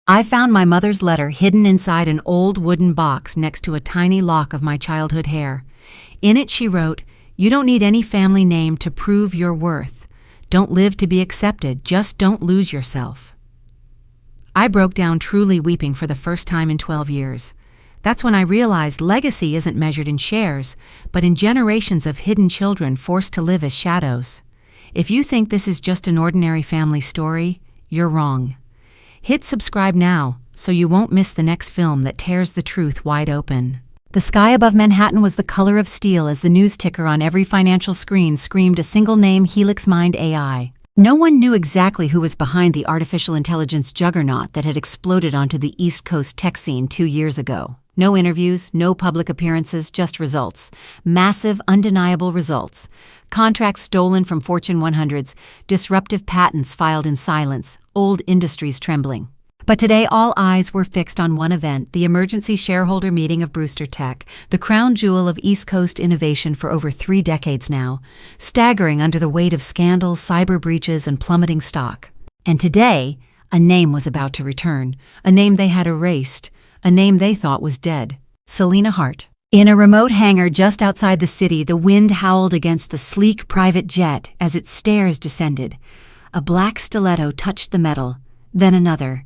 I found my mother's letter hidden inside an old wooden box next to a tiny lock of my childhood hair. In it she wrote, "You don't need any family name to prove your worth. Don't live to be accepted, just don't lose yourself." I broke down, truly weeping for the first time in 12 years. That's when I realized legacy isn't measured in shares, but in generations of hidden children forced to live as shadows. If you think this is just an ordinary family story, you're wrong. Hit subscribe now so you won't miss the next film that tears the truth wide open. The sky above Manhattan was the color of steel as the news ticker on every financial screen screamed a single name: Helix Mind AI. No one knew exactly who was behind the artificial intelligence juggernaut that had exploded onto the East Coast tech scene 2 years ago. No interviews, no public appearances, just results. Massive, undeniable results. Contracts stolen from Fortune 100s, disruptive patents filed in silence, old industries trembling. But today all eyes were fixed on one event, the emergency shareholder meeting of Brewster Tech, the crown jewel of East Coast innovation for over 3 decades now, staggering under the weight of scandals, cyber breaches, and plummeting stock. And today, a name was about to return, a name they had erased, a name they thought was dead: Selena Hart. In a remote hangar just outside the city, the wind howled against the sleek private jet as its stairs descended. A black stiletto touched the metal, then another.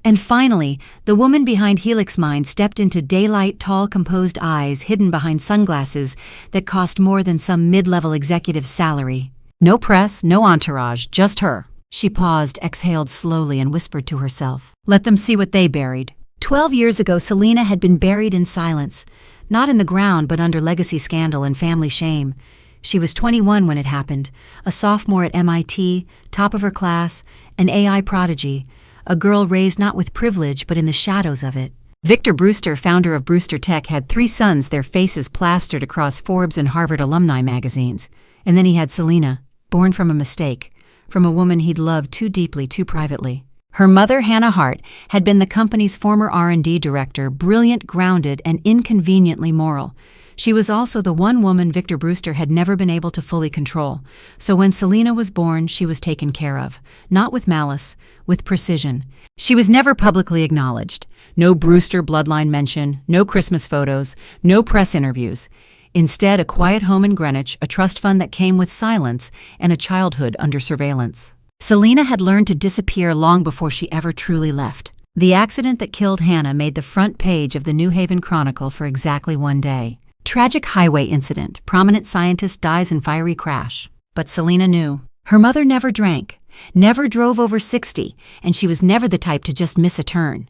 And finally, the woman behind Helix Mind stepped into daylight, tall, composed eyes hidden behind sunglasses that cost more than some mid-level executive's salary. No press, no entourage, just her. She paused, exhaled slowly, and whispered to herself, "Let them see what they buried." 12 years ago, Selena had been buried in silence, not in the ground but under legacy scandal and family shame. She was 21 when it happened, a sophomore at MIT, top of her class, an AI prodigy, a girl raised not with privilege but in the shadows of it. Victor Brewster, founder of Brewster Tech, had 3 sons, their faces plastered across Forbes and Harvard alumni magazines. And then he had Selena, born from a mistake, from a woman he'd loved too deeply, too privately. Her mother, Hannah Hart, had been the company's former R&D director, brilliant, grounded, and inconveniently moral. She was also the one woman Victor Brewster had never been able to fully control. So when Selena was born, she was taken care of. Not with malice, with precision. She was never publicly acknowledged. No Brewster bloodline mention, no Christmas photos, no press interviews. Instead, a quiet home in Greenwich, a trust fund that came with silence, and a childhood under surveillance. Selena had learned to disappear long before she ever truly left. The accident that killed Hannah made the front page of the New Haven Chronicle for exactly 1 day. Tragic highway incident. Prominent scientist dies in fiery crash. But Selena knew. Her mother never drank, never drove over 60, and she was never the type to just miss a turn.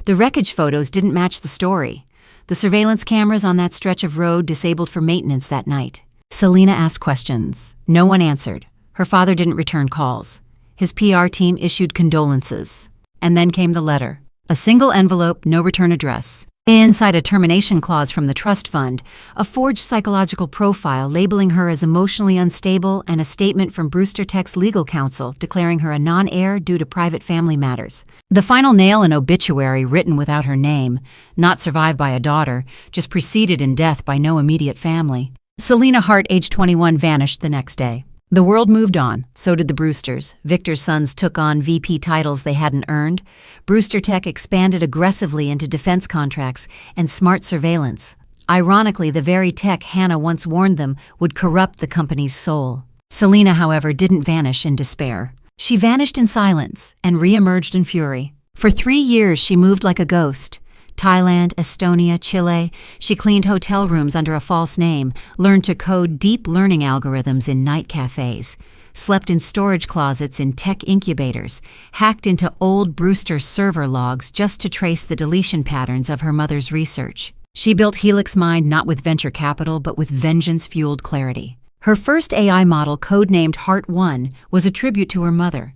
The wreckage photos didn't match the story. The surveillance cameras on that stretch of road disabled for maintenance that night. Selena asked questions. No one answered. Her father didn't return calls. His PR team issued condolences. And then came the letter. A single envelope, no return address. Inside, a termination clause from the trust fund, a forged psychological profile labeling her as emotionally unstable, and a statement from Brewster Tech's legal counsel declaring her a non-heir due to private family matters. The final nail, an obituary written without her name, not survived by a daughter, just preceded in death by no immediate family. Selena Hart, age 21, vanished the next day. The world moved on, so did the Brewsters. Victor's sons took on VP titles they hadn't earned. Brewster Tech expanded aggressively into defense contracts and smart surveillance. Ironically, the very tech Hannah once warned them would corrupt the company's soul. Selena, however, didn't vanish in despair. She vanished in silence and re-emerged in fury. For 3 years, she moved like a ghost. Thailand, Estonia, Chile. She cleaned hotel rooms under a false name, learned to code deep learning algorithms in night cafes, slept in storage closets in tech incubators, hacked into old Brewster server logs just to trace the deletion patterns of her mother's research. She built Helix Mind not with venture capital, but with vengeance-fueled clarity. Her first AI model, codenamed Heart 1, was a tribute to her mother.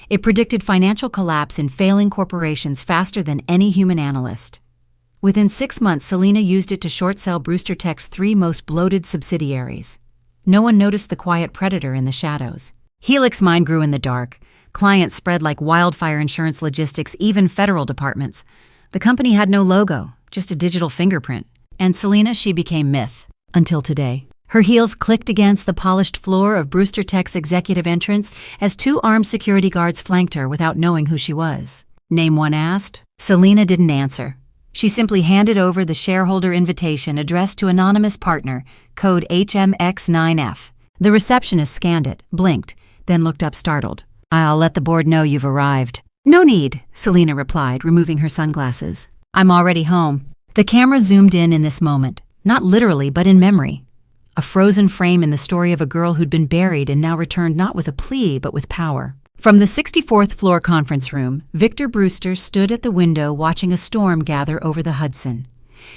It predicted financial collapse in failing corporations faster than any human analyst. Within 6 months, Selena used it to short-sell Brewster Tech's 3 most bloated subsidiaries. No one noticed the quiet predator in the shadows. Helix Mind grew in the dark. Clients spread like wildfire: insurance, logistics, even federal departments. The company had no logo, just a digital fingerprint. And Selena, she became myth. Until today. Her heels clicked against the polished floor of Brewster Tech's executive entrance as 2 armed security guards flanked her without knowing who she was. Name one asked, Selena didn't answer. She simply handed over the shareholder invitation addressed to anonymous partner, code HMX9F. The receptionist scanned it, blinked, then looked up startled. "I'll let the board know you've arrived." "No need," Selena replied, removing her sunglasses. "I'm already home." The camera zoomed in this moment, not literally but in memory. A frozen frame in the story of a girl who'd been buried and now returned not with a plea but with power. From the 64th floor conference room, Victor Brewster stood at the window watching a storm gather over the Hudson.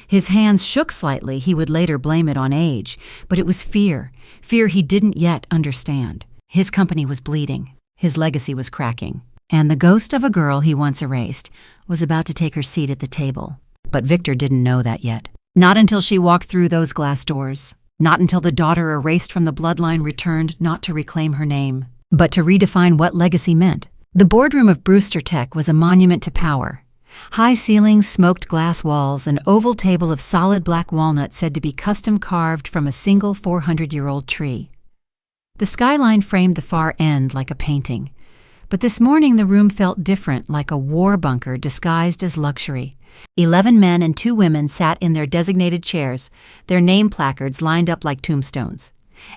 His hands shook slightly. He would later blame it on age, but it was fear he didn't yet understand. His company was bleeding. His legacy was cracking. And the ghost of a girl he once erased was about to take her seat at the table. But Victor didn't know that yet. Not until she walked through those glass doors. Not until the daughter erased from the bloodline returned not to reclaim her name, but to redefine what legacy meant. The boardroom of Brewster Tech was a monument to power. High ceilings, smoked glass walls, an oval table of solid black walnut said to be custom carved from a single 400-year-old tree. The skyline framed the far end like a painting. But this morning the room felt different, like a war bunker disguised as luxury. 11 men and 2 women sat in their designated chairs, their name placards lined up like tombstones.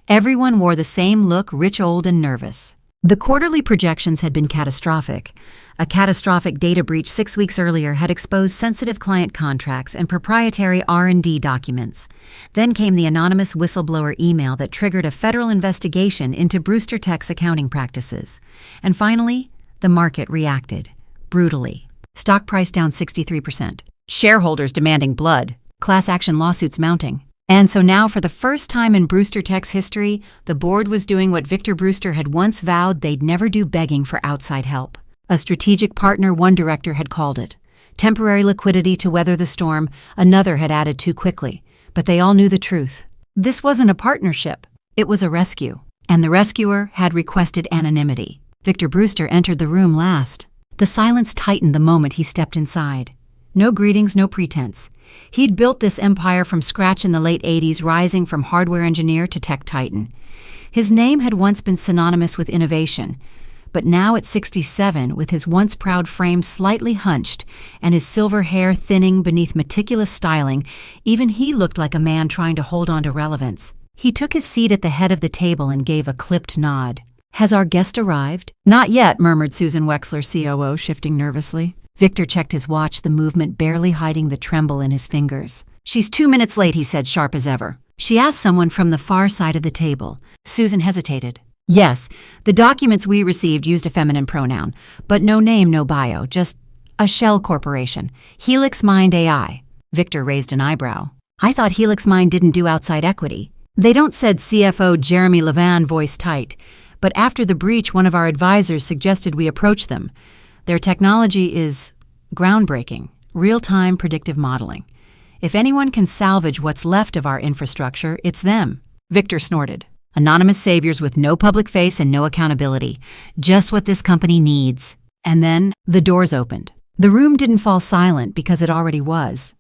Everyone wore the same look, rich, old, and nervous. The quarterly projections had been catastrophic. A catastrophic data breach 6 weeks earlier had exposed sensitive client contracts and proprietary R&D documents. Then came the anonymous whistleblower email that triggered a federal investigation into Brewster Tech's accounting practices. And finally, the market reacted, brutally. Stock price down 63%. Shareholders demanding blood. Class action lawsuits mounting. And so now, for the first time in Brewster Tech's history, the board was doing what Victor Brewster had once vowed they'd never do, begging for outside help. A strategic partner, one director had called it. Temporary liquidity to weather the storm, another had added too quickly. But they all knew the truth. This wasn't a partnership. It was a rescue. And the rescuer had requested anonymity. Victor Brewster entered the room last. The silence tightened the moment he stepped inside. No greetings, no pretense. He'd built this empire from scratch in the late 80s, rising from hardware engineer to tech titan. His name had once been synonymous with innovation, but now at 67, with his once proud frame slightly hunched and his silver hair thinning beneath meticulous styling, even he looked like a man trying to hold on to relevance. He took his seat at the head of the table and gave a clipped nod. "Has our guest arrived?" "Not yet," murmured Susan Wexler, COO, shifting nervously. Victor checked his watch, the movement barely hiding the tremble in his fingers. "She's 2 minutes late," he said, sharp as ever. She asked someone from the far side of the table. Susan hesitated. "Yes, the documents we received used a feminine pronoun, but no name, no bio, just a shell corporation. Helix Mind AI. Victor raised an eyebrow. "I thought Helix Mind didn't do outside equity." "They don't," said CFO Jeremy Levan, voice tight. "But after the breach, one of our advisors suggested we approach them. Their technology is groundbreaking, real-time predictive modeling. If anyone can salvage what's left of our infrastructure, it's them." Victor snorted. "Anonymous saviors with no public face and no accountability. Just what this company needs." And then the doors opened. The room didn't fall silent because it already was.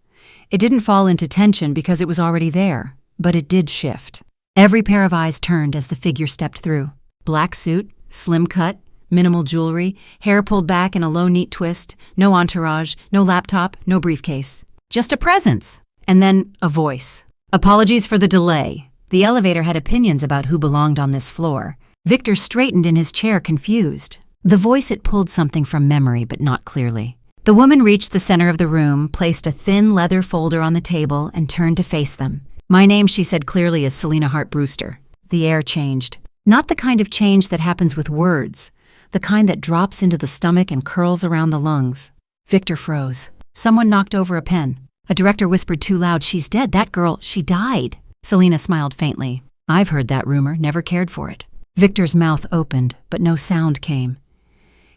It didn't fall into tension because it was already there. But it did shift. Every pair of eyes turned as the figure stepped through. Black suit, slim cut, minimal jewelry, hair pulled back in a low, neat twist, no entourage, no laptop, no briefcase. Just a presence. And then a voice. "Apologies for the delay." The elevator had opinions about who belonged on this floor. Victor straightened in his chair, confused. The voice had pulled something from memory, but not clearly. The woman reached the center of the room, placed a thin leather folder on the table, and turned to face them. "My name," she said clearly, "is Selena Hart Brewster." The air changed. Not the kind of change that happens with words. The kind that drops into the stomach and curls around the lungs. Victor froze. Someone knocked over a pen. A director whispered too loud, "She's dead. That girl, she died." Selena smiled faintly. "I've heard that rumor, never cared for it." Victor's mouth opened, but no sound came.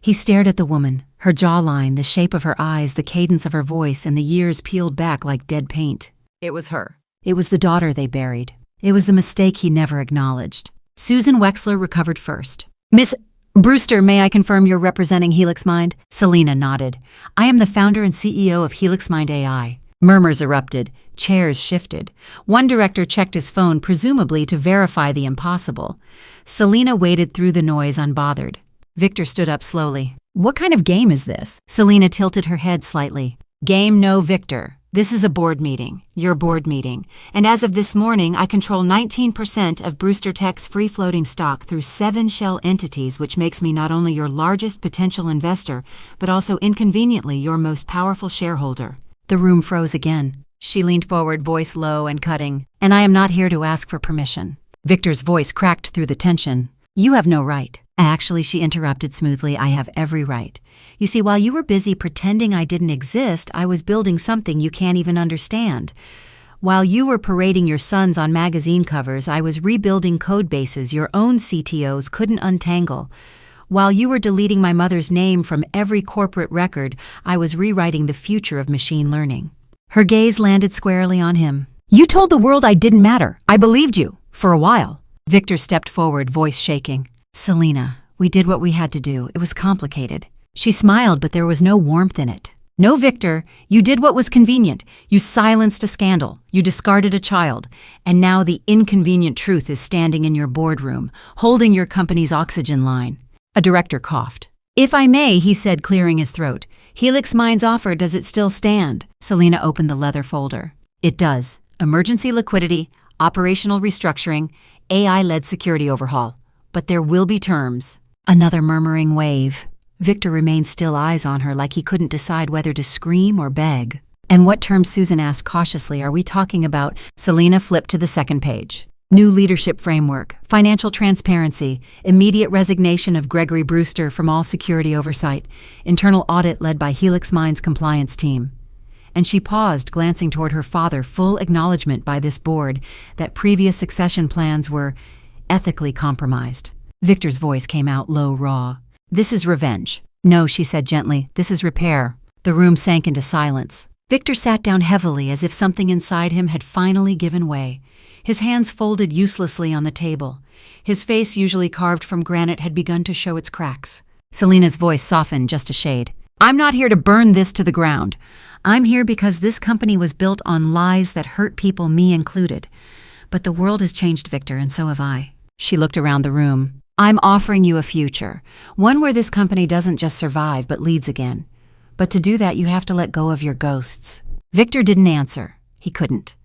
He stared at the woman, her jawline, the shape of her eyes, the cadence of her voice, and the years peeled back like dead paint. It was her. It was the daughter they buried. It was the mistake he never acknowledged. Susan Wexler recovered first. "Miss Brewster, may I confirm you're representing Helix Mind?" Selena nodded. "I am the founder and CEO of Helix Mind AI." Murmurs erupted. Chairs shifted. One director checked his phone, presumably to verify the impossible. Selena waded through the noise unbothered. Victor stood up slowly. What kind of game is this? Selena tilted her head slightly. Game no Victor. This is a board meeting, your board meeting. And as of this morning, I control 19% of Brewster Tech's free-floating stock through 7 shell entities, which makes me not only your largest potential investor, but also inconveniently your most powerful shareholder. The room froze again. She leaned forward, voice low and cutting. And I am not here to ask for permission. Victor's voice cracked through the tension. You have no right. Actually, she interrupted smoothly, I have every right. You see, while you were busy pretending I didn't exist, I was building something you can't even understand. While you were parading your sons on magazine covers, I was rebuilding code bases your own CTOs couldn't untangle. While you were deleting my mother's name from every corporate record, I was rewriting the future of machine learning. Her gaze landed squarely on him. You told the world I didn't matter. I believed you. For a while. Victor stepped forward, voice shaking. Selena, we did what we had to do. It was complicated. She smiled, but there was no warmth in it. No, Victor, you did what was convenient. You silenced a scandal. You discarded a child. And now the inconvenient truth is standing in your boardroom, holding your company's oxygen line. A director coughed. If I may, he said, clearing his throat. Helix Mind's offer, does it still stand? Selena opened the leather folder. It does. Emergency liquidity, operational restructuring, AI-led security overhaul. But there will be terms. Another murmuring wave. Victor remained still, eyes on her like he couldn't decide whether to scream or beg. And what terms, Susan asked cautiously, are we talking about? Selena flipped to the second page. New leadership framework, financial transparency, immediate resignation of Gregory Brewster from all security oversight, internal audit led by Helix Mind's compliance team. And she paused, glancing toward her father, full acknowledgement by this board that previous succession plans were ethically compromised. Victor's voice came out low, raw. This is revenge. No, she said gently, this is repair. The room sank into silence. Victor sat down heavily as if something inside him had finally given way. His hands folded uselessly on the table. His face, usually carved from granite, had begun to show its cracks. Selena's voice softened just a shade. I'm not here to burn this to the ground. I'm here because this company was built on lies that hurt people, me included. But the world has changed, Victor, and so have I. She looked around the room. I'm offering you a future, one where this company doesn't just survive but leads again. But to do that, you have to let go of your ghosts. Victor didn't answer. He couldn't.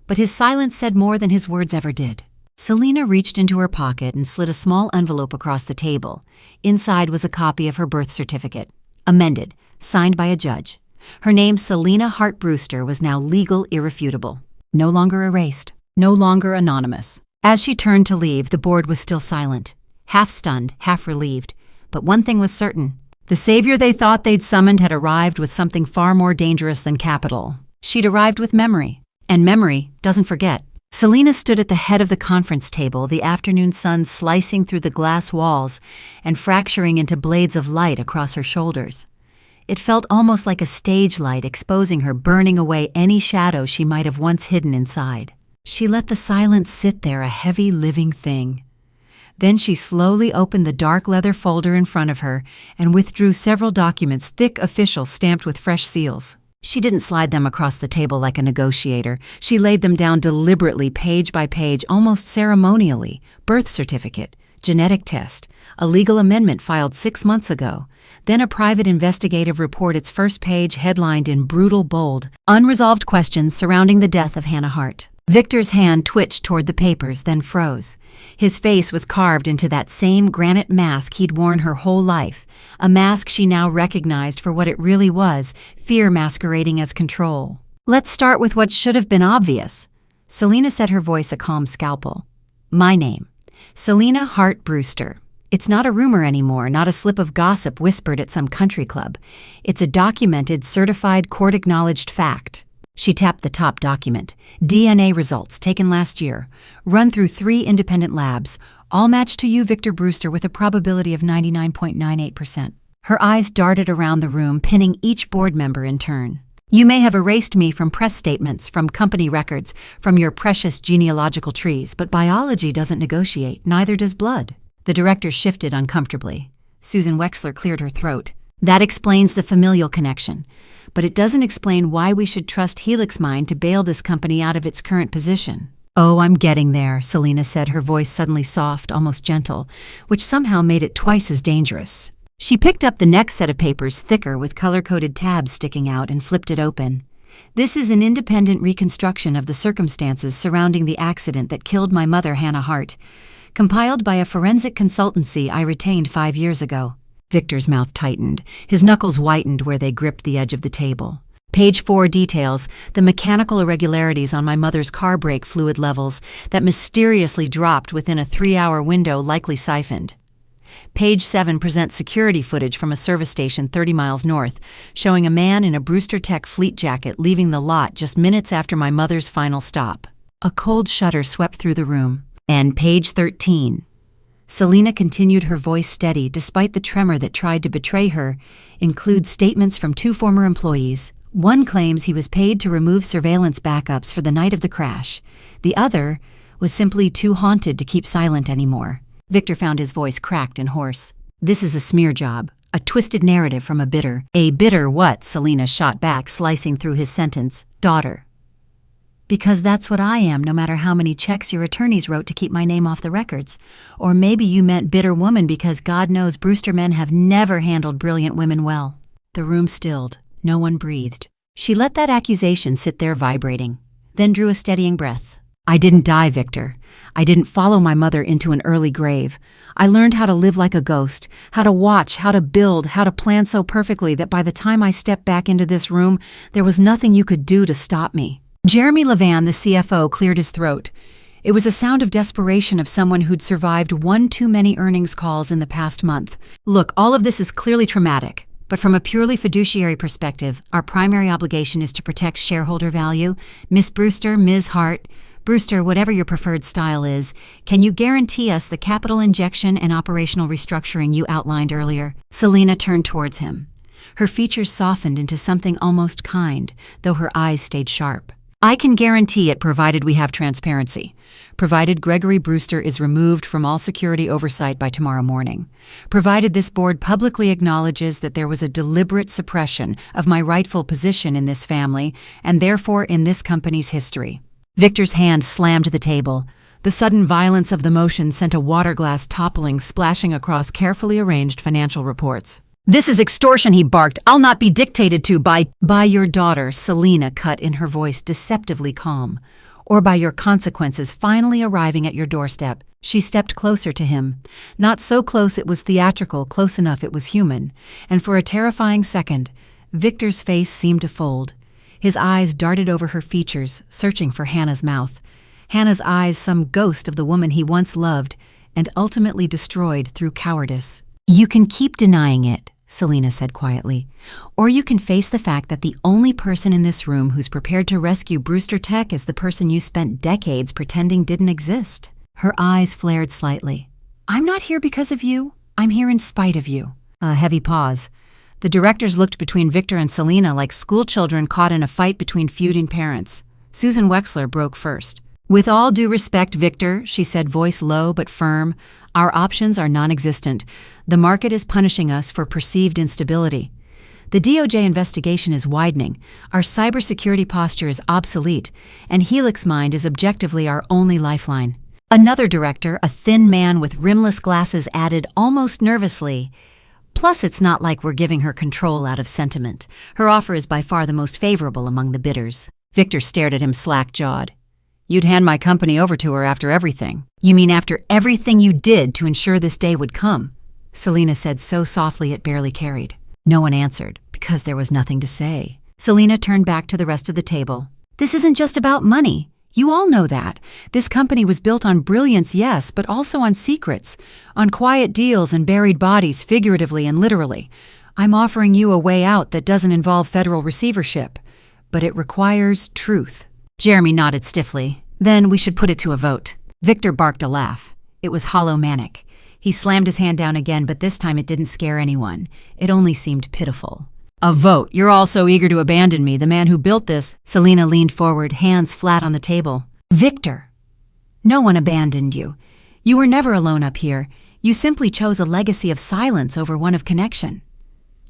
But his silence said more than his words ever did. Selena reached into her pocket and slid a small envelope across the table. Inside was a copy of her birth certificate, amended, signed by a judge. Her name, Selena Hart Brewster, was now legal, irrefutable. No longer erased. No longer anonymous. As she turned to leave, the board was still silent. Half stunned, half relieved. But one thing was certain. The savior they thought they'd summoned had arrived with something far more dangerous than capital. She'd arrived with memory. And memory doesn't forget. Selena stood at the head of the conference table, the afternoon sun slicing through the glass walls and fracturing into blades of light across her shoulders. It felt almost like a stage light exposing her, burning away any shadow she might have once hidden inside. She let the silence sit there, a heavy living thing. Then she slowly opened the dark leather folder in front of her and withdrew several documents, thick official stamped with fresh seals. She didn't slide them across the table like a negotiator. She laid them down deliberately, page by page, almost ceremonially. Birth certificate, genetic test, a legal amendment filed 6 months ago, then a private investigative report, its first page headlined in brutal bold, unresolved questions surrounding the death of Hannah Hart. Victor's hand twitched toward the papers, then froze. His face was carved into that same granite mask he'd worn her whole life, a mask she now recognized for what it really was, fear masquerading as control. Let's start with what should have been obvious. Selena set her voice a calm scalpel. My name, Selena Hart Brewster. It's not a rumor anymore, not a slip of gossip whispered at some country club. It's a documented, certified, court-acknowledged fact. She tapped the top document. DNA results taken last year, run through 3 independent labs, all matched to you, Victor Brewster, with a probability of 99.98%. Her eyes darted around the room, pinning each board member in turn. You may have erased me from press statements, from company records, from your precious genealogical trees, but biology doesn't negotiate, neither does blood. The director shifted uncomfortably. Susan Wexler cleared her throat. That explains the familial connection. But it doesn't explain why we should trust Helix Mind to bail this company out of its current position. Oh, I'm getting there, Selena said, her voice suddenly soft, almost gentle, which somehow made it twice as dangerous. She picked up the next set of papers, thicker with color-coded tabs sticking out, and flipped it open. This is an independent reconstruction of the circumstances surrounding the accident that killed my mother, Hannah Hart, compiled by a forensic consultancy I retained 5 years ago. Victor's mouth tightened. His knuckles whitened where they gripped the edge of the table. Page 4 details the mechanical irregularities on my mother's car brake fluid levels that mysteriously dropped within a 3-hour window, likely siphoned. Page 7 presents security footage from a service station 30 miles north, showing a man in a Brewster Tech fleet jacket leaving the lot just minutes after my mother's final stop. A cold shudder swept through the room. And page 13. Selena continued, her voice steady despite the tremor that tried to betray her, includes statements from 2 former employees. One claims he was paid to remove surveillance backups for the night of the crash. The other was simply too haunted to keep silent anymore. Victor found his voice cracked and hoarse. This is a smear job, a twisted narrative from a bitter. A bitter what? Selena shot back, slicing through his sentence. Daughter. Because that's what I am, no matter how many checks your attorneys wrote to keep my name off the records. Or maybe you meant bitter woman because God knows Brewster men have never handled brilliant women well. The room stilled. No one breathed. She let that accusation sit there vibrating, then drew a steadying breath. I didn't die, Victor. I didn't follow my mother into an early grave. I learned how to live like a ghost, how to watch, how to build, how to plan so perfectly that by the time I stepped back into this room, there was nothing you could do to stop me. Jeremy Levan, the CFO, cleared his throat. It was a sound of desperation of someone who'd survived 1 too many earnings calls in the past month. Look, all of this is clearly traumatic. But from a purely fiduciary perspective, our primary obligation is to protect shareholder value. Miss Brewster, Ms. Hart, Brewster, whatever your preferred style is, can you guarantee us the capital injection and operational restructuring you outlined earlier? Selena turned towards him. Her features softened into something almost kind, though her eyes stayed sharp. I can guarantee it provided we have transparency, provided Gregory Brewster is removed from all security oversight by tomorrow morning, provided this board publicly acknowledges that there was a deliberate suppression of my rightful position in this family and therefore in this company's history. Victor's hand slammed the table. The sudden violence of the motion sent a water glass toppling, splashing across carefully arranged financial reports. This is extortion, he barked. I'll not be dictated to by your daughter, Selena cut in, her voice deceptively calm, or by your consequences finally arriving at your doorstep. She stepped closer to him. Not so close it was theatrical, close enough it was human, and for a terrifying second, Victor's face seemed to fold. His eyes darted over her features, searching for Hannah's mouth. Hannah's eyes, some ghost of the woman he once loved and ultimately destroyed through cowardice. You can keep denying it, Selena said quietly, or you can face the fact that the only person in this room who's prepared to rescue Brewster Tech is the person you spent decades pretending didn't exist. Her eyes flared slightly. I'm not here because of you. I'm here in spite of you. A heavy pause. The directors looked between Victor and Selena like schoolchildren caught in a fight between feuding parents. Susan Wexler broke first. With all due respect, Victor, she said, voice low but firm, our options are non-existent. The market is punishing us for perceived instability. The DOJ investigation is widening. Our cybersecurity posture is obsolete, and Helix Mind is objectively our only lifeline. Another director, a thin man with rimless glasses, added almost nervously, plus it's not like we're giving her control out of sentiment. Her offer is by far the most favorable among the bidders. Victor stared at him slack-jawed. You'd hand my company over to her after everything. You mean after everything you did to ensure this day would come? Selena said so softly it barely carried. No one answered, because there was nothing to say. Selena turned back to the rest of the table. This isn't just about money. You all know that. This company was built on brilliance, yes, but also on secrets, on quiet deals and buried bodies, figuratively and literally. I'm offering you a way out that doesn't involve federal receivership, but it requires truth. Jeremy nodded stiffly. Then we should put it to a vote. Victor barked a laugh. It was hollow manic. He slammed his hand down again, but this time it didn't scare anyone. It only seemed pitiful. A vote? You're all so eager to abandon me, the man who built this. Selena leaned forward, hands flat on the table. Victor, no one abandoned you. You were never alone up here. You simply chose a legacy of silence over one of connection.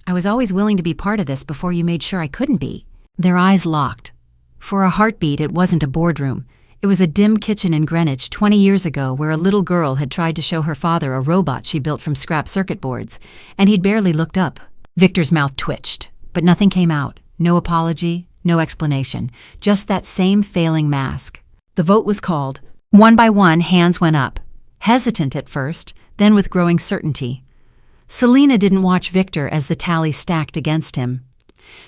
I was always willing to be part of this before you made sure I couldn't be. Their eyes locked. For a heartbeat, it wasn't a boardroom. It was a dim kitchen in Greenwich 20 years ago where a little girl had tried to show her father a robot she built from scrap circuit boards, and he'd barely looked up. Victor's mouth twitched, but nothing came out. No apology, no explanation, just that same failing mask. The vote was called. One by one, hands went up. Hesitant at first, then with growing certainty. Selina didn't watch Victor as the tally stacked against him.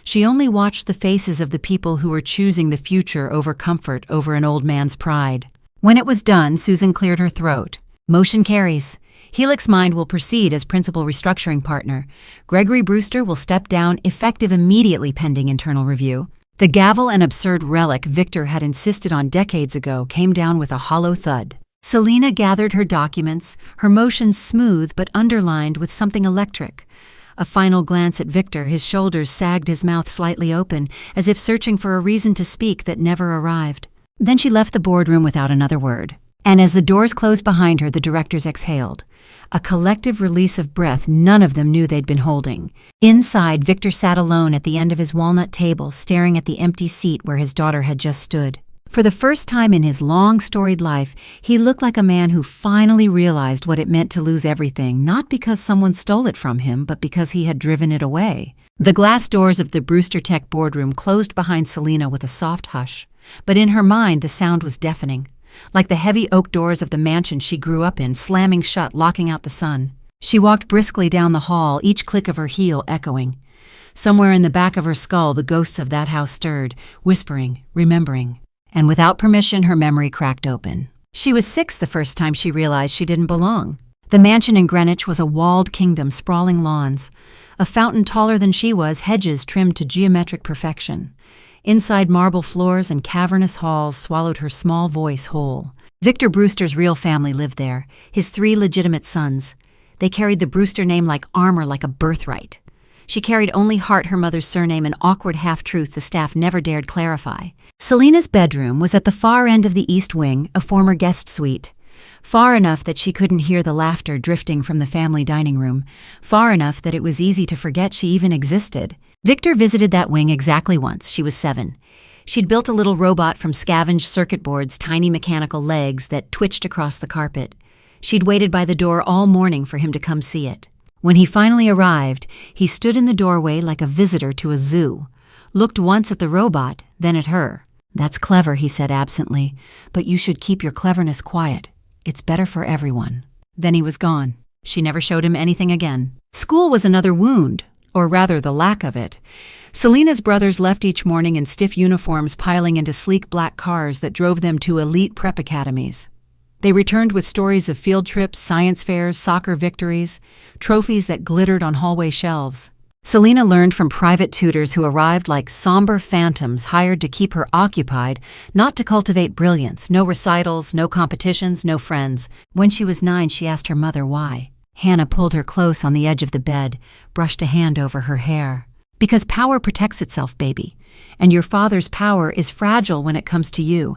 She only watched the faces of the people who were choosing the future over comfort, over an old man's pride. When it was done, Susan cleared her throat. Motion carries. Helix Mind will proceed as principal restructuring partner. Gregory Brewster will step down, effective immediately pending internal review. The gavel and absurd relic Victor had insisted on decades ago came down with a hollow thud. Selina gathered her documents, her motions smooth but underlined with something electric. A final glance at Victor, his shoulders sagged, his mouth slightly open, as if searching for a reason to speak that never arrived. Then she left the boardroom without another word. And as the doors closed behind her, the directors exhaled. A collective release of breath none of them knew they'd been holding. Inside, Victor sat alone at the end of his walnut table, staring at the empty seat where his daughter had just stood. For the first time in his long, storied life, he looked like a man who finally realized what it meant to lose everything, not because someone stole it from him, but because he had driven it away. The glass doors of the Brewster Tech boardroom closed behind Selina with a soft hush, but in her mind the sound was deafening, like the heavy oak doors of the mansion she grew up in, slamming shut, locking out the sun. She walked briskly down the hall, each click of her heel echoing. Somewhere in the back of her skull, the ghosts of that house stirred, whispering, remembering. And without permission, her memory cracked open. She was 6 the first time she realized she didn't belong. The mansion in Greenwich was a walled kingdom, sprawling lawns. A fountain taller than she was, hedges trimmed to geometric perfection. Inside, marble floors and cavernous halls swallowed her small voice whole. Victor Brewster's real family lived there, his 3 legitimate sons. They carried the Brewster name like armor, like a birthright. She carried only Hart, her mother's surname, an awkward half-truth the staff never dared clarify. Selina's bedroom was at the far end of the east wing, a former guest suite. Far enough that she couldn't hear the laughter drifting from the family dining room. Far enough that it was easy to forget she even existed. Victor visited that wing exactly once. She was 7. She'd built a little robot from scavenged circuit boards, tiny mechanical legs that twitched across the carpet. She'd waited by the door all morning for him to come see it. When he finally arrived, he stood in the doorway like a visitor to a zoo, looked once at the robot, then at her. "That's clever," he said absently, "but you should keep your cleverness quiet. It's better for everyone." Then he was gone. She never showed him anything again. School was another wound, or rather the lack of it. Selina's brothers left each morning in stiff uniforms, piling into sleek black cars that drove them to elite prep academies. They returned with stories of field trips, science fairs, soccer victories, trophies that glittered on hallway shelves. Selina learned from private tutors who arrived like somber phantoms hired to keep her occupied, not to cultivate brilliance. No recitals, no competitions, no friends. When she was 9, she asked her mother why. Hannah pulled her close on the edge of the bed, brushed a hand over her hair. "Because power protects itself, baby. And your father's power is fragile when it comes to you.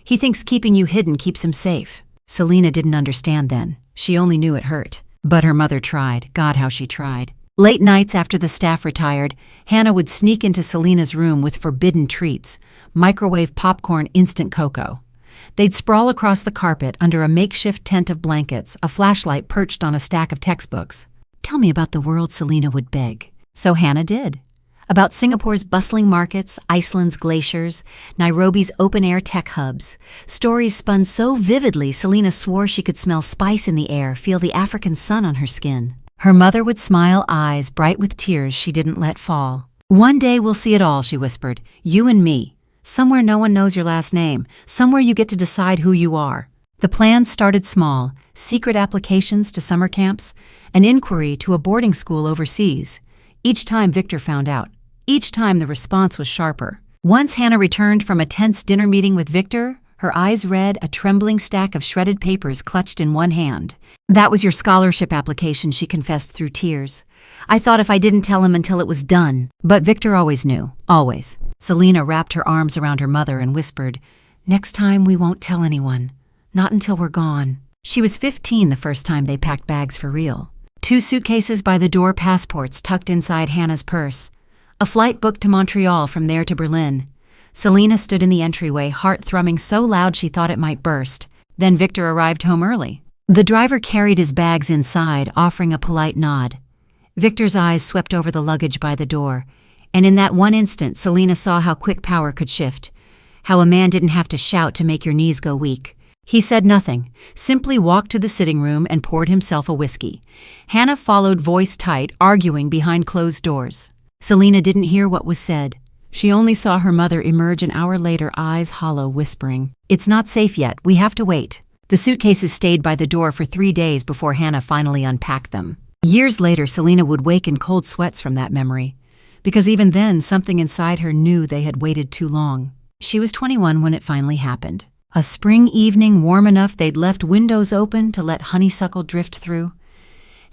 He thinks keeping you hidden keeps him safe." Selina didn't understand then. She only knew it hurt. But her mother tried. God, how she tried. Late nights after the staff retired, Hannah would sneak into Selina's room with forbidden treats, microwave popcorn, instant cocoa. They'd sprawl across the carpet under a makeshift tent of blankets, a flashlight perched on a stack of textbooks. "Tell me about the world," Selina would beg. So Hannah did. About Singapore's bustling markets, Iceland's glaciers, Nairobi's open-air tech hubs. Stories spun so vividly, Selina swore she could smell spice in the air, feel the African sun on her skin. Her mother would smile, eyes bright with tears she didn't let fall. "One day we'll see it all," she whispered. "You and me. Somewhere no one knows your last name. Somewhere you get to decide who you are." The plans started small: secret applications to summer camps, an inquiry to a boarding school overseas. Each time Victor found out. Each time the response was sharper. Once Hannah returned from a tense dinner meeting with Victor, her eyes red, a trembling stack of shredded papers clutched in one hand. "That was your scholarship application," she confessed through tears. "I thought if I didn't tell him until it was done." But Victor always knew. Always. Selina wrapped her arms around her mother and whispered, "Next time we won't tell anyone. Not until we're gone." She was 15 the first time they packed bags for real. 2 suitcases by the door, passports tucked inside Hannah's purse. A flight booked to Montreal, from there to Berlin. Selena stood in the entryway, heart thrumming so loud she thought it might burst. Then Victor arrived home early. The driver carried his bags inside, offering a polite nod. Victor's eyes swept over the luggage by the door, and in that one instant, Selena saw how quick power could shift, how a man didn't have to shout to make your knees go weak. He said nothing, simply walked to the sitting room and poured himself a whiskey. Hannah followed, voice tight, arguing behind closed doors. Selena didn't hear what was said. She only saw her mother emerge an hour later, eyes hollow, whispering, "It's not safe yet, we have to wait." The suitcases stayed by the door for 3 days before Hannah finally unpacked them. Years later, Selena would wake in cold sweats from that memory, because even then, something inside her knew they had waited too long. She was 21 when it finally happened. A spring evening warm enough they'd left windows open to let honeysuckle drift through.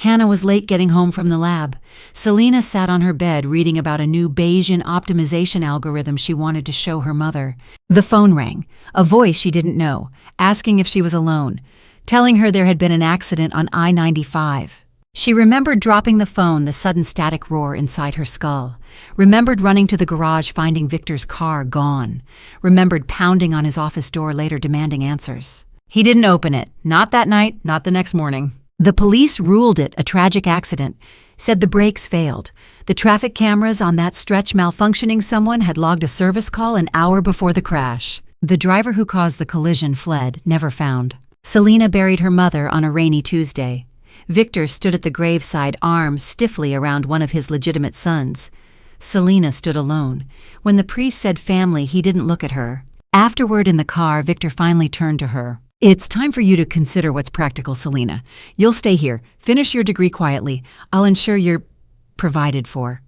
Hannah was late getting home from the lab. Selena sat on her bed reading about a new Bayesian optimization algorithm she wanted to show her mother. The phone rang, a voice she didn't know, asking if she was alone, telling her there had been an accident on I-95. She remembered dropping the phone, the sudden static roar inside her skull. Remembered running to the garage, finding Victor's car gone. Remembered pounding on his office door later, demanding answers. He didn't open it. Not that night, not the next morning. The police ruled it a tragic accident, said the brakes failed. The traffic cameras on that stretch malfunctioning, someone had logged a service call an hour before the crash. The driver who caused the collision fled, never found. Selena buried her mother on a rainy Tuesday. Victor stood at the graveside, arms stiffly around one of his legitimate sons. Selena stood alone. When the priest said family, he didn't look at her. Afterward in the car, Victor finally turned to her. "It's time for you to consider what's practical, Selena. You'll stay here. Finish your degree quietly. I'll ensure you're provided for.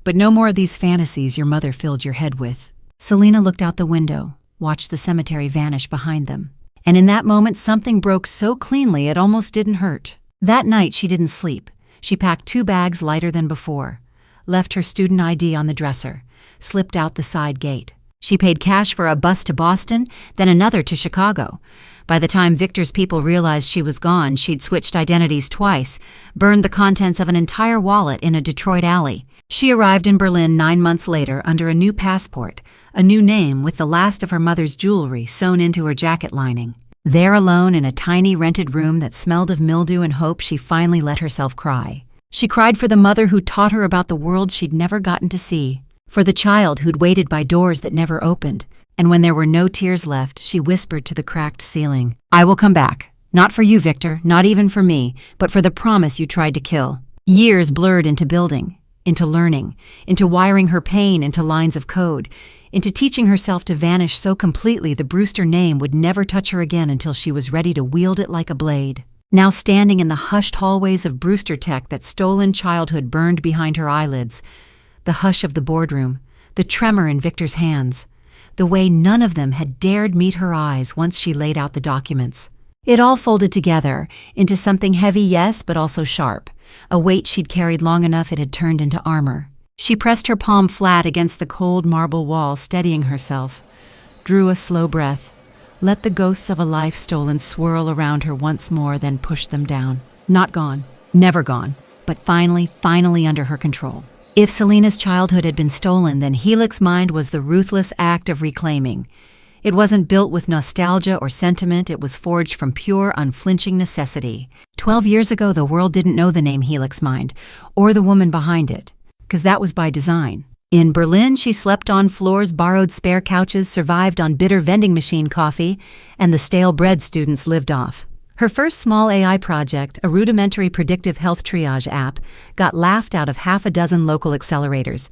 But no more of these fantasies your mother filled your head with." Selena looked out the window, watched the cemetery vanish behind them. And in that moment, something broke so cleanly it almost didn't hurt. That night, she didn't sleep. She packed 2 bags lighter than before, left her student ID on the dresser, slipped out the side gate. She paid cash for a bus to Boston, then another to Chicago. By the time Victor's people realized she was gone, she'd switched identities twice, burned the contents of an entire wallet in a Detroit alley. She arrived in Berlin 9 months later under a new passport, a new name with the last of her mother's jewelry sewn into her jacket lining. There alone in a tiny rented room that smelled of mildew and hope, she finally let herself cry. She cried for the mother who taught her about the world she'd never gotten to see, for the child who'd waited by doors that never opened, and when there were no tears left, she whispered to the cracked ceiling, "I will come back. Not for you, Victor, not even for me, but for the promise you tried to kill." Years blurred into building, into learning, into wiring her pain into lines of code, into teaching herself to vanish so completely the Brewster name would never touch her again until she was ready to wield it like a blade. Now standing in the hushed hallways of Brewster Tech, that stolen childhood burned behind her eyelids, the hush of the boardroom, the tremor in Victor's hands, the way none of them had dared meet her eyes once she laid out the documents. It all folded together into something heavy, yes, but also sharp, a weight she'd carried long enough it had turned into armor. She pressed her palm flat against the cold marble wall, steadying herself, drew a slow breath, let the ghosts of a life stolen swirl around her once more, then pushed them down. Not gone, never gone, but finally under her control. If Selena's childhood had been stolen, then Helix Mind was the ruthless act of reclaiming. It wasn't built with nostalgia or sentiment, it was forged from pure, unflinching necessity. 12 years ago, the world didn't know the name Helix Mind, or the woman behind it, because that was by design. In Berlin, she slept on floors, borrowed spare couches, survived on bitter vending machine coffee, and the stale bread students lived off. Her first small AI project, a rudimentary predictive health triage app, got laughed out of half a dozen local accelerators.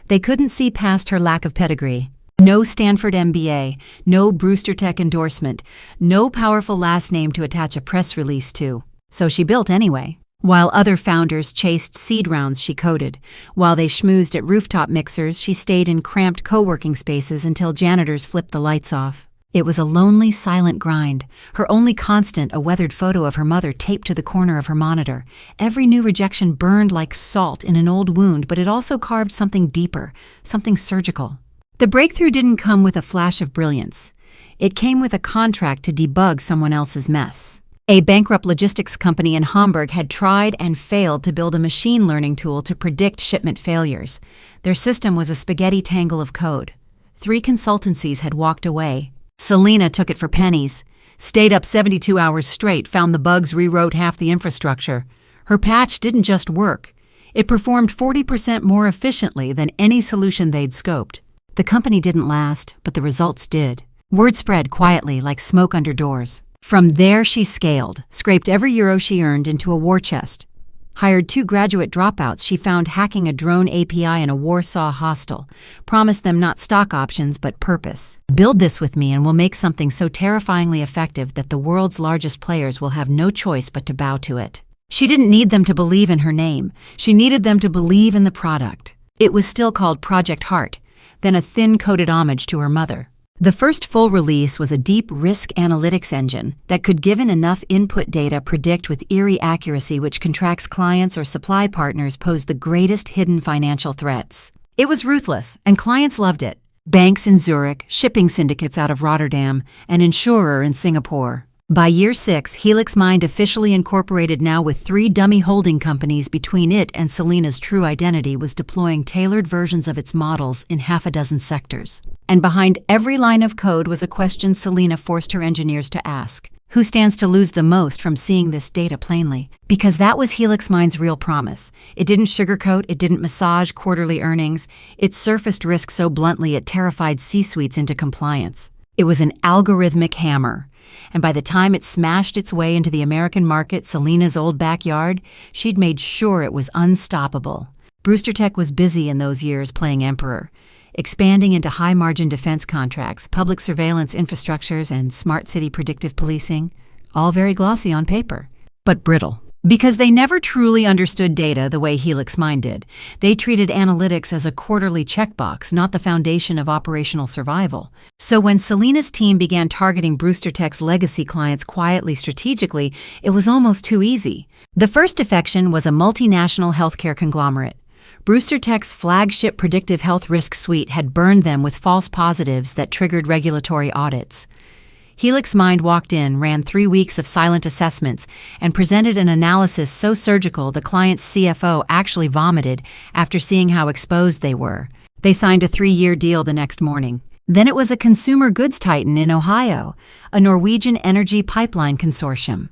They couldn't see past her lack of pedigree. No Stanford MBA, no Brewster Tech endorsement, no powerful last name to attach a press release to. So she built anyway. While other founders chased seed rounds, she coded. While they schmoozed at rooftop mixers, she stayed in cramped co-working spaces until janitors flipped the lights off. It was a lonely, silent grind. Her only constant, a weathered photo of her mother taped to the corner of her monitor. Every new rejection burned like salt in an old wound, but it also carved something deeper, something surgical. The breakthrough didn't come with a flash of brilliance. It came with a contract to debug someone else's mess. A bankrupt logistics company in Hamburg had tried and failed to build a machine learning tool to predict shipment failures. Their system was a spaghetti tangle of code. 3 consultancies had walked away. Selena took it for pennies. Stayed up 72 hours straight, found the bugs rewrote half the infrastructure. Her patch didn't just work. It performed 40% more efficiently than any solution they'd scoped. The company didn't last, but the results did. Word spread quietly like smoke under doors. From there she scaled, scraped every euro she earned into a war chest. Hired 2 graduate dropouts she found hacking a drone API in a Warsaw hostel. Promised them not stock options, but purpose. Build this with me and we'll make something so terrifyingly effective that the world's largest players will have no choice but to bow to it. She didn't need them to believe in her name. She needed them to believe in the product. It was still called Project Heart, then a thin-coated homage to her mother. The first full release was a deep risk analytics engine that could, given enough input data, predict with eerie accuracy which contracts clients or supply partners pose the greatest hidden financial threats. It was ruthless, and clients loved it. Banks in Zurich, shipping syndicates out of Rotterdam, an insurer in Singapore. By year 6, Helix Mind officially incorporated, now with 3 dummy holding companies between it and Selena's true identity, was deploying tailored versions of its models in half a dozen sectors. And behind every line of code was a question Selena forced her engineers to ask. Who stands to lose the most from seeing this data plainly? Because that was Helix Mind's real promise. It didn't sugarcoat, it didn't massage quarterly earnings. It surfaced risk so bluntly it terrified C-suites into compliance. It was an algorithmic hammer. And by the time it smashed its way into the American market, Selena's old backyard, she'd made sure it was unstoppable. Brewster Tech was busy in those years playing emperor, expanding into high-margin defense contracts, public surveillance infrastructures, and smart city predictive policing, all very glossy on paper, but brittle. Because they never truly understood data the way Helix Mind did. They treated analytics as a quarterly checkbox, not the foundation of operational survival. So when Selena's team began targeting Brewster Tech's legacy clients quietly, strategically, it was almost too easy. The first defection was a multinational healthcare conglomerate. Brewster Tech's flagship predictive health risk suite had burned them with false positives that triggered regulatory audits. Helix Mind walked in, ran 3 weeks of silent assessments, and presented an analysis so surgical the client's CFO actually vomited after seeing how exposed they were. They signed a 3-year deal the next morning. Then it was a consumer goods titan in Ohio, a Norwegian energy pipeline consortium,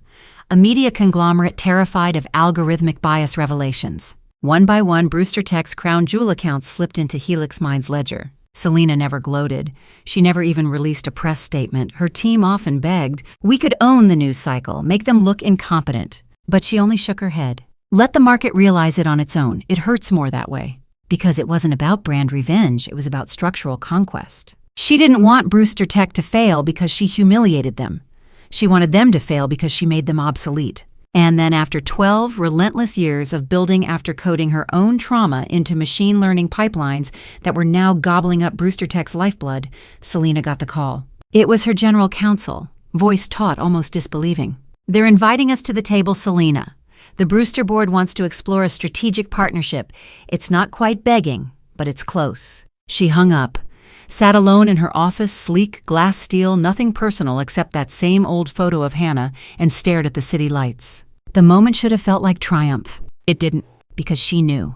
a media conglomerate terrified of algorithmic bias revelations. One by one, Brewster Tech's crown jewel accounts slipped into Helix Mind's ledger. Selena never gloated. She never even released a press statement. Her team often begged, "We could own the news cycle, make them look incompetent." But she only shook her head. Let the market realize it on its own. It hurts more that way. Because it wasn't about brand revenge, it was about structural conquest. She didn't want Brewster Tech to fail because she humiliated them. She wanted them to fail because she made them obsolete. And then after 12 relentless years of building after coding her own trauma into machine learning pipelines that were now gobbling up Brewster Tech's lifeblood, Selena got the call. It was her general counsel, voice taut, almost disbelieving. "They're inviting us to the table, Selena. The Brewster board wants to explore a strategic partnership. It's not quite begging, but it's close." She hung up, sat alone in her office, sleek, glass steel, nothing personal except that same old photo of Hannah, and stared at the city lights. The moment should have felt like triumph. It didn't, because she knew.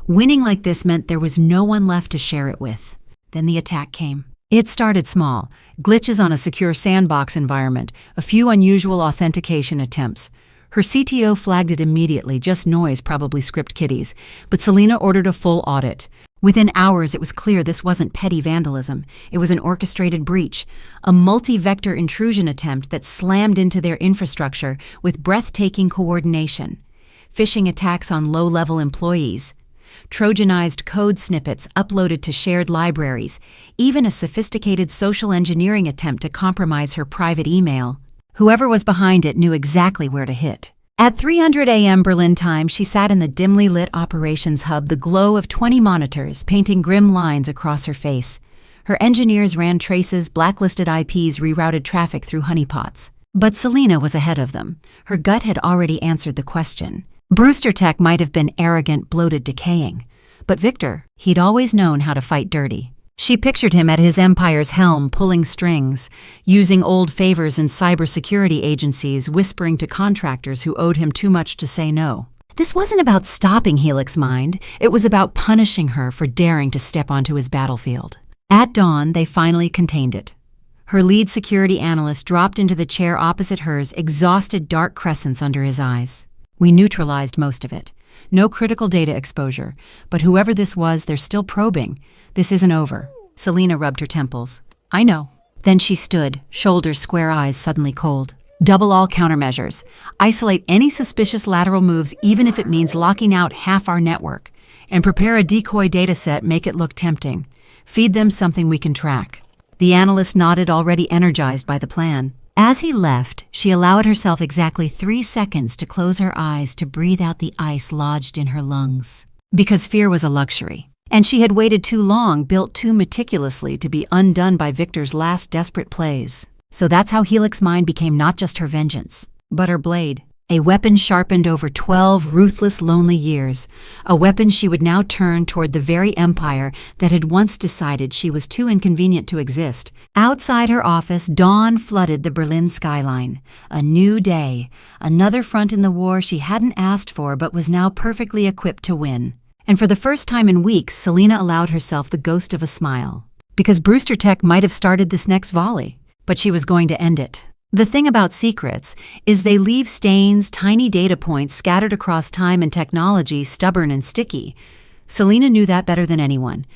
Winning like this meant there was no one left to share it with. Then the attack came. It started small, glitches on a secure sandbox environment, a few unusual authentication attempts. Her CTO flagged it immediately, just noise, probably script kiddies, but Selena ordered a full audit. Within hours, it was clear this wasn't petty vandalism. It was an orchestrated breach, a multi-vector intrusion attempt that slammed into their infrastructure with breathtaking coordination. Phishing attacks on low-level employees, Trojanized code snippets uploaded to shared libraries, even a sophisticated social engineering attempt to compromise her private email. Whoever was behind it knew exactly where to hit. At 3:00 a.m. Berlin time, she sat in the dimly lit operations hub, the glow of 20 monitors painting grim lines across her face. Her engineers ran traces, blacklisted IPs, rerouted traffic through honeypots. But Selena was ahead of them. Her gut had already answered the question. Brewster Tech might have been arrogant, bloated, decaying. But Victor, he'd always known how to fight dirty. She pictured him at his empire's helm, pulling strings, using old favors in cybersecurity agencies, whispering to contractors who owed him too much to say no. This wasn't about stopping Helix Mind. It was about punishing her for daring to step onto his battlefield. At dawn, they finally contained it. Her lead security analyst dropped into the chair opposite hers, exhausted dark crescents under his eyes. We neutralized most of it. No critical data exposure. But whoever this was, they're still probing. This isn't over. Selena rubbed her temples. I know. Then she stood, shoulders square, eyes suddenly cold. Double all countermeasures. Isolate any suspicious lateral moves, even if it means locking out half our network. And prepare a decoy data set, make it look tempting. Feed them something we can track. The analyst nodded, already energized by the plan. As he left, she allowed herself exactly 3 seconds to close her eyes to breathe out the ice lodged in her lungs. Because fear was a luxury. And she had waited too long, built too meticulously to be undone by Victor's last desperate plays. So that's how Helix Mind became not just her vengeance, but her blade. A weapon sharpened over 12 ruthless, lonely years. A weapon she would now turn toward the very empire that had once decided she was too inconvenient to exist. Outside her office, dawn flooded the Berlin skyline. A new day. Another front in the war she hadn't asked for but was now perfectly equipped to win. And for the first time in weeks, Selena allowed herself the ghost of a smile. Because Brewster Tech might have started this next volley, but she was going to end it. The thing about secrets is they leave stains, tiny data points scattered across time and technology, stubborn and sticky. Selena knew that better than anyone.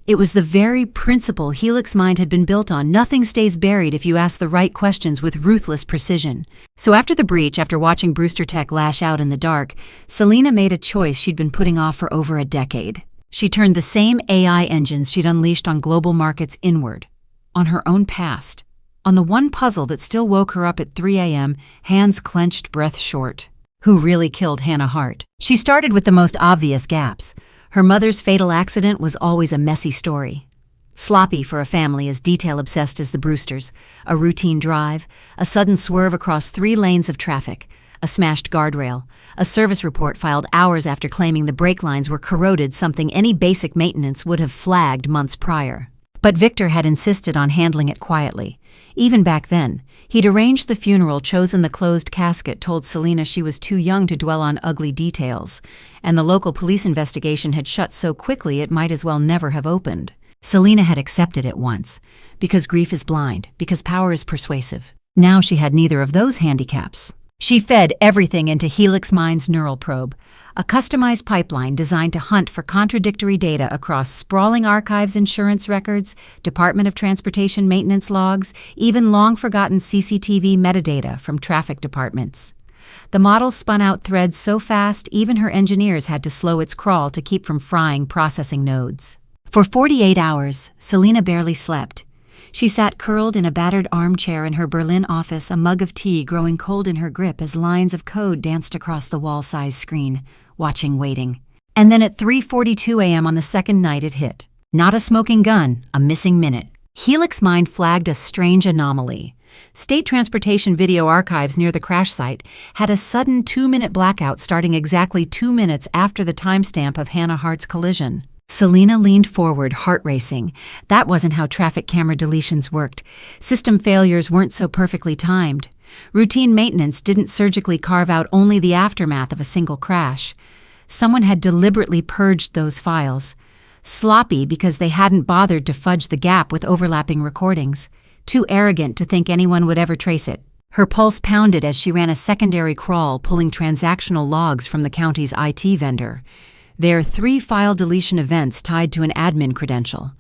It was the very principle Helix Mind had been built on. Nothing stays buried if you ask the right questions with ruthless precision. So after the breach, after watching Brewster Tech lash out in the dark, Selena made a choice she'd been putting off for over a decade. She turned the same AI engines she'd unleashed on global markets inward, on her own past. On the one puzzle that still woke her up at 3 a.m., hands clenched, breath short. Who really killed Hannah Hart? She started with the most obvious gaps. Her mother's fatal accident was always a messy story. Sloppy for a family as detail-obsessed as the Brewsters. A routine drive, a sudden swerve across 3 lanes of traffic, a smashed guardrail, a service report filed hours after claiming the brake lines were corroded, something any basic maintenance would have flagged months prior. But Victor had insisted on handling it quietly. Even back then, he'd arranged the funeral, chosen the closed casket, told Selena she was too young to dwell on ugly details, and the local police investigation had shut so quickly it might as well never have opened. Selena had accepted it once, because grief is blind, because power is persuasive. Now she had neither of those handicaps. She fed everything into Helix Mind's neural probe, a customized pipeline designed to hunt for contradictory data across sprawling archives, insurance records, Department of Transportation maintenance logs, even long-forgotten CCTV metadata from traffic departments. The model spun out threads so fast even her engineers had to slow its crawl to keep from frying processing nodes. For 48 hours, Selena barely slept. She sat curled in a battered armchair in her Berlin office, a mug of tea growing cold in her grip as lines of code danced across the wall-sized screen, watching, waiting. And then at 3:42 a.m. on the second night it hit. Not a smoking gun, a missing minute. Helix Mind flagged a strange anomaly. State Transportation video archives near the crash site had a sudden 2-minute blackout starting exactly 2 minutes after the timestamp of Hannah Hart's collision. Selena leaned forward, heart racing. That wasn't how traffic camera deletions worked. System failures weren't so perfectly timed. Routine maintenance didn't surgically carve out only the aftermath of a single crash. Someone had deliberately purged those files. Sloppy because they hadn't bothered to fudge the gap with overlapping recordings. Too arrogant to think anyone would ever trace it. Her pulse pounded as she ran a secondary crawl, pulling transactional logs from the county's IT vendor. There are 3 file deletion events tied to an admin credential.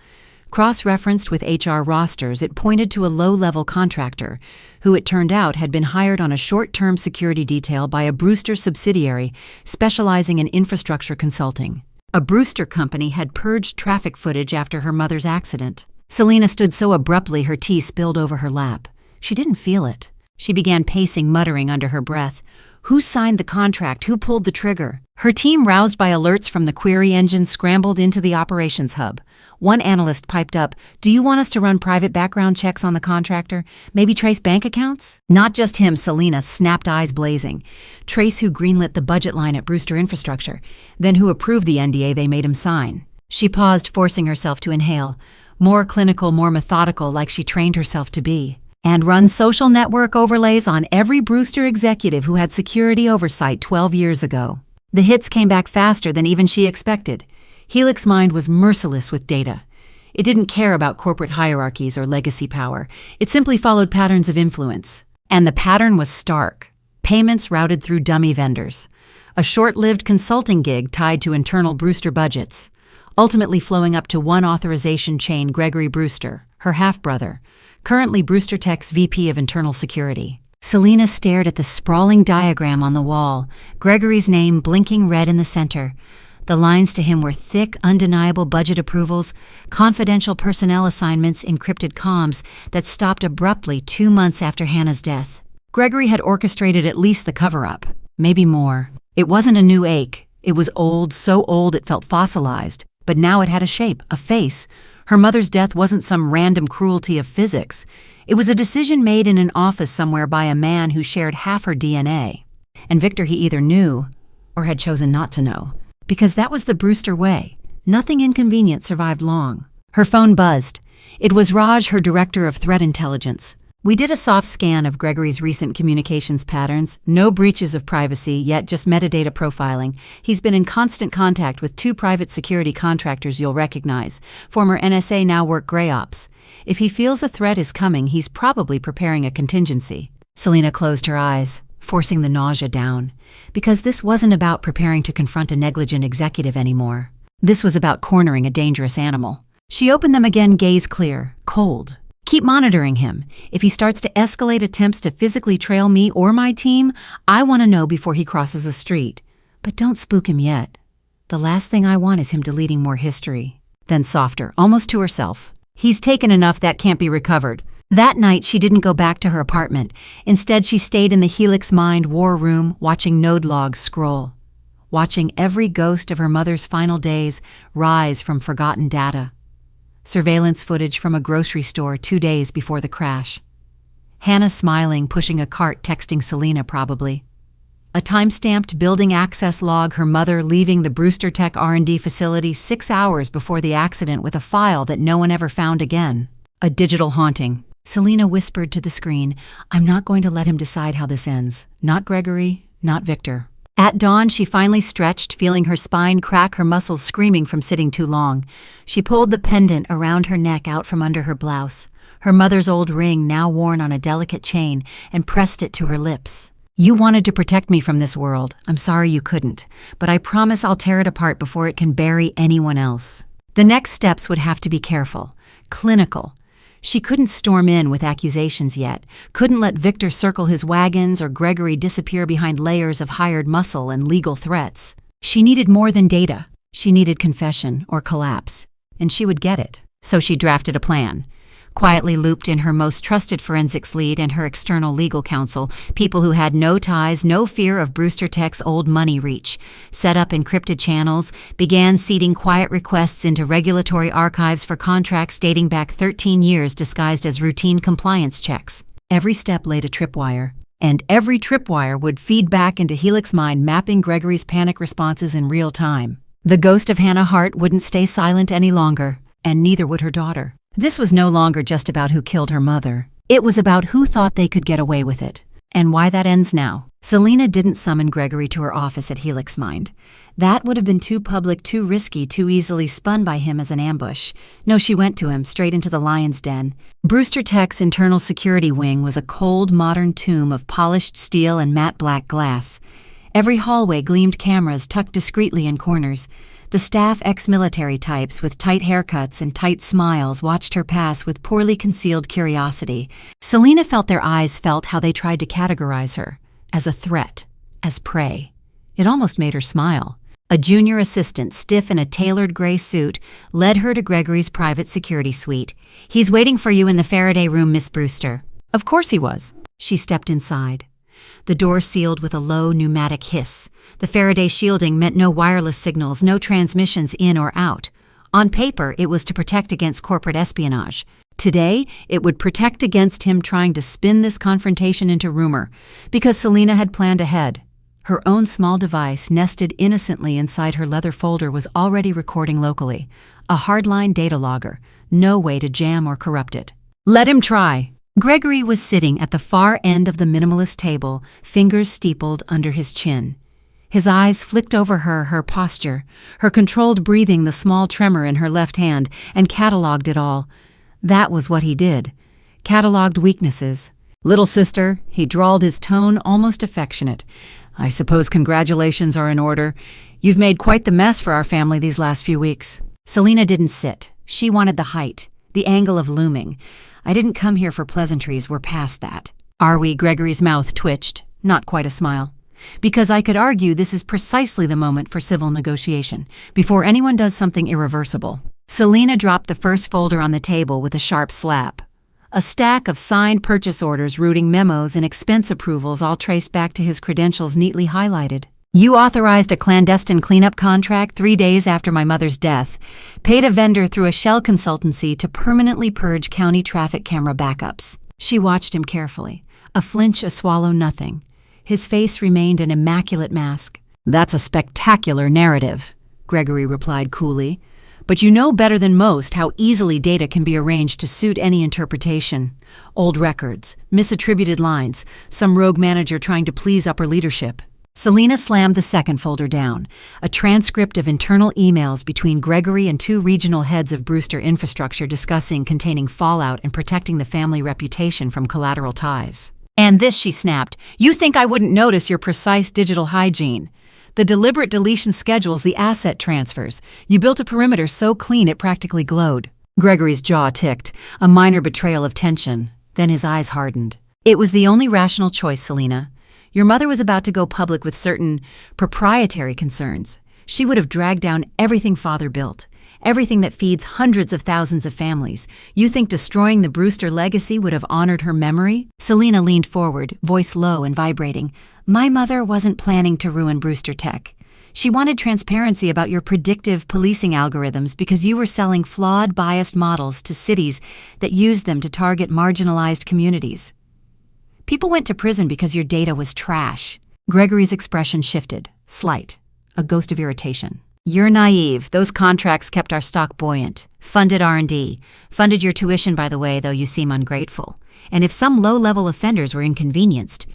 Cross-referenced with HR rosters, it pointed to a low-level contractor, who it turned out had been hired on a short-term security detail by a Brewster subsidiary specializing in infrastructure consulting. A Brewster company had purged traffic footage after her mother's accident. Selena stood so abruptly her tea spilled over her lap. She didn't feel it. She began pacing, muttering under her breath. Who signed the contract? Who pulled the trigger? Her team, roused by alerts from the query engine, scrambled into the operations hub. One analyst piped up, "Do you want us to run private background checks on the contractor? Maybe trace bank accounts?" Not just him, Selena snapped, eyes blazing. Trace who greenlit the budget line at Brewster Infrastructure, then who approved the NDA they made him sign. She paused, forcing herself to inhale. More clinical, more methodical, like she trained herself to be. And run social network overlays on every Brewster executive who had security oversight 12 years ago. The hits came back faster than even she expected. Helix Mind was merciless with data. It didn't care about corporate hierarchies or legacy power. It simply followed patterns of influence. And the pattern was stark. Payments routed through dummy vendors. A short-lived consulting gig tied to internal Brewster budgets, ultimately flowing up to one authorization chain, Gregory Brewster, her half-brother, currently Brewster Tech's VP of Internal Security. Selena stared at the sprawling diagram on the wall, Gregory's name blinking red in the center. The lines to him were thick, undeniable budget approvals, confidential personnel assignments, encrypted comms that stopped abruptly 2 months after Hannah's death. Gregory had orchestrated at least the cover-up, maybe more. It wasn't a new ache. It was old, so old it felt fossilized. But now it had a shape, a face. Her mother's death wasn't some random cruelty of physics. It was a decision made in an office somewhere by a man who shared half her DNA. And Victor he either knew or had chosen not to know. Because that was the Brewster way. Nothing inconvenient survived long. Her phone buzzed. It was Raj, her director of threat intelligence. We did a soft scan of Gregory's recent communications patterns. No breaches of privacy, yet just metadata profiling. He's been in constant contact with 2 private security contractors you'll recognize. Former NSA, now work Grey Ops. If he feels a threat is coming, he's probably preparing a contingency. Selena closed her eyes, forcing the nausea down. Because this wasn't about preparing to confront a negligent executive anymore. This was about cornering a dangerous animal. She opened them again, gaze clear, cold. Keep monitoring him. If he starts to escalate attempts to physically trail me or my team, I want to know before he crosses a street. But don't spook him yet. The last thing I want is him deleting more history. Then softer, almost to herself. He's taken enough that can't be recovered. That night, she didn't go back to her apartment. Instead, she stayed in the Helix Mind war room, watching node logs scroll. Watching every ghost of her mother's final days rise from forgotten data. Surveillance footage from a grocery store 2 days before the crash. Hannah smiling, pushing a cart, texting Selena probably. A time-stamped building access log, her mother leaving the Brewster Tech R&D facility 6 hours before the accident with a file that no one ever found again. A digital haunting. Selena whispered to the screen, I'm not going to let him decide how this ends. Not Gregory, not Victor. At dawn, she finally stretched, feeling her spine crack, her muscles screaming from sitting too long. She pulled the pendant around her neck out from under her blouse, her mother's old ring now worn on a delicate chain, and pressed it to her lips. You wanted to protect me from this world. I'm sorry you couldn't, but I promise I'll tear it apart before it can bury anyone else. The next steps would have to be careful, clinical. She couldn't storm in with accusations yet, couldn't let Victor circle his wagons or Gregory disappear behind layers of hired muscle and legal threats. She needed more than data. She needed confession or collapse, and she would get it. So she drafted a plan. Quietly looped in her most trusted forensics lead and her external legal counsel, people who had no ties, no fear of Brewster Tech's old money reach, set up encrypted channels, began seeding quiet requests into regulatory archives for contracts dating back 13 years disguised as routine compliance checks. Every step laid a tripwire, and every tripwire would feed back into Helix Mind, mapping Gregory's panic responses in real time. The ghost of Hannah Hart wouldn't stay silent any longer, and neither would her daughter. This was no longer just about who killed her mother. It was about who thought they could get away with it, and why that ends now. Selena didn't summon Gregory to her office at Helix Mind. That would have been too public, too risky, too easily spun by him as an ambush. No, she went to him, straight into the lion's den. Brewster Tech's internal security wing was a cold, modern tomb of polished steel and matte black glass. Every hallway gleamed cameras tucked discreetly in corners. The staff ex-military types with tight haircuts and tight smiles watched her pass with poorly concealed curiosity. Selena felt their eyes felt how they tried to categorize her. As a threat. As prey. It almost made her smile. A junior assistant, stiff in a tailored gray suit, led her to Gregory's private security suite. He's waiting for you in the Faraday room, Miss Brewster. Of course he was. She stepped inside. The door sealed with a low pneumatic hiss. The Faraday shielding meant no wireless signals, no transmissions in or out. On paper, it was to protect against corporate espionage. Today, it would protect against him trying to spin this confrontation into rumor, because Selena had planned ahead. Her own small device, nested innocently inside her leather folder, was already recording locally. A hardline data logger. No way to jam or corrupt it. Let him try. Gregory was sitting at the far end of the minimalist table, fingers steepled under his chin. His eyes flicked over her posture, her controlled breathing, the small tremor in her left hand, and cataloged it all. That was what he did. Cataloged weaknesses. "Little sister," he drawled, his tone almost affectionate. "I suppose congratulations are in order. You've made quite the mess for our family these last few weeks." Selina didn't sit. She wanted the height, the angle of looming. "I didn't come here for pleasantries, we're past that." "Are we?" Gregory's mouth twitched, not quite a smile. "Because I could argue this is precisely the moment for civil negotiation, before anyone does something irreversible." Selina dropped the first folder on the table with a sharp slap. A stack of signed purchase orders, routing memos, and expense approvals all traced back to his credentials neatly highlighted. "You authorized a clandestine cleanup contract 3 days after my mother's death, paid a vendor through a shell consultancy to permanently purge county traffic camera backups." She watched him carefully. A flinch, a swallow, nothing. His face remained an immaculate mask. "That's a spectacular narrative," Gregory replied coolly. "But you know better than most how easily data can be arranged to suit any interpretation. Old records, misattributed lines, some rogue manager trying to please upper leadership." Selina slammed the second folder down, a transcript of internal emails between Gregory and 2 regional heads of Brewster Infrastructure discussing containing fallout and protecting the family reputation from collateral ties. "And this," she snapped, "you think I wouldn't notice your precise digital hygiene? The deliberate deletion schedules, the asset transfers. You built a perimeter so clean it practically glowed." Gregory's jaw ticked, a minor betrayal of tension. Then his eyes hardened. "It was the only rational choice, Selina. Your mother was about to go public with certain proprietary concerns. She would have dragged down everything Father built, everything that feeds hundreds of thousands of families. You think destroying the Brewster legacy would have honored her memory?" Selina leaned forward, voice low and vibrating. "My mother wasn't planning to ruin Brewster Tech. She wanted transparency about your predictive policing algorithms because you were selling flawed, biased models to cities that used them to target marginalized communities. People went to prison because your data was trash." Gregory's expression shifted, slight, a ghost of irritation. "You're naive. Those contracts kept our stock buoyant, funded R&D, funded your tuition, by the way, though you seem ungrateful. And if some low-level offenders were inconvenienced.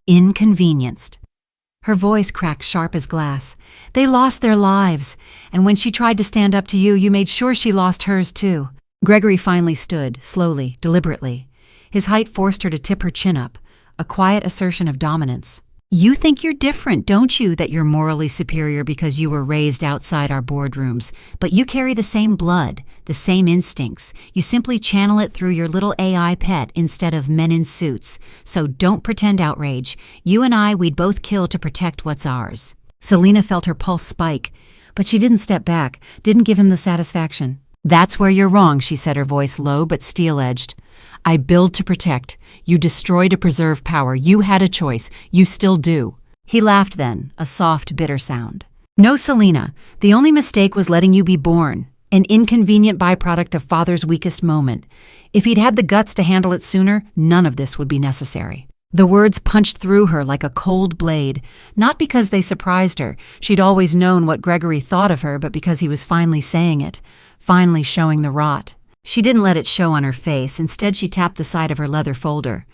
Her voice cracked sharp as glass. "They lost their lives. And when she tried to stand up to you, you made sure she lost hers too." Gregory finally stood, slowly, deliberately. His height forced her to tip her chin up, a quiet assertion of dominance. "You think you're different, don't you, that you're morally superior because you were raised outside our boardrooms? But you carry the same blood, the same instincts. You simply channel it through your little AI pet instead of men in suits. So don't pretend outrage. You and I, we'd both kill to protect what's ours." Selina felt her pulse spike, but she didn't step back, didn't give him the satisfaction. "That's where you're wrong," she said, her voice low but steel-edged. "I build to protect. You destroy to preserve power. You had a choice. You still do." He laughed then, a soft, bitter sound. "No, Selina, the only mistake was letting you be born, an inconvenient byproduct of Father's weakest moment. If he'd had the guts to handle it sooner, none of this would be necessary." The words punched through her like a cold blade, not because they surprised her. She'd always known what Gregory thought of her, but because he was finally saying it, finally showing the rot. She didn't let it show on her face. Instead, she tapped the side of her leather folder.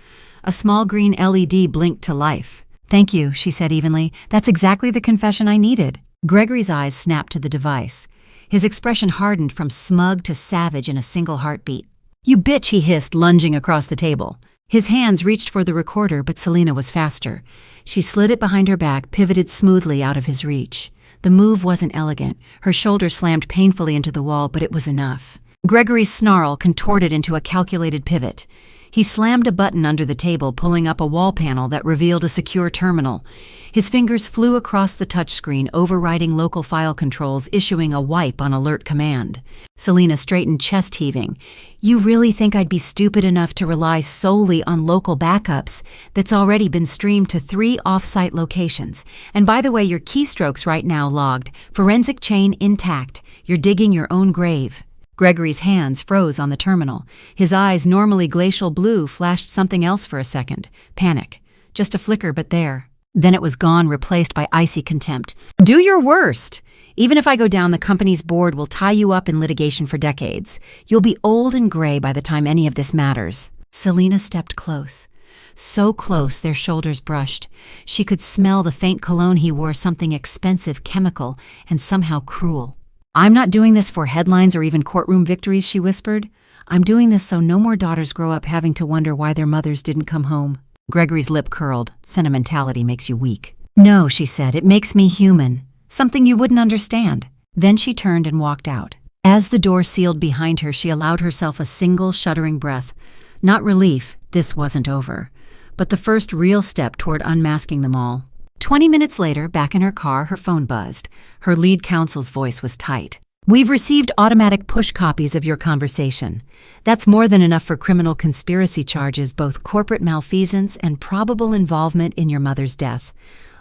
A small green LED blinked to life. "Thank you," she said evenly. "That's exactly the confession I needed." Gregory's eyes snapped to the device. His expression hardened from smug to savage in a single heartbeat. "You bitch," he hissed, lunging across the table. His hands reached for the recorder, but Selina was faster. She slid it behind her back, pivoted smoothly out of his reach. The move wasn't elegant. Her shoulder slammed painfully into the wall, but it was enough. Gregory's snarl contorted into a calculated pivot. He slammed a button under the table, pulling up a wall panel that revealed a secure terminal. His fingers flew across the touchscreen, overriding local file controls, issuing a wipe on alert command. Selina straightened, chest heaving. "You really think I'd be stupid enough to rely solely on local backups that's already been streamed to 3 off-site locations? And by the way, your keystrokes right now logged, forensic chain intact. You're digging your own grave." Gregory's hands froze on the terminal. His eyes, normally glacial blue, flashed something else for a second. Panic. Just a flicker, but there. Then it was gone, replaced by icy contempt. "Do your worst! Even if I go down, the company's board will tie you up in litigation for decades. You'll be old and gray by the time any of this matters." Selina stepped close. So close their shoulders brushed. She could smell the faint cologne he wore, something expensive, chemical, and somehow cruel. "I'm not doing this for headlines or even courtroom victories," she whispered. "I'm doing this so no more daughters grow up having to wonder why their mothers didn't come home." Gregory's lip curled. "Sentimentality makes you weak." "No," she said, "it makes me human. Something you wouldn't understand." Then she turned and walked out. As the door sealed behind her, she allowed herself a single shuddering breath. Not relief, this wasn't over, but the first real step toward unmasking them all. 20 minutes later, back in her car, her phone buzzed. Her lead counsel's voice was tight. "We've received automatic push copies of your conversation. That's more than enough for criminal conspiracy charges, both corporate malfeasance and probable involvement in your mother's death.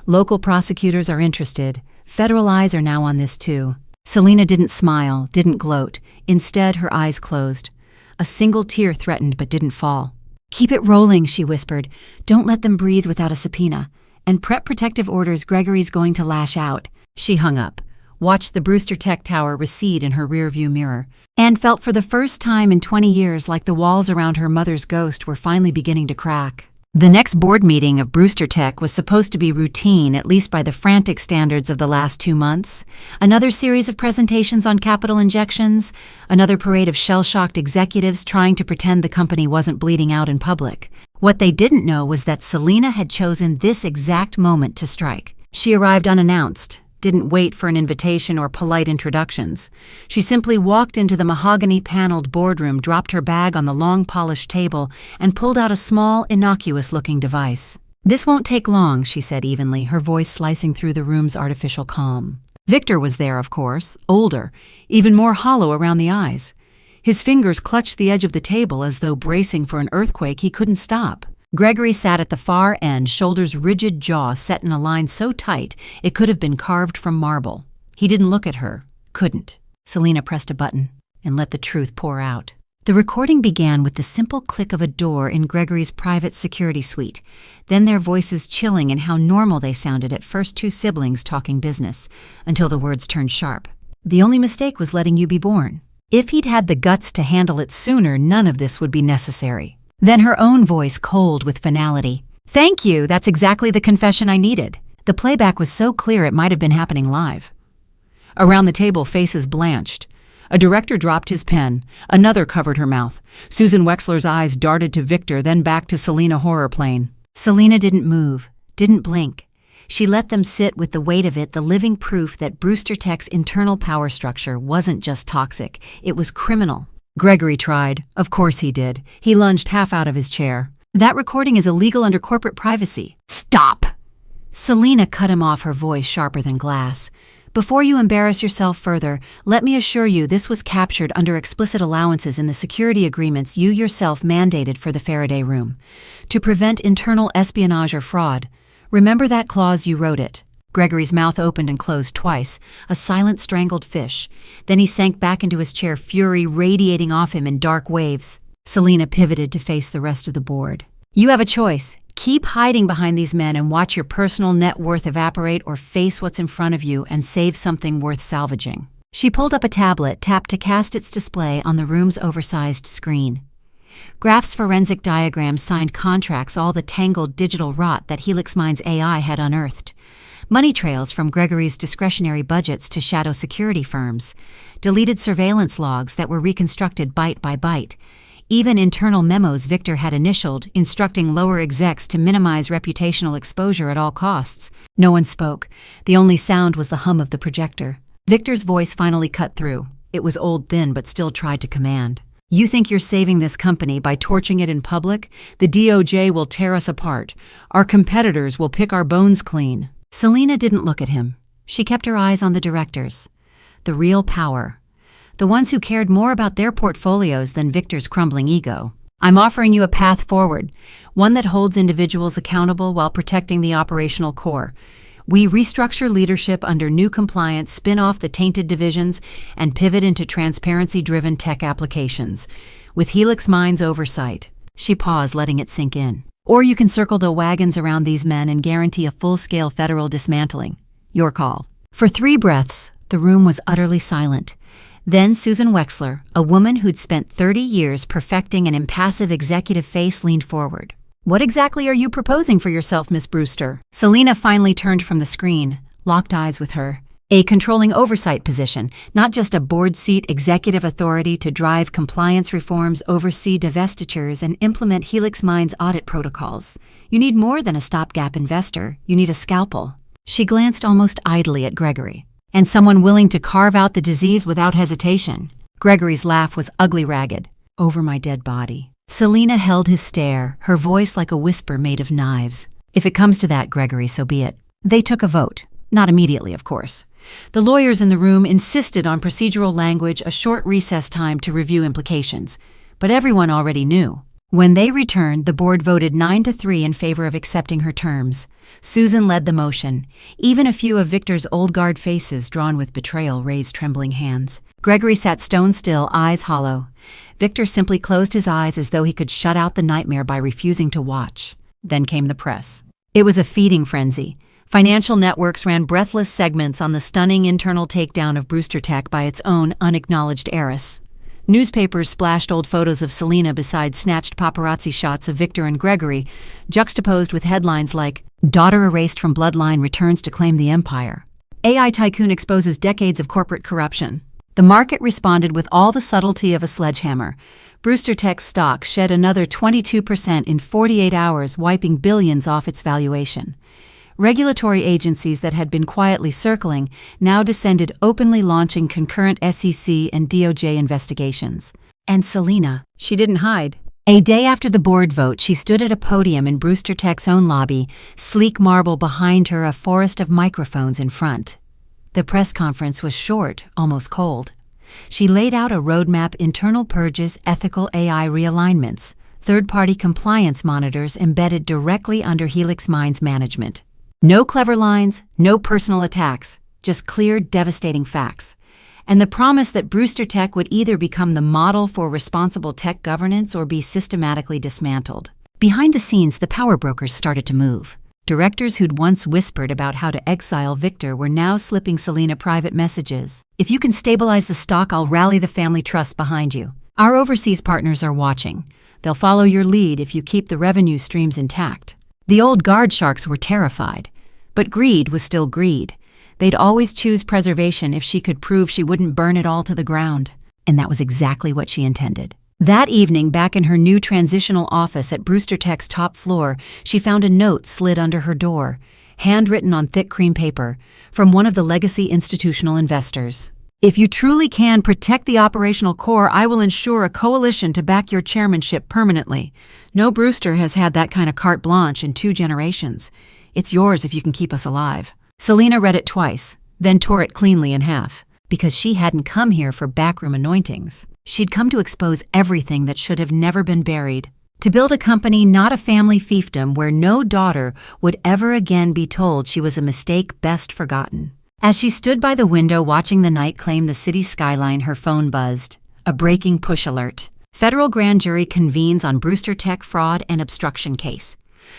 Local prosecutors are interested. Federal eyes are now on this too." Selena didn't smile, didn't gloat. Instead, her eyes closed. A single tear threatened but didn't fall. "Keep it rolling," she whispered. "Don't let them breathe without a subpoena. And prep protective orders. Gregory's going to lash out." She hung up, watched the Brewster Tech Tower recede in her rearview mirror, and felt for the first time in 20 years like the walls around her mother's ghost were finally beginning to crack. The next board meeting of Brewster Tech was supposed to be routine, at least by the frantic standards of the last 2 months. Another series of presentations on capital injections, another parade of shell-shocked executives trying to pretend the company wasn't bleeding out in public. What they didn't know was that Selena had chosen this exact moment to strike. She arrived unannounced, didn't wait for an invitation or polite introductions. She simply walked into the mahogany-paneled boardroom, dropped her bag on the long polished table, and pulled out a small, innocuous-looking device. "This won't take long," she said evenly, her voice slicing through the room's artificial calm. Victor was there, of course, older, even more hollow around the eyes. His fingers clutched the edge of the table as though bracing for an earthquake he couldn't stop. Gregory sat at the far end, shoulders rigid, jaw set in a line so tight it could have been carved from marble. He didn't look at her. Couldn't. Selena pressed a button and let the truth pour out. The recording began with the simple click of a door in Gregory's private security suite, then their voices chilling in how normal they sounded, at first 2 siblings talking business, until the words turned sharp. "The only mistake was letting you be born. If he'd had the guts to handle it sooner, none of this would be necessary." Then her own voice cold with finality. "Thank you, that's exactly the confession I needed." The playback was so clear it might have been happening live. Around the table, faces blanched. A director dropped his pen. Another covered her mouth. Susan Wexler's eyes darted to Victor, then back to Selena Horrorplane. Selena didn't move, didn't blink. She let them sit with the weight of it, the living proof that Brewster Tech's internal power structure wasn't just toxic, it was criminal. Gregory tried. Of course he did. He lunged half out of his chair. "That recording is illegal under corporate privacy." "Stop!" Selena cut him off, her voice sharper than glass. "Before you embarrass yourself further, let me assure you this was captured under explicit allowances in the security agreements you yourself mandated for the Faraday room. To prevent internal espionage or fraud. Remember that clause, you wrote it." Gregory's mouth opened and closed twice, a silent, strangled fish. Then he sank back into his chair, fury radiating off him in dark waves. Selena pivoted to face the rest of the board. "You have a choice. Keep hiding behind these men and watch your personal net worth evaporate, or face what's in front of you and save something worth salvaging." She pulled up a tablet, tapped to cast its display on the room's oversized screen. Graphs, forensic diagrams, signed contracts, all the tangled digital rot that Helix Mind's AI had unearthed. Money trails from Gregory's discretionary budgets to shadow security firms. Deleted surveillance logs that were reconstructed byte by byte. Even internal memos Victor had initialed, instructing lower execs to minimize reputational exposure at all costs. No one spoke. The only sound was the hum of the projector. Victor's voice finally cut through. It was old thin, but still tried to command. "You think you're saving this company by torching it in public? The DOJ will tear us apart. Our competitors will pick our bones clean." Selena didn't look at him. She kept her eyes on the directors. The real power. The ones who cared more about their portfolios than Victor's crumbling ego. "I'm offering you a path forward, one that holds individuals accountable while protecting the operational core. We restructure leadership under new compliance, spin off the tainted divisions, and pivot into transparency-driven tech applications, with Helix Mind's oversight." She paused, letting it sink in. "Or you can circle the wagons around these men and guarantee a full-scale federal dismantling. Your call." For 3 breaths, the room was utterly silent. Then Susan Wexler, a woman who'd spent 30 years perfecting an impassive executive face, leaned forward. "What exactly are you proposing for yourself, Miss Brewster?" Selena finally turned from the screen, locked eyes with her. "A controlling oversight position, not just a board seat executive authority to drive compliance reforms, oversee divestitures, and implement Helix Minds audit protocols. You need more than a stopgap investor. You need a scalpel." She glanced almost idly at Gregory. "And someone willing to carve out the disease without hesitation." Gregory's laugh was ugly ragged. "Over my dead body." Selena held his stare, her voice like a whisper made of knives. "If it comes to that, Gregory, so be it." They took a vote. Not immediately, of course. The lawyers in the room insisted on procedural language, a short recess time to review implications. But everyone already knew. When they returned, the board voted 9-3 in favor of accepting her terms. Susan led the motion. Even a few of Victor's old guard faces, drawn with betrayal, raised trembling hands. Gregory sat stone still, eyes hollow. Victor simply closed his eyes as though he could shut out the nightmare by refusing to watch. Then came the press. It was a feeding frenzy. Financial networks ran breathless segments on the stunning internal takedown of Brewster Tech by its own unacknowledged heiress. Newspapers splashed old photos of Selena beside snatched paparazzi shots of Victor and Gregory, juxtaposed with headlines like, "Daughter erased from bloodline returns to claim the empire." AI tycoon exposes decades of corporate corruption. The market responded with all the subtlety of a sledgehammer. Brewster Tech's stock shed another 22% in 48 hours, wiping billions off its valuation. Regulatory agencies that had been quietly circling now descended, openly launching concurrent SEC and DOJ investigations. And Selena, she didn't hide. A day after the board vote, she stood at a podium in Brewster Tech's own lobby, sleek marble behind her, a forest of microphones in front. The press conference was short, almost cold. She laid out a roadmap: internal purges, ethical AI realignments, third-party compliance monitors embedded directly under Helix Minds management. No clever lines, no personal attacks, just clear, devastating facts. And the promise that Brewster Tech would either become the model for responsible tech governance or be systematically dismantled. Behind the scenes, the power brokers started to move. Directors who'd once whispered about how to exile Victor were now slipping Selena private messages. "If you can stabilize the stock, I'll rally the family trust behind you. Our overseas partners are watching. They'll follow your lead if you keep the revenue streams intact." The old guard sharks were terrified. But greed was still greed. They'd always choose preservation if she could prove she wouldn't burn it all to the ground. And that was exactly what she intended. That evening, back in her new transitional office at Brewster Tech's top floor, she found a note slid under her door, handwritten on thick cream paper, from one of the legacy institutional investors. "If you truly can protect the operational core, I will ensure a coalition to back your chairmanship permanently. No Brewster has had that kind of carte blanche in 2 generations. It's yours if you can keep us alive." Selena read it twice, then tore it cleanly in half. Because she hadn't come here for backroom anointings. She'd come to expose everything that should have never been buried. To build a company, not a family fiefdom, where no daughter would ever again be told she was a mistake best forgotten. As she stood by the window watching the night claim the city skyline, her phone buzzed. A breaking push alert. Federal grand jury convenes on Brewster Tech fraud and obstruction case.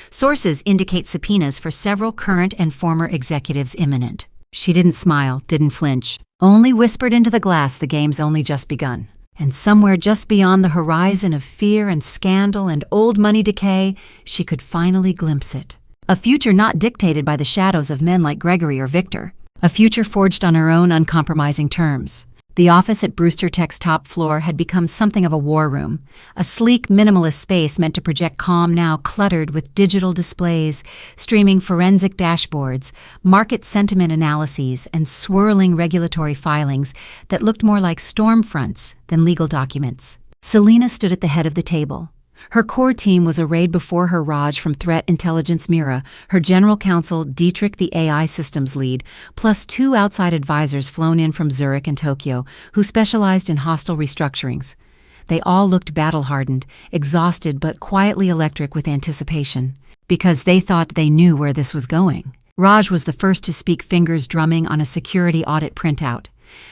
Sources indicate subpoenas for several current and former executives imminent. She didn't smile, didn't flinch, only whispered into the glass the game's only just begun. And somewhere just beyond the horizon of fear and scandal and old money decay, she could finally glimpse it. A future not dictated by the shadows of men like Gregory or Victor. A future forged on her own uncompromising terms. The office at Brewster Tech's top floor had become something of a war room, a sleek, minimalist space meant to project calm, now cluttered with digital displays, streaming forensic dashboards, market sentiment analyses, and swirling regulatory filings that looked more like storm fronts than legal documents. Selena stood at the head of the table. Her core team was arrayed before her, Raj from Threat Intelligence Mira, her general counsel Dietrich, the AI systems lead, plus 2 outside advisors flown in from Zurich and Tokyo, who specialized in hostile restructurings. They all looked battle-hardened, exhausted but quietly electric with anticipation, because they thought they knew where this was going. Raj was the first to speak, fingers drumming on a security audit printout.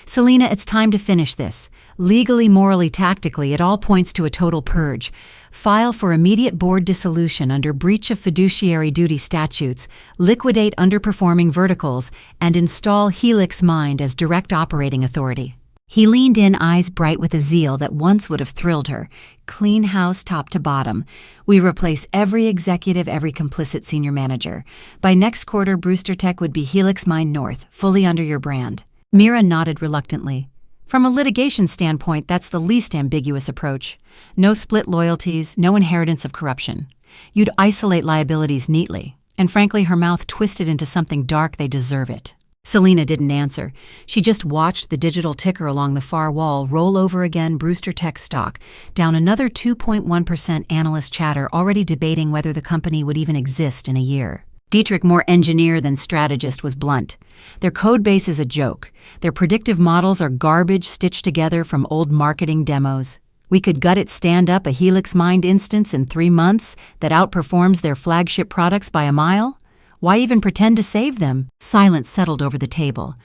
"Selena, it's time to finish this. Legally, morally, tactically, it all points to a total purge. File for immediate board dissolution under breach of fiduciary duty statutes, liquidate underperforming verticals, and install Helix Mind as direct operating authority." He leaned in, eyes bright with a zeal that once would have thrilled her. Clean house top to bottom. We replace every executive, every complicit senior manager. By next quarter, Brewster Tech would be Helix Mine North, fully under your brand. Mira nodded reluctantly. From a litigation standpoint, that's the least ambiguous approach. No split loyalties, no inheritance of corruption. You'd isolate liabilities neatly. And frankly, her mouth twisted into something dark. They deserve it. Selena didn't answer. She just watched the digital ticker along the far wall roll over again. Brewster Tech stock, down another 2.1%. Analyst chatter, already debating whether the company would even exist in a year. Dietrich, more engineer than strategist, was blunt. Their code base is a joke. Their predictive models are garbage stitched together from old marketing demos. We could gut it, stand up a Helix Mind instance in 3 months that outperforms their flagship products by a mile? Why even pretend to save them? Silence settled over the table.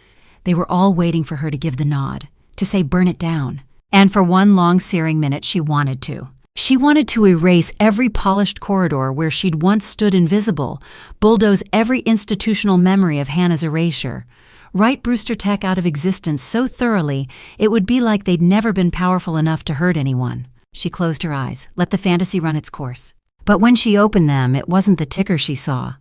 They were all waiting for her to give the nod, to say burn it down. And for one long searing minute she wanted to. She wanted to erase every polished corridor where she'd once stood invisible, bulldoze every institutional memory of Hannah's erasure, write Brewster Tech out of existence so thoroughly it would be like they'd never been powerful enough to hurt anyone. She closed her eyes, let the fantasy run its course. But when she opened them, it wasn't the ticker she saw.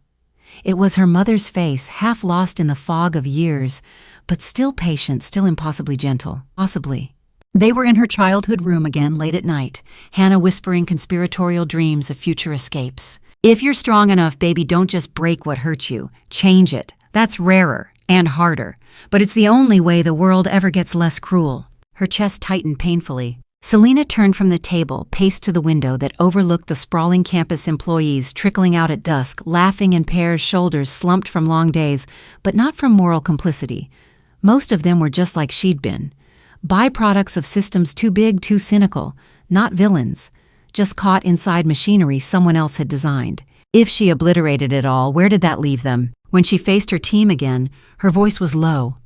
It was her mother's face, half lost in the fog of years, but still patient, still impossibly gentle. Possibly. They were in her childhood room again late at night, Hannah whispering conspiratorial dreams of future escapes. If you're strong enough, baby, don't just break what hurt you. Change it. That's rarer and harder, but it's the only way the world ever gets less cruel. Her chest tightened painfully. Selena turned from the table, paced to the window that overlooked the sprawling campus employees trickling out at dusk, laughing in pairs, shoulders slumped from long days, but not from moral complicity. Most of them were just like she'd been. Byproducts of systems too big, too cynical. Not villains. Just caught inside machinery someone else had designed. If she obliterated it all, where did that leave them? When she faced her team again, her voice was low.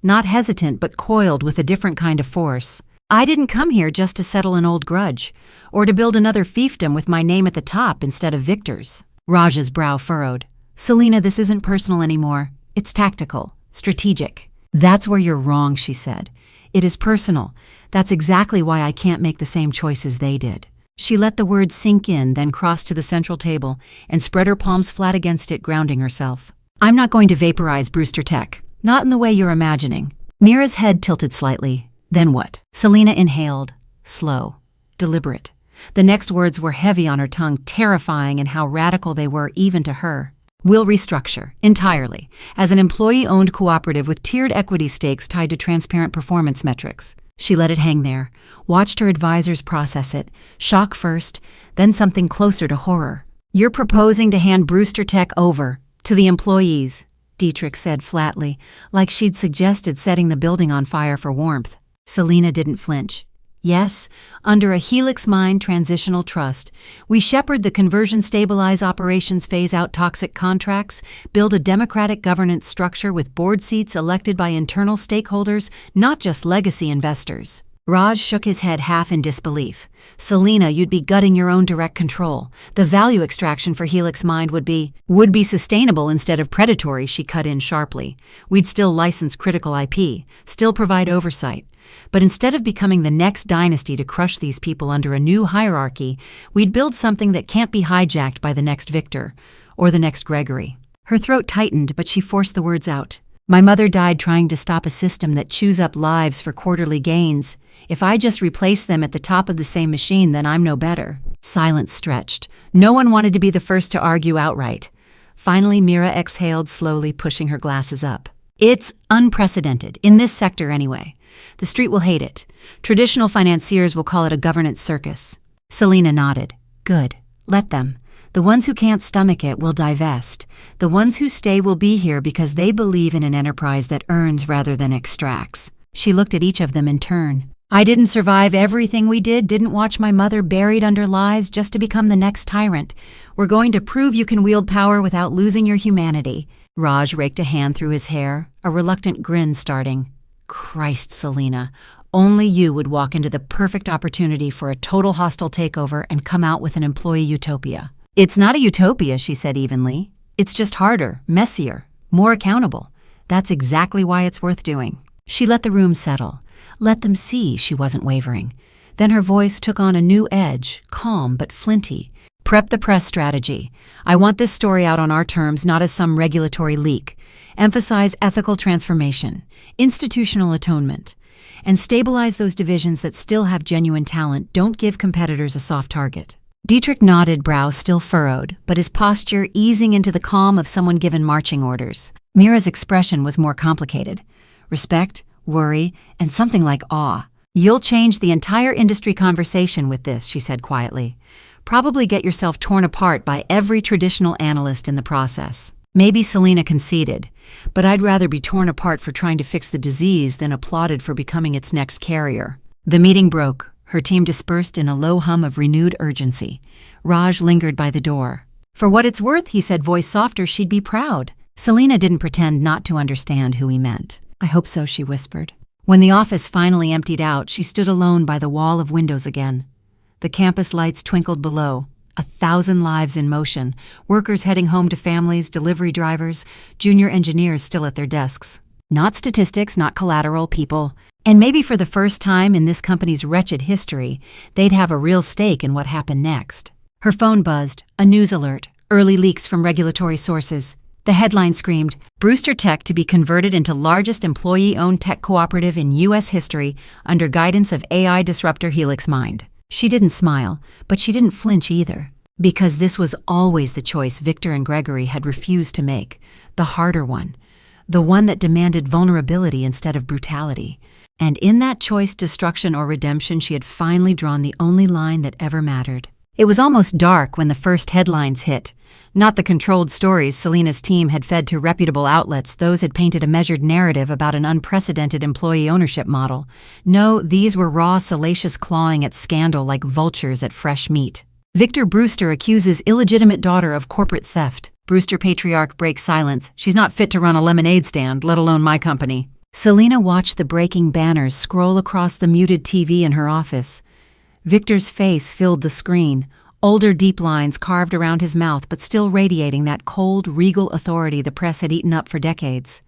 Not hesitant, but coiled with a different kind of force. I didn't come here just to settle an old grudge, or to build another fiefdom with my name at the top instead of Victor's. Raj's brow furrowed. Selena, this isn't personal anymore. It's tactical, strategic. That's where you're wrong, she said. It is personal. That's exactly why I can't make the same choices they did. She let the words sink in, then crossed to the central table and spread her palms flat against it, grounding herself. I'm not going to vaporize Brewster Tech. Not in the way you're imagining. Mira's head tilted slightly. Then what? Selena inhaled, slow, deliberate. The next words were heavy on her tongue, terrifying in how radical they were even to her. We'll restructure, entirely, as an employee-owned cooperative with tiered equity stakes tied to transparent performance metrics. She let it hang there, watched her advisors process it, shock first, then something closer to horror. You're proposing to hand Brewster Tech over to the employees, Dietrich said flatly, like she'd suggested setting the building on fire for warmth. Selena didn't flinch. Yes, under a Helix Mine transitional trust, we shepherd the conversion, stabilize operations, phase out toxic contracts, build a democratic governance structure with board seats elected by internal stakeholders, not just legacy investors. Raj shook his head half in disbelief. Selena, you'd be gutting your own direct control. The value extraction for Helix Mine would be sustainable instead of predatory, she cut in sharply. We'd still license critical IP, still provide oversight. But instead of becoming the next dynasty to crush these people under a new hierarchy, we'd build something that can't be hijacked by the next Victor or the next Gregory. Her throat tightened, but she forced the words out. My mother died trying to stop a system that chews up lives for quarterly gains. If I just replace them at the top of the same machine, then I'm no better. Silence stretched. No one wanted to be the first to argue outright. Finally, Mira exhaled slowly, pushing her glasses up. It's unprecedented, in this sector anyway. The street will hate it. Traditional financiers will call it a governance circus. Selena nodded. Good. Let them. The ones who can't stomach it will divest. The ones who stay will be here because they believe in an enterprise that earns rather than extracts. She looked at each of them in turn. I didn't survive everything we didn't watch my mother buried under lies just to become the next tyrant. We're going to prove you can wield power without losing your humanity. Raj raked a hand through his hair, a reluctant grin starting. Christ, Selena, only you would walk into the perfect opportunity for a total hostile takeover and come out with an employee utopia. It's not a utopia, she said evenly. It's just harder, messier, more accountable. That's exactly why it's worth doing. She let the room settle. Let them see she wasn't wavering. Then her voice took on a new edge, calm but flinty. Prep the press strategy. I want this story out on our terms, not as some regulatory leak. Emphasize ethical transformation, institutional atonement, and stabilize those divisions that still have genuine talent. Don't give competitors a soft target. Dietrich nodded, brow still furrowed, but his posture easing into the calm of someone given marching orders. Mira's expression was more complicated. Respect, worry, and something like awe. You'll change the entire industry conversation with this, she said quietly. Probably get yourself torn apart by every traditional analyst in the process. Maybe Selena conceded, but I'd rather be torn apart for trying to fix the disease than applauded for becoming its next carrier. The meeting broke. Her team dispersed in a low hum of renewed urgency. Raj lingered by the door. For what it's worth, he said, voice softer, she'd be proud. Selena didn't pretend not to understand who he meant. I hope so, she whispered. When the office finally emptied out, she stood alone by the wall of windows again. The campus lights twinkled below, 1,000 lives in motion, workers heading home to families, delivery drivers, junior engineers still at their desks. Not statistics, not collateral, people. And maybe for the first time in this company's wretched history, they'd have a real stake in what happened next. Her phone buzzed, a news alert, early leaks from regulatory sources. The headline screamed, Brewster Tech to be converted into largest employee-owned tech cooperative in U.S. history under guidance of AI disruptor Helix Mind. She didn't smile, but she didn't flinch either. Because this was always the choice Victor and Gregory had refused to make, the harder one, the one that demanded vulnerability instead of brutality. And in that choice, destruction or redemption, she had finally drawn the only line that ever mattered. It was almost dark when the first headlines hit. Not the controlled stories Selena's team had fed to reputable outlets. Those had painted a measured narrative about an unprecedented employee ownership model. No, these were raw, salacious clawing at scandal like vultures at fresh meat. Victor Brewster accuses illegitimate daughter of corporate theft. Brewster patriarch breaks silence. She's not fit to run a lemonade stand, let alone my company. Selena watched the breaking banners scroll across the muted TV in her office. Victor's face filled the screen, older deep lines carved around his mouth but still radiating that cold, regal authority the press had eaten up for decades.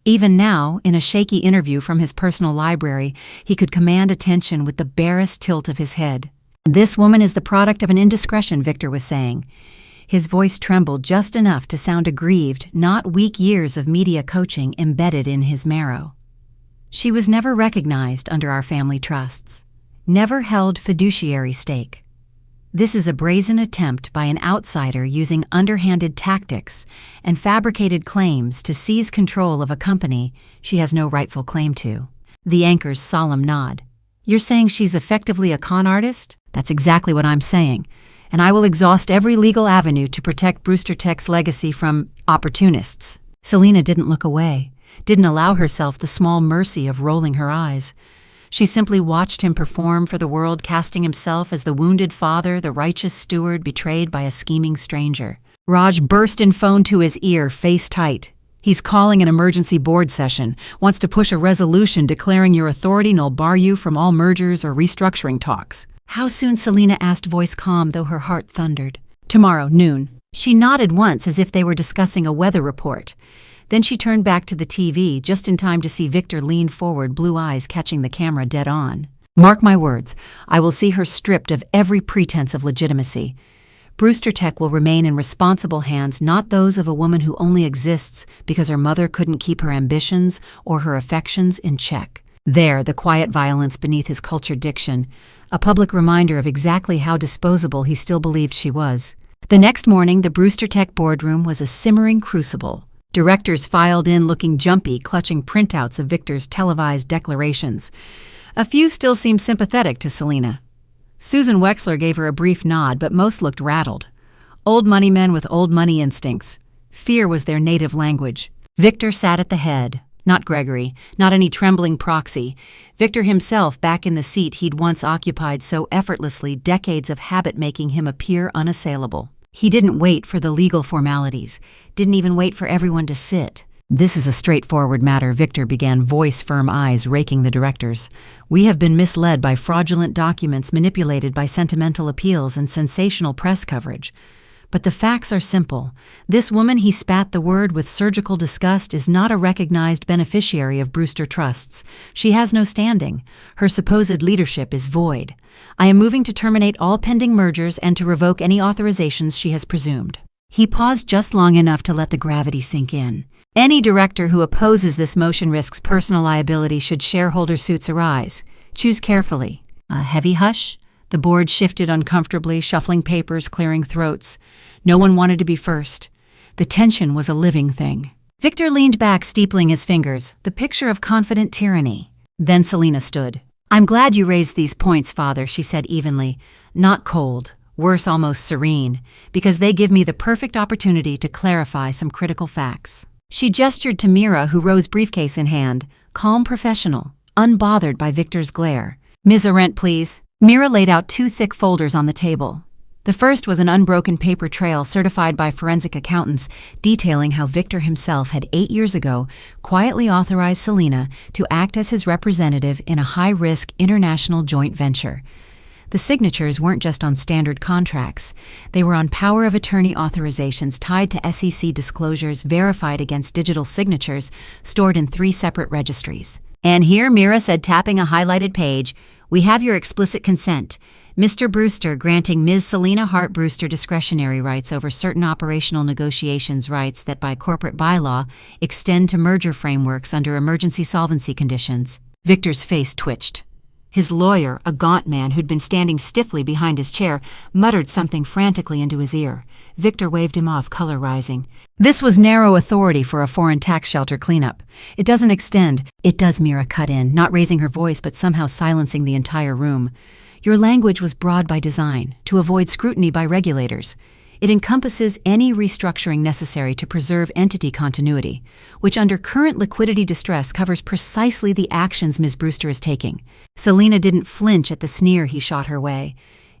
Even now, in a shaky interview from his personal library, he could command attention with the barest tilt of his head. This woman is the product of an indiscretion, Victor was saying. His voice trembled just enough to sound aggrieved, not weak years of media coaching embedded in his marrow. She was never recognized under our family trusts, never held fiduciary stake. This is a brazen attempt by an outsider using underhanded tactics and fabricated claims to seize control of a company she has no rightful claim to. The anchor's solemn nod. You're saying she's effectively a con artist? That's exactly what I'm saying. And I will exhaust every legal avenue to protect Brewster Tech's legacy from opportunists. Selena didn't look away, didn't allow herself the small mercy of rolling her eyes. She simply watched him perform for the world, casting himself as the wounded father, the righteous steward betrayed by a scheming stranger. Raj burst in phone to his ear, face tight. He's calling an emergency board session, wants to push a resolution declaring your authority will bar you from all mergers or restructuring talks. How soon? Selena asked, voice calm though her heart thundered. Tomorrow, noon. She nodded once as if they were discussing a weather report. Then she turned back to the TV, just in time to see Victor lean forward, blue eyes catching the camera dead on. Mark my words, I will see her stripped of every pretense of legitimacy. Brewster Tech will remain in responsible hands, not those of a woman who only exists because her mother couldn't keep her ambitions or her affections in check. There, the quiet violence beneath his cultured diction, a public reminder of exactly how disposable he still believed she was. The next morning, the Brewster Tech boardroom was a simmering crucible. Directors filed in looking jumpy, clutching printouts of Victor's televised declarations. A few still seemed sympathetic to Selena. Susan Wexler gave her a brief nod, but most looked rattled. Old money men with old money instincts. Fear was their native language. Victor sat at the head. Not Gregory, not any trembling proxy. Victor himself back in the seat he'd once occupied so effortlessly, decades of habit making him appear unassailable. He didn't wait for the legal formalities, didn't even wait for everyone to sit. This is a straightforward matter, Victor began, voice firm, eyes raking the directors. We have been misled by fraudulent documents manipulated by sentimental appeals and sensational press coverage. But the facts are simple. This woman he spat the word with surgical disgust is not a recognized beneficiary of Brewster Trusts. She has no standing. Her supposed leadership is void. I am moving to terminate all pending mergers and to revoke any authorizations she has presumed. He paused just long enough to let the gravity sink in. Any director who opposes this motion risks personal liability should shareholder suits arise. Choose carefully. A heavy hush. The board shifted uncomfortably, shuffling papers, clearing throats. No one wanted to be first. The tension was a living thing. Victor leaned back, steepling his fingers, the picture of confident tyranny. Then Selina stood. "I'm glad you raised these points, Father," she said evenly. Not cold, worse, almost serene, because they give me the perfect opportunity to clarify some critical facts. She gestured to Mira, who rose briefcase in hand, calm professional, unbothered by Victor's glare. "Ms. Arendt, please." Mira laid out 2 thick folders on the table. The first was an unbroken paper trail certified by forensic accountants detailing how Victor himself had 8 years ago quietly authorized Selina to act as his representative in a high-risk international joint venture. The signatures weren't just on standard contracts. They were on power of attorney authorizations tied to SEC disclosures verified against digital signatures stored in 3 separate registries. "And here," Mira said, tapping a highlighted page, "we have your explicit consent. Mr. Brewster granting Ms. Selina Hart Brewster discretionary rights over certain operational negotiations rights that by corporate bylaw extend to merger frameworks under emergency solvency conditions." Victor's face twitched. His lawyer, a gaunt man who'd been standing stiffly behind his chair, muttered something frantically into his ear. Victor waved him off, color rising. "This was narrow authority for a foreign tax shelter cleanup. It doesn't extend—" "It does," Mira cut in, not raising her voice but somehow silencing the entire room. "Your language was broad by design, to avoid scrutiny by regulators. It encompasses any restructuring necessary to preserve entity continuity, which under current liquidity distress covers precisely the actions Ms. Brewster is taking." Selina didn't flinch at the sneer he shot her way.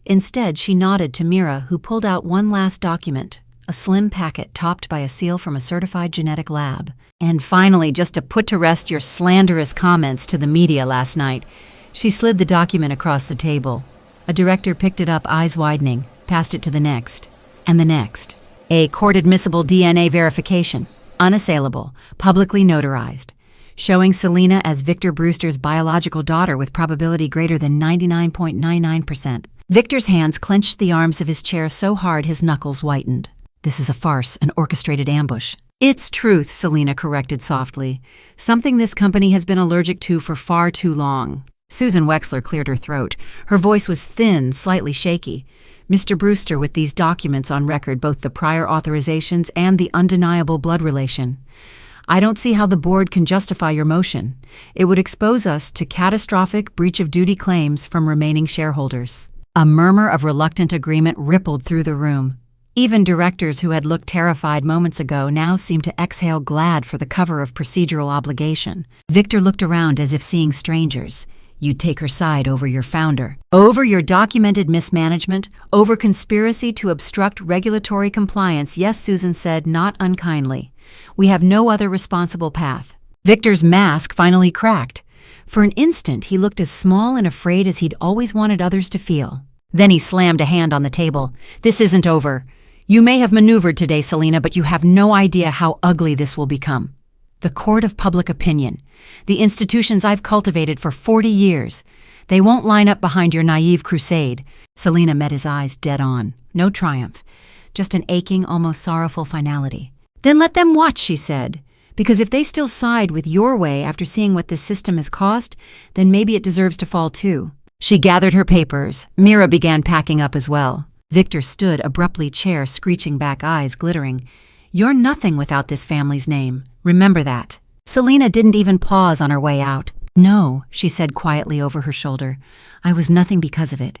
Instead, she nodded to Mira, who pulled out one last document, a slim packet topped by a seal from a certified genetic lab. "And finally, just to put to rest your slanderous comments to the media last night." She slid the document across the table. A director picked it up, eyes widening, passed it to the next. And the next. A court-admissible DNA verification, unassailable, publicly notarized, showing Selina as Victor Brewster's biological daughter with probability greater than 99.99%. Victor's hands clenched the arms of his chair so hard his knuckles whitened. "This is a farce, an orchestrated ambush." "It's truth," Selina corrected softly. "Something this company has been allergic to for far too long." Susan Wexler cleared her throat. Her voice was thin, slightly shaky. "Mr. Brewster, with these documents on record, both the prior authorizations and the undeniable blood relation, I don't see how the board can justify your motion. It would expose us to catastrophic breach of duty claims from remaining shareholders." A murmur of reluctant agreement rippled through the room. Even directors who had looked terrified moments ago now seemed to exhale glad for the cover of procedural obligation. Victor looked around as if seeing strangers. "You'd take her side over your founder, over your documented mismanagement, over conspiracy to obstruct regulatory compliance." "Yes," Susan said, not unkindly. "We have no other responsible path." Victor's mask finally cracked. For an instant, he looked as small and afraid as he'd always wanted others to feel. Then he slammed a hand on the table. "This isn't over. You may have maneuvered today, Selina, but you have no idea how ugly this will become. The court of public opinion, the institutions I've cultivated for 40 years, they won't line up behind your naive crusade." Selina met his eyes dead on. No triumph, just an aching, almost sorrowful finality. "Then let them watch," she said, "because if they still side with your way after seeing what this system has cost, then maybe it deserves to fall too." She gathered her papers. Mira began packing up as well. Victor stood abruptly, chair screeching back, eyes glittering. "You're nothing without this family's name. Remember that." Selina didn't even pause on her way out. "No," she said quietly over her shoulder. "I was nothing because of it.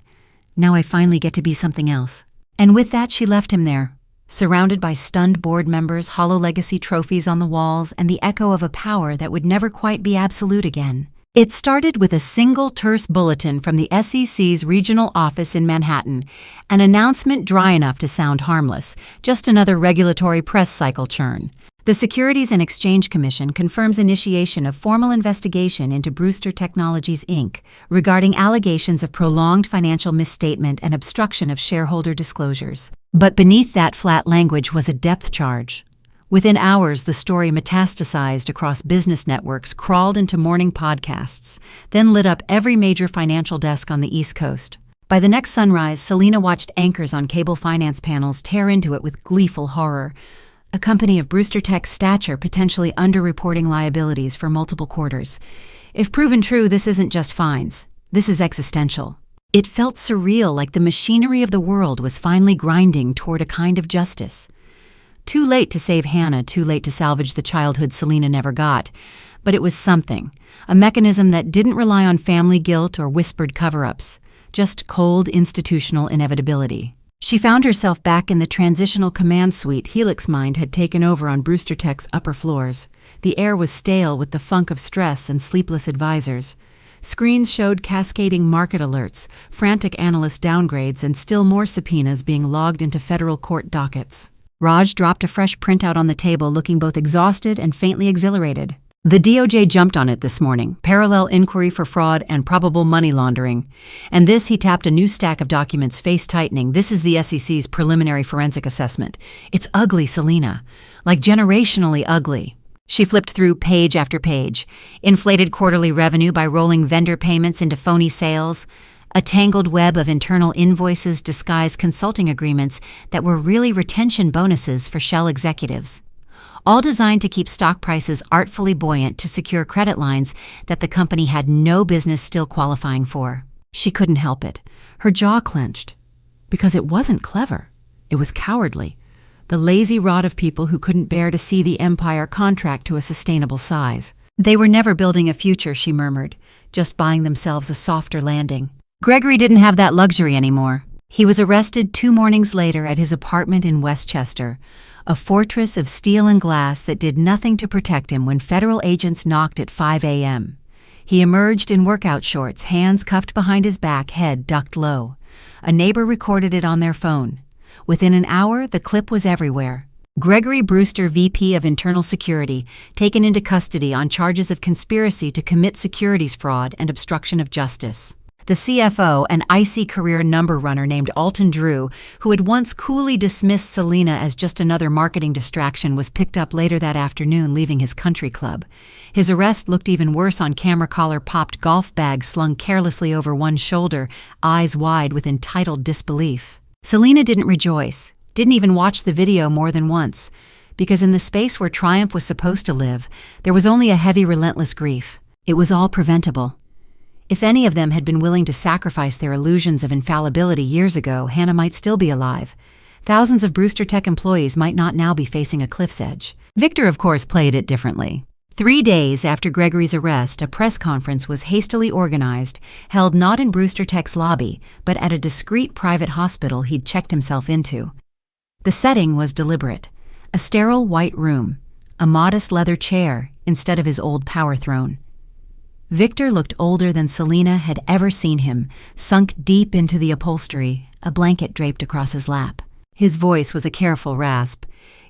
Now I finally get to be something else." And with that she left him there, surrounded by stunned board members, hollow legacy trophies on the walls, and the echo of a power that would never quite be absolute again. It started with a single terse bulletin from the SEC's regional office in Manhattan, an announcement dry enough to sound harmless, just another regulatory press cycle churn. The Securities and Exchange Commission confirms initiation of formal investigation into Brewster Technologies, Inc. regarding allegations of prolonged financial misstatement and obstruction of shareholder disclosures. But beneath that flat language was a depth charge. Within hours, the story metastasized across business networks, crawled into morning podcasts, then lit up every major financial desk on the East Coast. By the next sunrise, Selena watched anchors on cable finance panels tear into it with gleeful horror. A company of Brewster Tech's stature potentially underreporting liabilities for multiple quarters. If proven true, this isn't just fines. This is existential. It felt surreal, like the machinery of the world was finally grinding toward a kind of justice. Too late to save Hannah, too late to salvage the childhood Selena never got. But it was something, a mechanism that didn't rely on family guilt or whispered cover-ups, just cold institutional inevitability. She found herself back in the transitional command suite Helix Mind had taken over on Brewster Tech's upper floors. The air was stale with the funk of stress and sleepless advisors. Screens showed cascading market alerts, frantic analyst downgrades, and still more subpoenas being logged into federal court dockets. Raj dropped a fresh printout on the table, looking both exhausted and faintly exhilarated. The DOJ jumped on it this morning, parallel inquiry for fraud and probable money laundering. And this, he tapped a new stack of documents, face tightening. This is the SEC's preliminary forensic assessment. It's ugly, Selena. Like generationally ugly. She flipped through page after page. Inflated quarterly revenue by rolling vendor payments into phony sales. A tangled web of internal invoices disguised consulting agreements that were really retention bonuses for Shell executives. All designed to keep stock prices artfully buoyant to secure credit lines that the company had no business still qualifying for. She couldn't help it. Her jaw clenched. Because it wasn't clever. It was cowardly. The lazy rot of people who couldn't bear to see the empire contract to a sustainable size. They were never building a future, she murmured, just buying themselves a softer landing. Gregory didn't have that luxury anymore. He was arrested 2 mornings later at his apartment in Westchester, a fortress of steel and glass that did nothing to protect him when federal agents knocked at 5 a.m. He emerged in workout shorts, hands cuffed behind his back, head ducked low. A neighbor recorded it on their phone. Within an hour, the clip was everywhere. Gregory Brewster, VP of Internal Security, taken into custody on charges of conspiracy to commit securities fraud and obstruction of justice. The CFO, an icy career number runner named Alton Drew, who had once coolly dismissed Selena as just another marketing distraction, was picked up later that afternoon leaving his country club. His arrest looked even worse on camera. Collar-popped golf bag slung carelessly over one shoulder, eyes wide with entitled disbelief. Selena didn't rejoice, didn't even watch the video more than once, because in the space where triumph was supposed to live, there was only a heavy, relentless grief. It was all preventable. If any of them had been willing to sacrifice their illusions of infallibility years ago, Hannah might still be alive. Thousands of Brewster Tech employees might not now be facing a cliff's edge. Victor, of course, played it differently. 3 days after Gregory's arrest, a press conference was hastily organized, held not in Brewster Tech's lobby, but at a discreet private hospital he'd checked himself into. The setting was deliberate. A sterile white room, a modest leather chair instead of his old power throne. Victor looked older than Selena had ever seen him, sunk deep into the upholstery, a blanket draped across his lap. His voice was a careful rasp.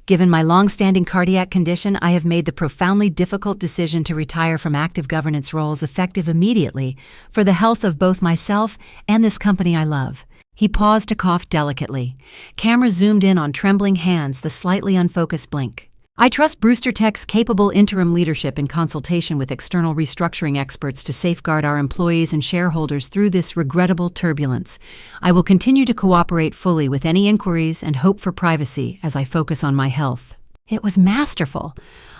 Given my long-standing cardiac condition, I have made the profoundly difficult decision to retire from active governance roles effective immediately for the health of both myself and this company I love. He paused to cough delicately. Camera zoomed in on trembling hands, the slightly unfocused blink. I trust Brewster Tech's capable interim leadership in consultation with external restructuring experts to safeguard our employees and shareholders through this regrettable turbulence. I will continue to cooperate fully with any inquiries and hope for privacy as I focus on my health. It was masterful.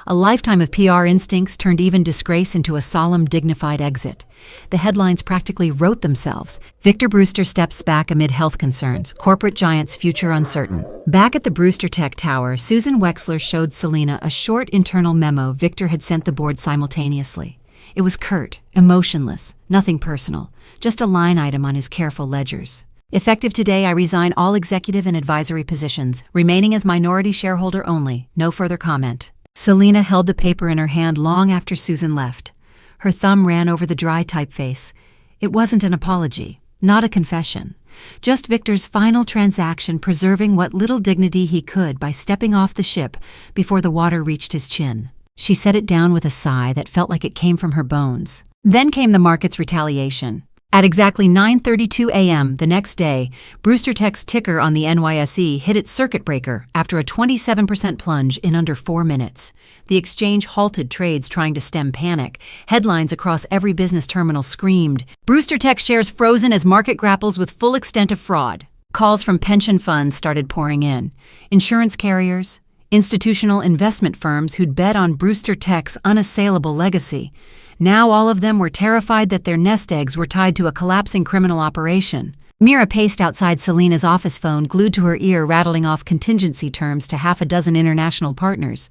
A lifetime of PR instincts turned even disgrace into a solemn, dignified exit. The headlines practically wrote themselves. Victor Brewster steps back amid health concerns. Corporate giant's future uncertain. Back at the Brewster Tech Tower, Susan Wexler showed Selena a short internal memo Victor had sent the board simultaneously. It was curt, emotionless, nothing personal, just a line item on his careful ledgers. Effective today, I resign all executive and advisory positions, remaining as minority shareholder only. No further comment. Selena held the paper in her hand long after Susan left. Her thumb ran over the dry typeface. It wasn't an apology, not a confession, Just Victor's final transaction, preserving what little dignity he could by stepping off the ship before the water reached his chin. She set it down with a sigh that felt like it came from her bones. Then came the market's retaliation. At exactly 9:32 a.m. the next day, Brewster Tech's ticker on the NYSE hit its circuit breaker after a 27% plunge in under 4 minutes. The exchange halted trades trying to stem panic. Headlines across every business terminal screamed, "Brewster Tech shares frozen as market grapples with full extent of fraud." Calls from pension funds started pouring in. Insurance carriers, institutional investment firms who'd bet on Brewster Tech's unassailable legacy. Now all of them were terrified that their nest eggs were tied to a collapsing criminal operation. Mira paced outside Selena's office phone, glued to her ear, rattling off contingency terms to half a dozen international partners.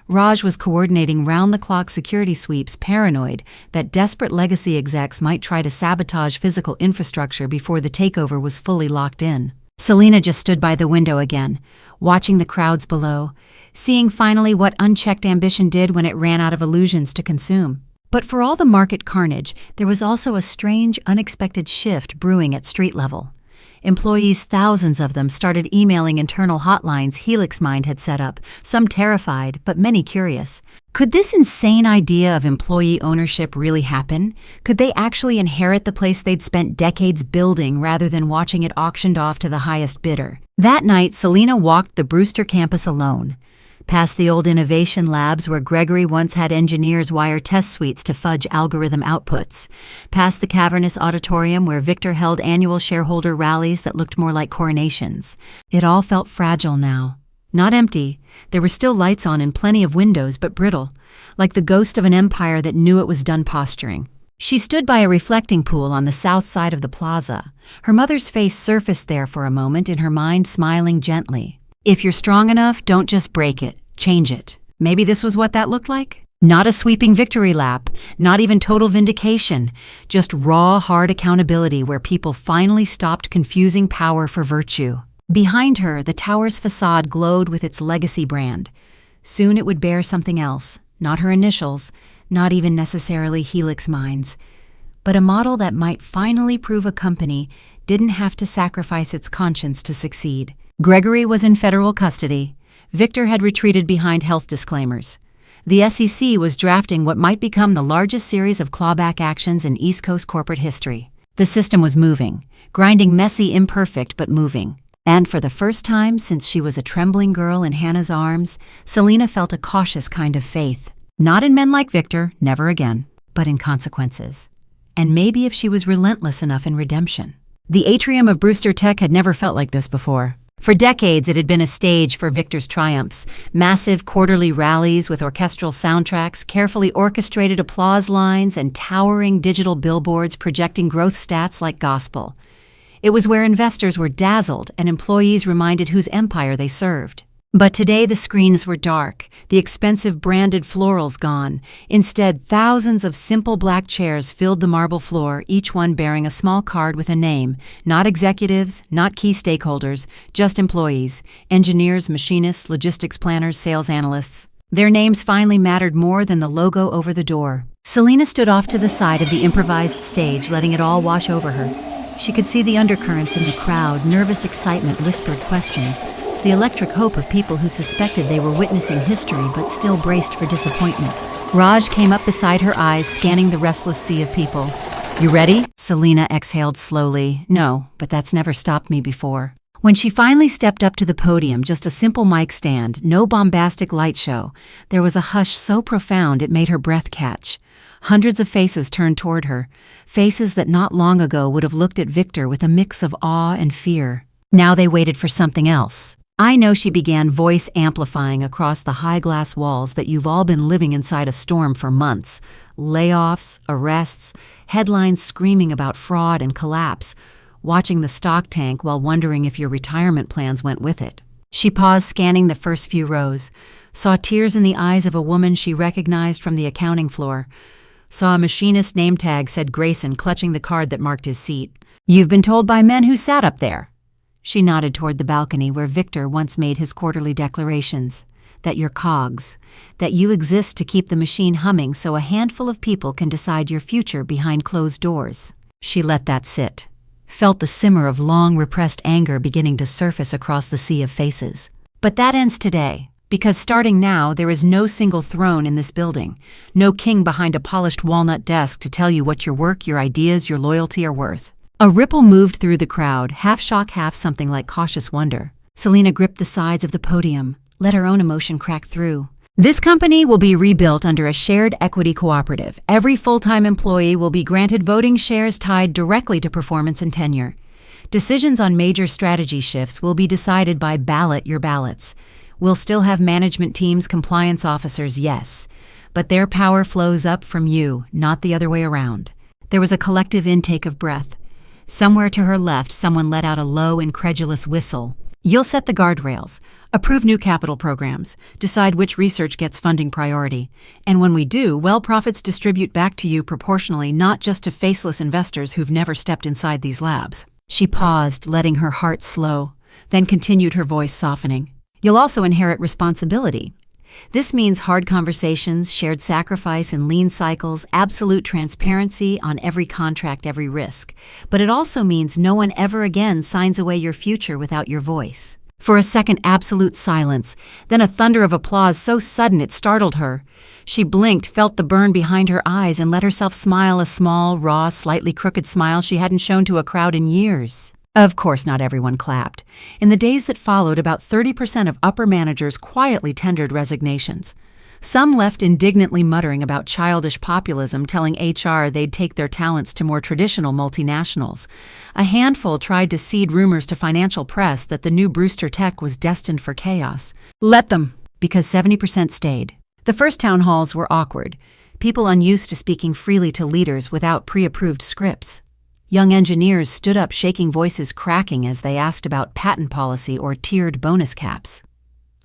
Raj was coordinating round-the-clock security sweeps, paranoid that desperate legacy execs might try to sabotage physical infrastructure before the takeover was fully locked in. Selena just stood by the window again, watching the crowds below, seeing finally what unchecked ambition did when it ran out of illusions to consume. But for all the market carnage, there was also a strange, unexpected shift brewing at street level. Employees, thousands of them, started emailing internal hotlines Helix Mind had set up, some terrified, but many curious. Could this insane idea of employee ownership really happen? Could they actually inherit the place they'd spent decades building rather than watching it auctioned off to the highest bidder? That night, Selena walked the Brewster campus alone. Past the old innovation labs where Gregory once had engineers wire test suites to fudge algorithm outputs. Past the cavernous auditorium where Victor held annual shareholder rallies that looked more like coronations. It all felt fragile now. Not empty. There were still lights on and plenty of windows, but brittle, like the ghost of an empire that knew it was done posturing. She stood by a reflecting pool on the south side of the plaza. Her mother's face surfaced there for a moment, in her mind smiling gently. If you're strong enough, don't just break it, change it. Maybe this was what that looked like? Not a sweeping victory lap, not even total vindication, just raw, hard accountability where people finally stopped confusing power for virtue. Behind her, the tower's facade glowed with its legacy brand. Soon it would bear something else, not her initials, not even necessarily Helix Minds, but a model that might finally prove a company didn't have to sacrifice its conscience to succeed. Gregory was in federal custody. Victor had retreated behind health disclaimers. The SEC was drafting what might become the largest series of clawback actions in East Coast corporate history. The system was moving, grinding messy, imperfect, but moving. And for the first time since she was a trembling girl in Hannah's arms, Selena felt a cautious kind of faith. Not in men like Victor, never again, but in consequences. And maybe if she was relentless enough in redemption. The atrium of Brewster Tech had never felt like this before. For decades, it had been a stage for Victor's triumphs, massive quarterly rallies with orchestral soundtracks, carefully orchestrated applause lines, and towering digital billboards projecting growth stats like gospel. It was where investors were dazzled and employees reminded whose empire they served. But today the screens were dark, the expensive branded florals gone. Instead, thousands of simple black chairs filled the marble floor, each one bearing a small card with a name. Not executives, not key stakeholders, just employees, engineers, machinists, logistics planners, sales analysts. Their names finally mattered more than the logo over the door. Selena stood off to the side of the improvised stage, letting it all wash over her. She could see the undercurrents in the crowd, nervous excitement, whispered questions. The electric hope of people who suspected they were witnessing history but still braced for disappointment. Raj came up beside her, eyes scanning the restless sea of people. "You ready?" Selena exhaled slowly. "No, but that's never stopped me before." When she finally stepped up to the podium, just a simple mic stand, no bombastic light show, there was a hush so profound it made her breath catch. Hundreds of faces turned toward her, faces that not long ago would have looked at Victor with a mix of awe and fear. Now they waited for something else. "I know," she began, voice amplifying across the high glass walls, "that you've all been living inside a storm for months. Layoffs, arrests, headlines screaming about fraud and collapse, watching the stock tank while wondering if your retirement plans went with it." She paused, scanning the first few rows, saw tears in the eyes of a woman she recognized from the accounting floor, saw a machinist name tag said Grayson clutching the card that marked his seat. "You've been told by men who sat up there." She nodded toward the balcony where Victor once made his quarterly declarations, "that you're cogs, that you exist to keep the machine humming so a handful of people can decide your future behind closed doors." She let that sit. felt the simmer of long repressed anger beginning to surface across the sea of faces. But that ends today, because starting now there is no single throne in this building, no king behind a polished walnut desk to tell you what your work, your ideas, your loyalty are worth. A ripple moved through the crowd, half shock, half something like cautious wonder. Selena gripped the sides of the podium, let her own emotion crack through. This company will be rebuilt under a shared equity cooperative. Every full-time employee will be granted voting shares tied directly to performance and tenure. Decisions on major strategy shifts will be decided by ballot your ballots. We'll still have management teams, compliance officers, yes, but their power flows up from you, not the other way around. There was a collective intake of breath. Somewhere to her left, someone let out a low, incredulous whistle. You'll set the guardrails, approve new capital programs, decide which research gets funding priority. And when we do, well, profits distribute back to you proportionally, not just to faceless investors who've never stepped inside these labs. She paused, letting her heart slow, then continued, her voice softening. You'll also inherit responsibility. This means hard conversations, shared sacrifice and lean cycles, absolute transparency on every contract, every risk. But it also means no one ever again signs away your future without your voice. For a second, absolute silence, then a thunder of applause so sudden it startled her. She blinked, felt the burn behind her eyes, and let herself smile, a small, raw, slightly crooked smile she hadn't shown to a crowd in years. Of course, not everyone clapped. In the days that followed, about 30% of upper managers quietly tendered resignations. Some left indignantly muttering about childish populism, telling HR they'd take their talents to more traditional multinationals. A handful tried to seed rumors to financial press that the new Brewster Tech was destined for chaos. Let them, because 70% stayed. The first town halls were awkward, people unused to speaking freely to leaders without pre-approved scripts. Young engineers stood up, shaking voices cracking as they asked about patent policy or tiered bonus caps.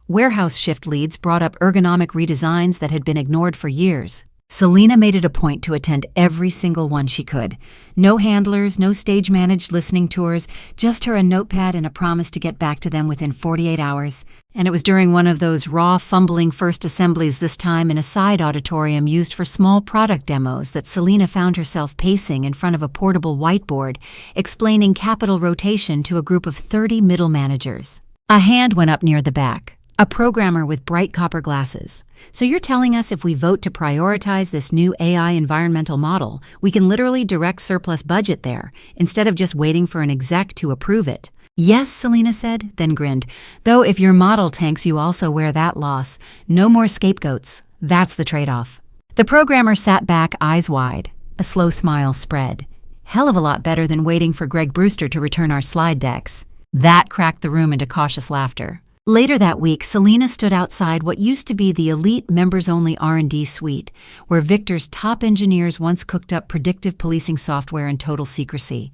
Warehouse shift leads brought up ergonomic redesigns that had been ignored for years. Selena made it a point to attend every single one she could. No handlers, no stage-managed listening tours, just her a notepad and a promise to get back to them within 48 hours. And it was during one of those raw, fumbling first assemblies, this time in a side auditorium used for small product demos, that Selena found herself pacing in front of a portable whiteboard, explaining capital rotation to a group of 30 middle managers. A hand went up near the back. A programmer with bright copper glasses. So you're telling us if we vote to prioritize this new AI environmental model, we can literally direct surplus budget there, instead of just waiting for an exec to approve it? Yes, Selena said, then grinned. Though if your model tanks, you also wear that loss. No more scapegoats. That's the trade-off. The programmer sat back, eyes wide. A slow smile spread. Hell of a lot better than waiting for Greg Brewster to return our slide decks. That cracked the room into cautious laughter. Later that week, Selena stood outside what used to be the elite members-only R&D suite, where Victor's top engineers once cooked up predictive policing software in total secrecy.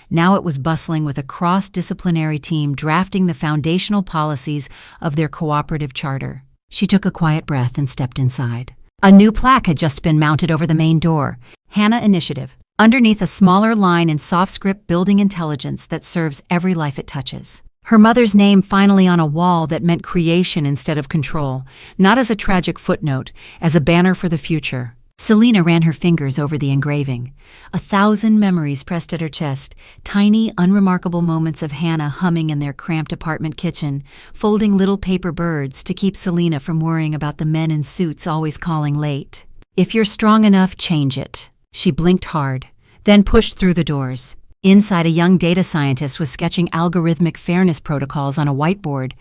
Now it was bustling with a cross-disciplinary team drafting the foundational policies of their cooperative charter. She took a quiet breath and stepped inside. A new plaque had just been mounted over the main door, Hannah Initiative, underneath a smaller line in soft script, building intelligence that serves every life it touches. Her mother's name finally on a wall that meant creation instead of control, not as a tragic footnote, as a banner for the future. Selena ran her fingers over the engraving. 1,000 memories pressed at her chest, tiny, unremarkable moments of Hannah humming in their cramped apartment kitchen, folding little paper birds to keep Selena from worrying about the men in suits always calling late. If you're strong enough, change it. She blinked hard, then pushed through the doors. Inside, a young data scientist was sketching algorithmic fairness protocols on a whiteboard.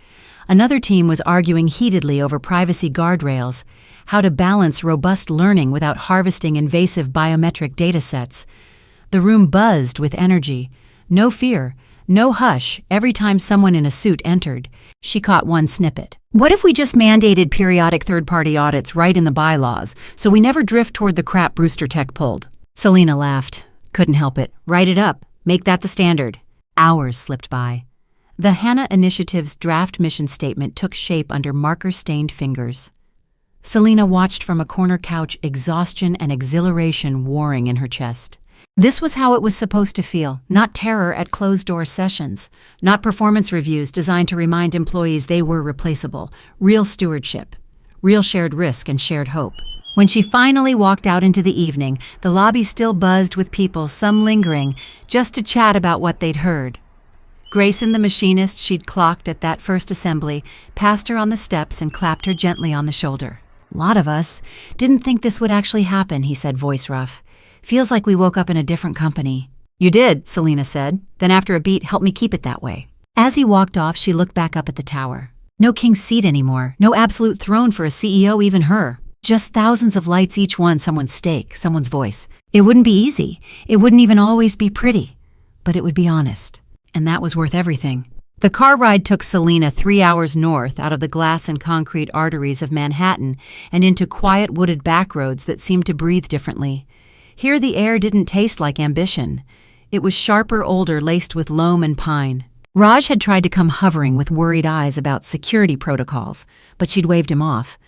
Another team was arguing heatedly over privacy guardrails, how to balance robust learning without harvesting invasive biometric data sets. The room buzzed with energy. No fear, no hush every time someone in a suit entered. She caught one snippet. What if we just mandated periodic third-party audits right in the bylaws, so we never drift toward the crap Brewster Tech pulled? Selena laughed. Couldn't help it. Write it up. Make that the standard. Hours slipped by. The Hannah Initiative's draft mission statement took shape under marker-stained fingers. Selena watched from a corner couch, exhaustion and exhilaration warring in her chest. This was how it was supposed to feel, not terror at closed-door sessions, not performance reviews designed to remind employees they were replaceable, real stewardship, real shared risk and shared hope. When she finally walked out into the evening, the lobby still buzzed with people, some lingering, just to chat about what they'd heard. Grayson, the machinist she'd clocked at that first assembly, passed her on the steps and clapped her gently on the shoulder. "A lot of us didn't think this would actually happen," he said, voice rough. "Feels like we woke up in a different company." "You did," Selena said. Then after a beat, "Help me keep it that way." As he walked off, she looked back up at the tower. No king's seat anymore, no absolute throne for a CEO, even her. Just thousands of lights, each one someone's stake, someone's voice. It wouldn't be easy. It wouldn't even always be pretty. But it would be honest. And that was worth everything. The car ride took Selena 3 hours north out of the glass and concrete arteries of Manhattan and into quiet wooded backroads that seemed to breathe differently. Here the air didn't taste like ambition. It was sharper, older, laced with loam and pine. Raj had tried to come hovering with worried eyes about security protocols, but she'd waved him off.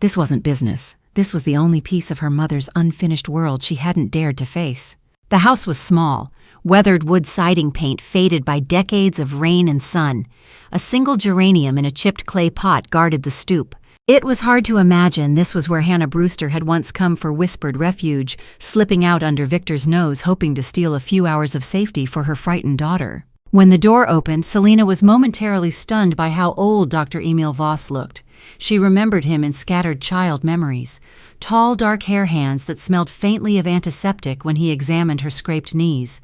This wasn't business. This was the only piece of her mother's unfinished world she hadn't dared to face. The house was small, weathered wood siding paint faded by decades of rain and sun. A single geranium in a chipped clay pot guarded the stoop. It was hard to imagine this was where Hannah Brewster had once come for whispered refuge, slipping out under Victor's nose, hoping to steal a few hours of safety for her frightened daughter. When the door opened, Selena was momentarily stunned by how old Dr. Emil Voss looked. She remembered him in scattered child memories. Tall, dark hair hands that smelled faintly of antiseptic when he examined her scraped knees.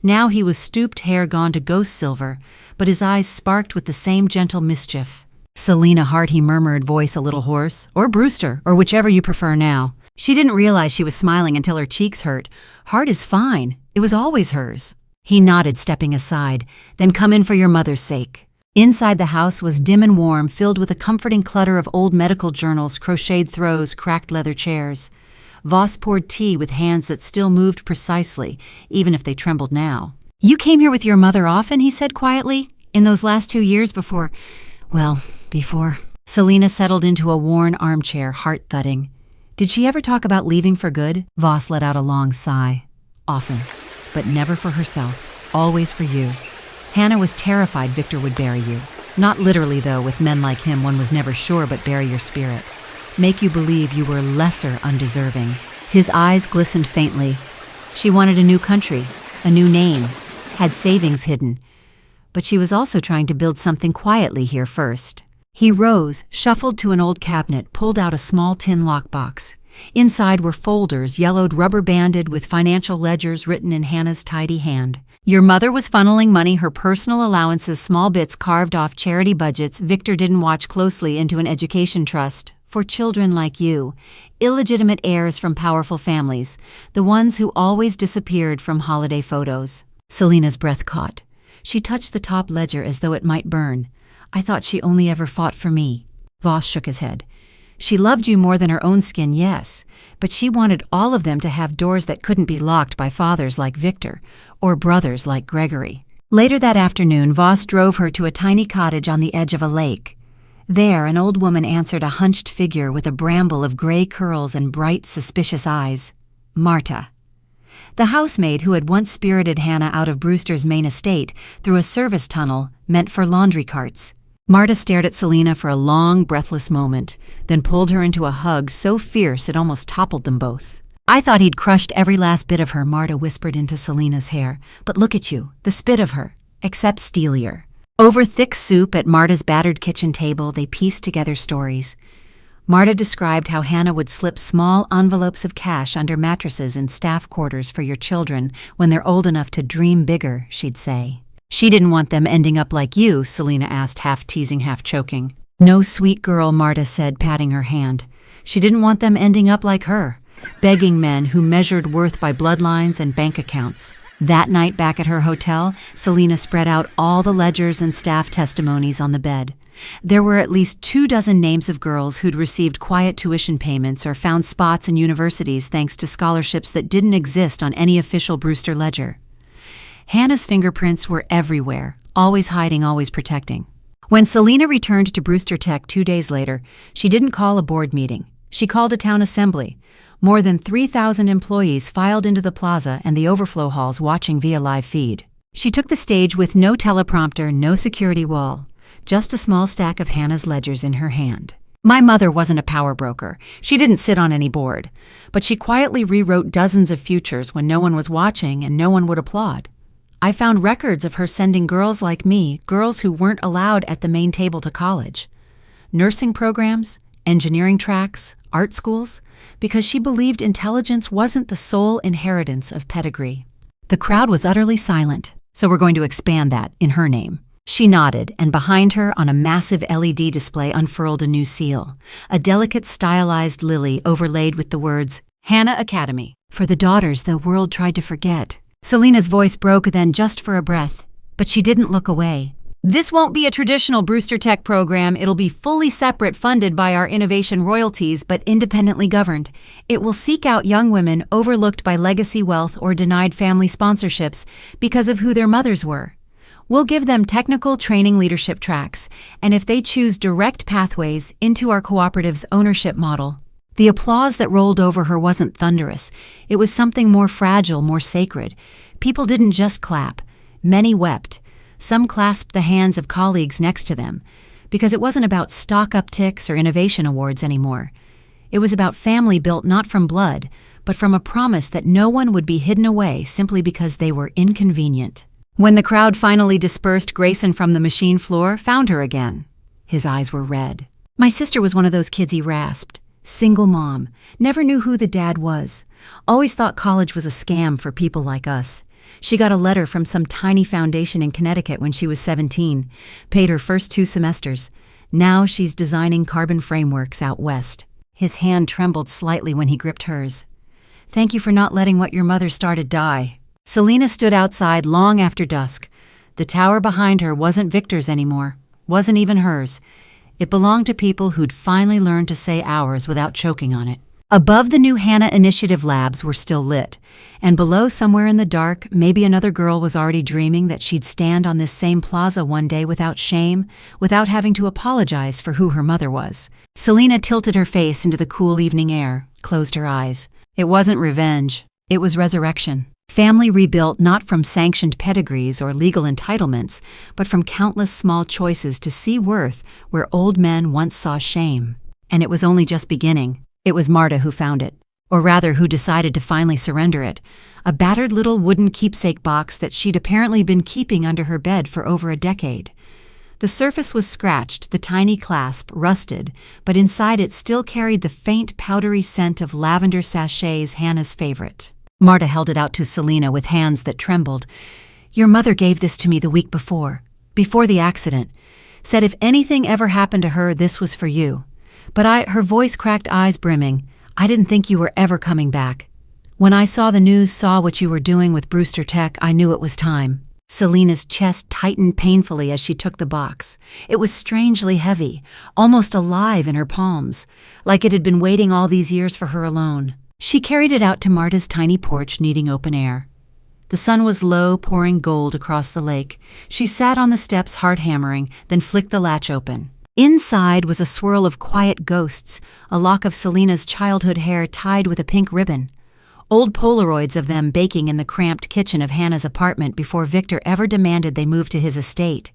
Now he was stooped, hair gone to ghost silver, but his eyes sparked with the same gentle mischief. "Selena Hart," he murmured, voice a little hoarse. "Or Brewster, or whichever you prefer now." She didn't realize she was smiling until her cheeks hurt. "Hart is fine. It was always hers." He nodded, stepping aside. "Then come in for your mother's sake." Inside the house was dim and warm, filled with a comforting clutter of old medical journals, crocheted throws, cracked leather chairs. Voss poured tea with hands that still moved precisely, even if they trembled now. "You came here with your mother often," he said quietly, "in those last 2 years before... Selena settled into a worn armchair, heart thudding. "Did she ever talk about leaving for good?" Voss let out a long sigh. "Often. But never for herself. Always for you. Hannah was terrified Victor would bury you. Not literally, though. With men like him, one was never sure, but bury your spirit. Make you believe you were lesser undeserving." His eyes glistened faintly. She wanted a new country, a new name, had savings hidden. But she was also trying to build something quietly here first. He rose, shuffled to an old cabinet, pulled out a small tin lockbox. Inside were folders, yellowed, rubber-banded, with financial ledgers written in Hannah's tidy hand. Your mother was funneling money, her personal allowances, small bits carved off charity budgets Victor didn't watch closely, into an education trust for children like you, illegitimate heirs from powerful families, the ones who always disappeared from holiday photos. Selena's breath caught. She touched the top ledger as though it might burn. "I thought she only ever fought for me." Voss shook his head. "She loved you more than her own skin, yes, but she wanted all of them to have doors that couldn't be locked by fathers like Victor, or brothers like Gregory." Later that afternoon, Voss drove her to a tiny cottage on the edge of a lake. There, an old woman answered a hunched figure with a bramble of gray curls and bright, suspicious eyes. Marta. The housemaid who had once spirited Hannah out of Brewster's main estate through a service tunnel meant for laundry carts. Marta stared at Selena for a long, breathless moment, then pulled her into a hug so fierce it almost toppled them both. "I thought he'd crushed every last bit of her," Marta whispered into Selena's hair. "But look at you, the spit of her, except steelier." Over thick soup at Marta's battered kitchen table, they pieced together stories. Marta described how Hannah would slip small envelopes of cash under mattresses in staff quarters for your children when they're old enough to dream bigger, she'd say. "She didn't want them ending up like you?" Selena asked, half teasing, half choking. "No, sweet girl," Marta said, patting her hand. "She didn't want them ending up like her, begging men who measured worth by bloodlines and bank accounts." That night back at her hotel, Selena spread out all the ledgers and staff testimonies on the bed. There were at least 24 names of girls who'd received quiet tuition payments or found spots in universities thanks to scholarships that didn't exist on any official Brewster ledger. Hannah's fingerprints were everywhere, always hiding, always protecting. When Selena returned to Brewster Tech 2 days later, she didn't call a board meeting. She called a town assembly. More than 3,000 employees filed into the plaza and the overflow halls, watching via live feed. She took the stage with no teleprompter, no security wall, just a small stack of Hannah's ledgers in her hand. My mother wasn't a power broker. She didn't sit on any board. But she quietly rewrote dozens of futures when no one was watching and no one would applaud. I found records of her sending girls like me, girls who weren't allowed at the main table, to college. Nursing programs, engineering tracks, art schools, because she believed intelligence wasn't the sole inheritance of pedigree. The crowd was utterly silent, so we're going to expand that in her name. She nodded, and behind her, on a massive LED display, unfurled a new seal, a delicate stylized lily overlaid with the words, Hannah Academy. For the daughters the world tried to forget. Selena's voice broke then just for a breath, but she didn't look away. This won't be a traditional Brewster Tech program. It'll be fully separate, funded by our innovation royalties, but independently governed. It will seek out young women overlooked by legacy wealth or denied family sponsorships because of who their mothers were. We'll give them technical training leadership tracks, and if they choose direct pathways into our cooperative's ownership model. The applause that rolled over her wasn't thunderous. It was something more fragile, more sacred. People didn't just clap. Many wept. Some clasped the hands of colleagues next to them, because it wasn't about stock upticks or innovation awards anymore. It was about family built not from blood, but from a promise that no one would be hidden away simply because they were inconvenient. When the crowd finally dispersed, Grayson from the machine floor found her again. His eyes were red. My sister was one of those kids he rasped. Single mom. Never knew who the dad was. Always thought college was a scam for people like us. She got a letter from some tiny foundation in Connecticut when she was 17. Paid her first 2 semesters. Now she's designing carbon frameworks out west. His hand trembled slightly when he gripped hers. Thank you for not letting what your mother started die. Selena stood outside long after dusk. The tower behind her wasn't Victor's anymore. Wasn't even hers. It belonged to people who'd finally learned to say ours without choking on it. Above, the new Hannah Initiative labs were still lit, and below, somewhere in the dark, maybe another girl was already dreaming that she'd stand on this same plaza one day without shame, without having to apologize for who her mother was. Selena tilted her face into the cool evening air, closed her eyes. It wasn't revenge. It was resurrection. Family rebuilt not from sanctioned pedigrees or legal entitlements, but from countless small choices to see worth where old men once saw shame. And it was only just beginning. It was Marta who found it, or rather who decided to finally surrender it, a battered little wooden keepsake box that she'd apparently been keeping under her bed for over a decade. The surface was scratched, the tiny clasp rusted, but inside it still carried the faint powdery scent of lavender sachets, Hannah's favorite. Marta held it out to Selena with hands that trembled. Your mother gave this to me the week before the accident. Said if anything ever happened to her, this was for you. But her voice cracked, eyes brimming. I didn't think you were ever coming back. When I saw the news, saw what you were doing with Brewster Tech, I knew it was time. Selena's chest tightened painfully as she took the box. It was strangely heavy, almost alive in her palms, like it had been waiting all these years for her alone. She carried it out to Marta's tiny porch needing open air. The sun was low, pouring gold across the lake. She sat on the steps, heart hammering, then flicked the latch open. Inside was a swirl of quiet ghosts, a lock of Selena's childhood hair tied with a pink ribbon. Old Polaroids of them baking in the cramped kitchen of Hannah's apartment before Victor ever demanded they move to his estate.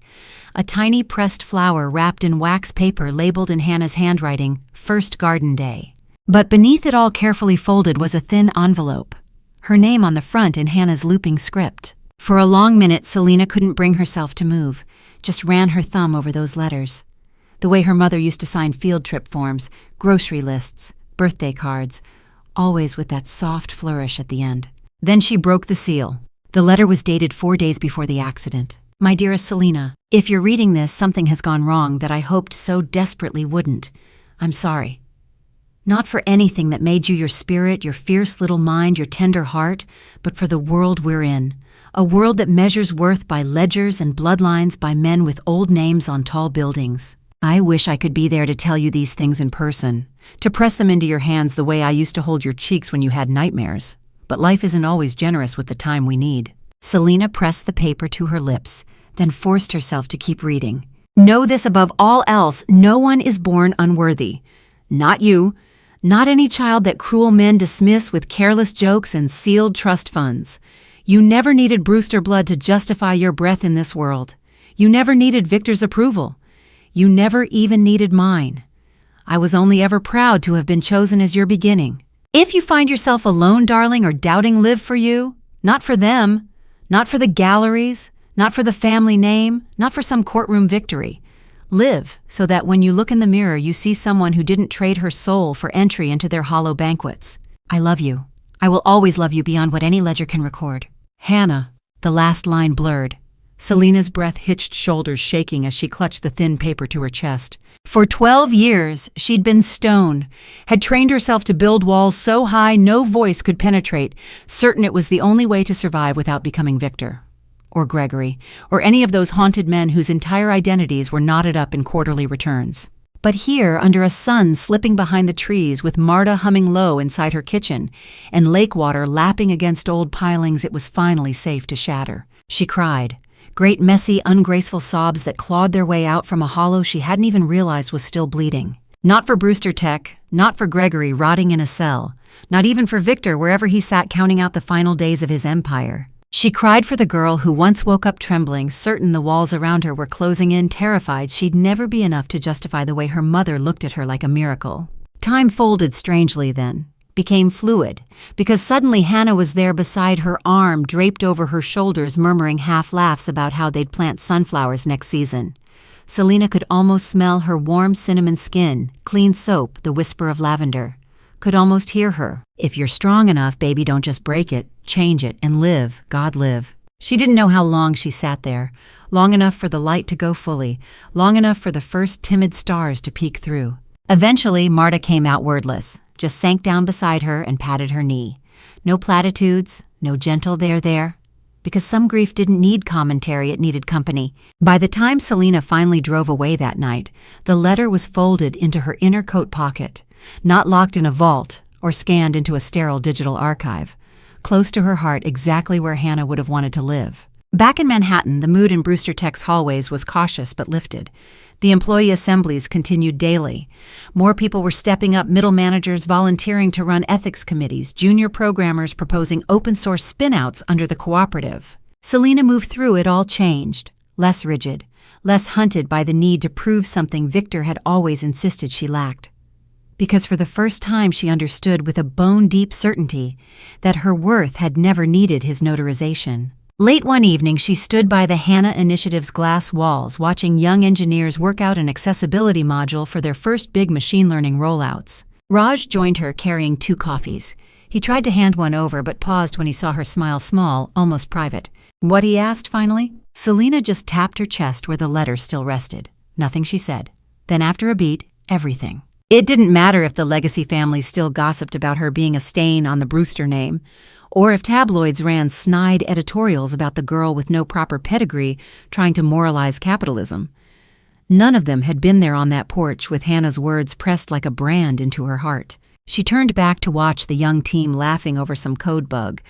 A tiny pressed flower wrapped in wax paper labeled in Hannah's handwriting, First Garden Day. But beneath it all, carefully folded, was a thin envelope. Her name on the front in Hannah's looping script. For a long minute, Selena couldn't bring herself to move, just ran her thumb over those letters. The way her mother used to sign field trip forms, grocery lists, birthday cards, always with that soft flourish at the end. Then she broke the seal. The letter was dated 4 days before the accident. My dearest Selena, if you're reading this, something has gone wrong that I hoped so desperately wouldn't. I'm sorry. Not for anything that made you your spirit, your fierce little mind, your tender heart, but for the world we're in. A world that measures worth by ledgers and bloodlines, by men with old names on tall buildings. I wish I could be there to tell you these things in person, to press them into your hands the way I used to hold your cheeks when you had nightmares. But life isn't always generous with the time we need. Selena pressed the paper to her lips, then forced herself to keep reading. Know this above all else, no one is born unworthy. Not you. Not any child that cruel men dismiss with careless jokes and sealed trust funds. You never needed Brewster blood to justify your breath in this world. You never needed Victor's approval. You never even needed mine. I was only ever proud to have been chosen as your beginning. If you find yourself alone, darling, or doubting live for you, not for them, not for the galleries, not for the family name, not for some courtroom victory. Live so that when you look in the mirror, you see someone who didn't trade her soul for entry into their hollow banquets. I love you. I will always love you beyond what any ledger can record. Hannah. The last line blurred. Selena's breath-hitched shoulders shaking as she clutched the thin paper to her chest. For 12 years, she'd been stone, had trained herself to build walls so high no voice could penetrate, certain it was the only way to survive without becoming Victor, or Gregory, or any of those haunted men whose entire identities were knotted up in quarterly returns. But here, under a sun slipping behind the trees with Marta humming low inside her kitchen and lake water lapping against old pilings, it was finally safe to shatter. She cried. Great messy, ungraceful sobs that clawed their way out from a hollow she hadn't even realized was still bleeding. Not for Brewster Tech, not for Gregory rotting in a cell, not even for Victor wherever he sat counting out the final days of his empire. She cried for the girl who once woke up trembling, certain the walls around her were closing in, terrified she'd never be enough to justify the way her mother looked at her like a miracle. Time folded strangely then. Became fluid, because suddenly Hannah was there beside her, arm draped over her shoulders, murmuring half-laughs about how they'd plant sunflowers next season. Selena could almost smell her warm cinnamon skin, clean soap, the whisper of lavender. Could almost hear her. If you're strong enough, baby, don't just break it, change it, and live, God live. She didn't know how long she sat there, long enough for the light to go fully, long enough for the first timid stars to peek through. Eventually, Marta came out wordless. Just sank down beside her and patted her knee. No platitudes, no gentle there, because some grief didn't need commentary, it needed company. By the time Selena finally drove away that night, the letter was folded into her inner coat pocket, not locked in a vault or scanned into a sterile digital archive, close to her heart, exactly where Hannah would have wanted to live. Back in Manhattan, the mood in Brewster Tech's hallways was cautious but lifted. The employee assemblies continued daily. More people were stepping up, middle managers volunteering to run ethics committees, junior programmers proposing open-source spin-outs under the cooperative. Selena moved through it all changed, less rigid, less hunted by the need to prove something Victor had always insisted she lacked. Because for the first time she understood with a bone-deep certainty that her worth had never needed his notarization. Late one evening, she stood by the Hannah Initiative's glass walls, watching young engineers work out an accessibility module for their first big machine learning rollouts. Raj joined her carrying 2 coffees. He tried to hand one over, but paused when he saw her smile small, almost private. What, he asked finally? Selena just tapped her chest where the letter still rested. Nothing, she said. Then after a beat, everything. It didn't matter if the Legacy family still gossiped about her being a stain on the Brewster name, or if tabloids ran snide editorials about the girl with no proper pedigree trying to moralize capitalism. None of them had been there on that porch with Hannah's words pressed like a brand into her heart. She turned back to watch the young team laughing over some code bug.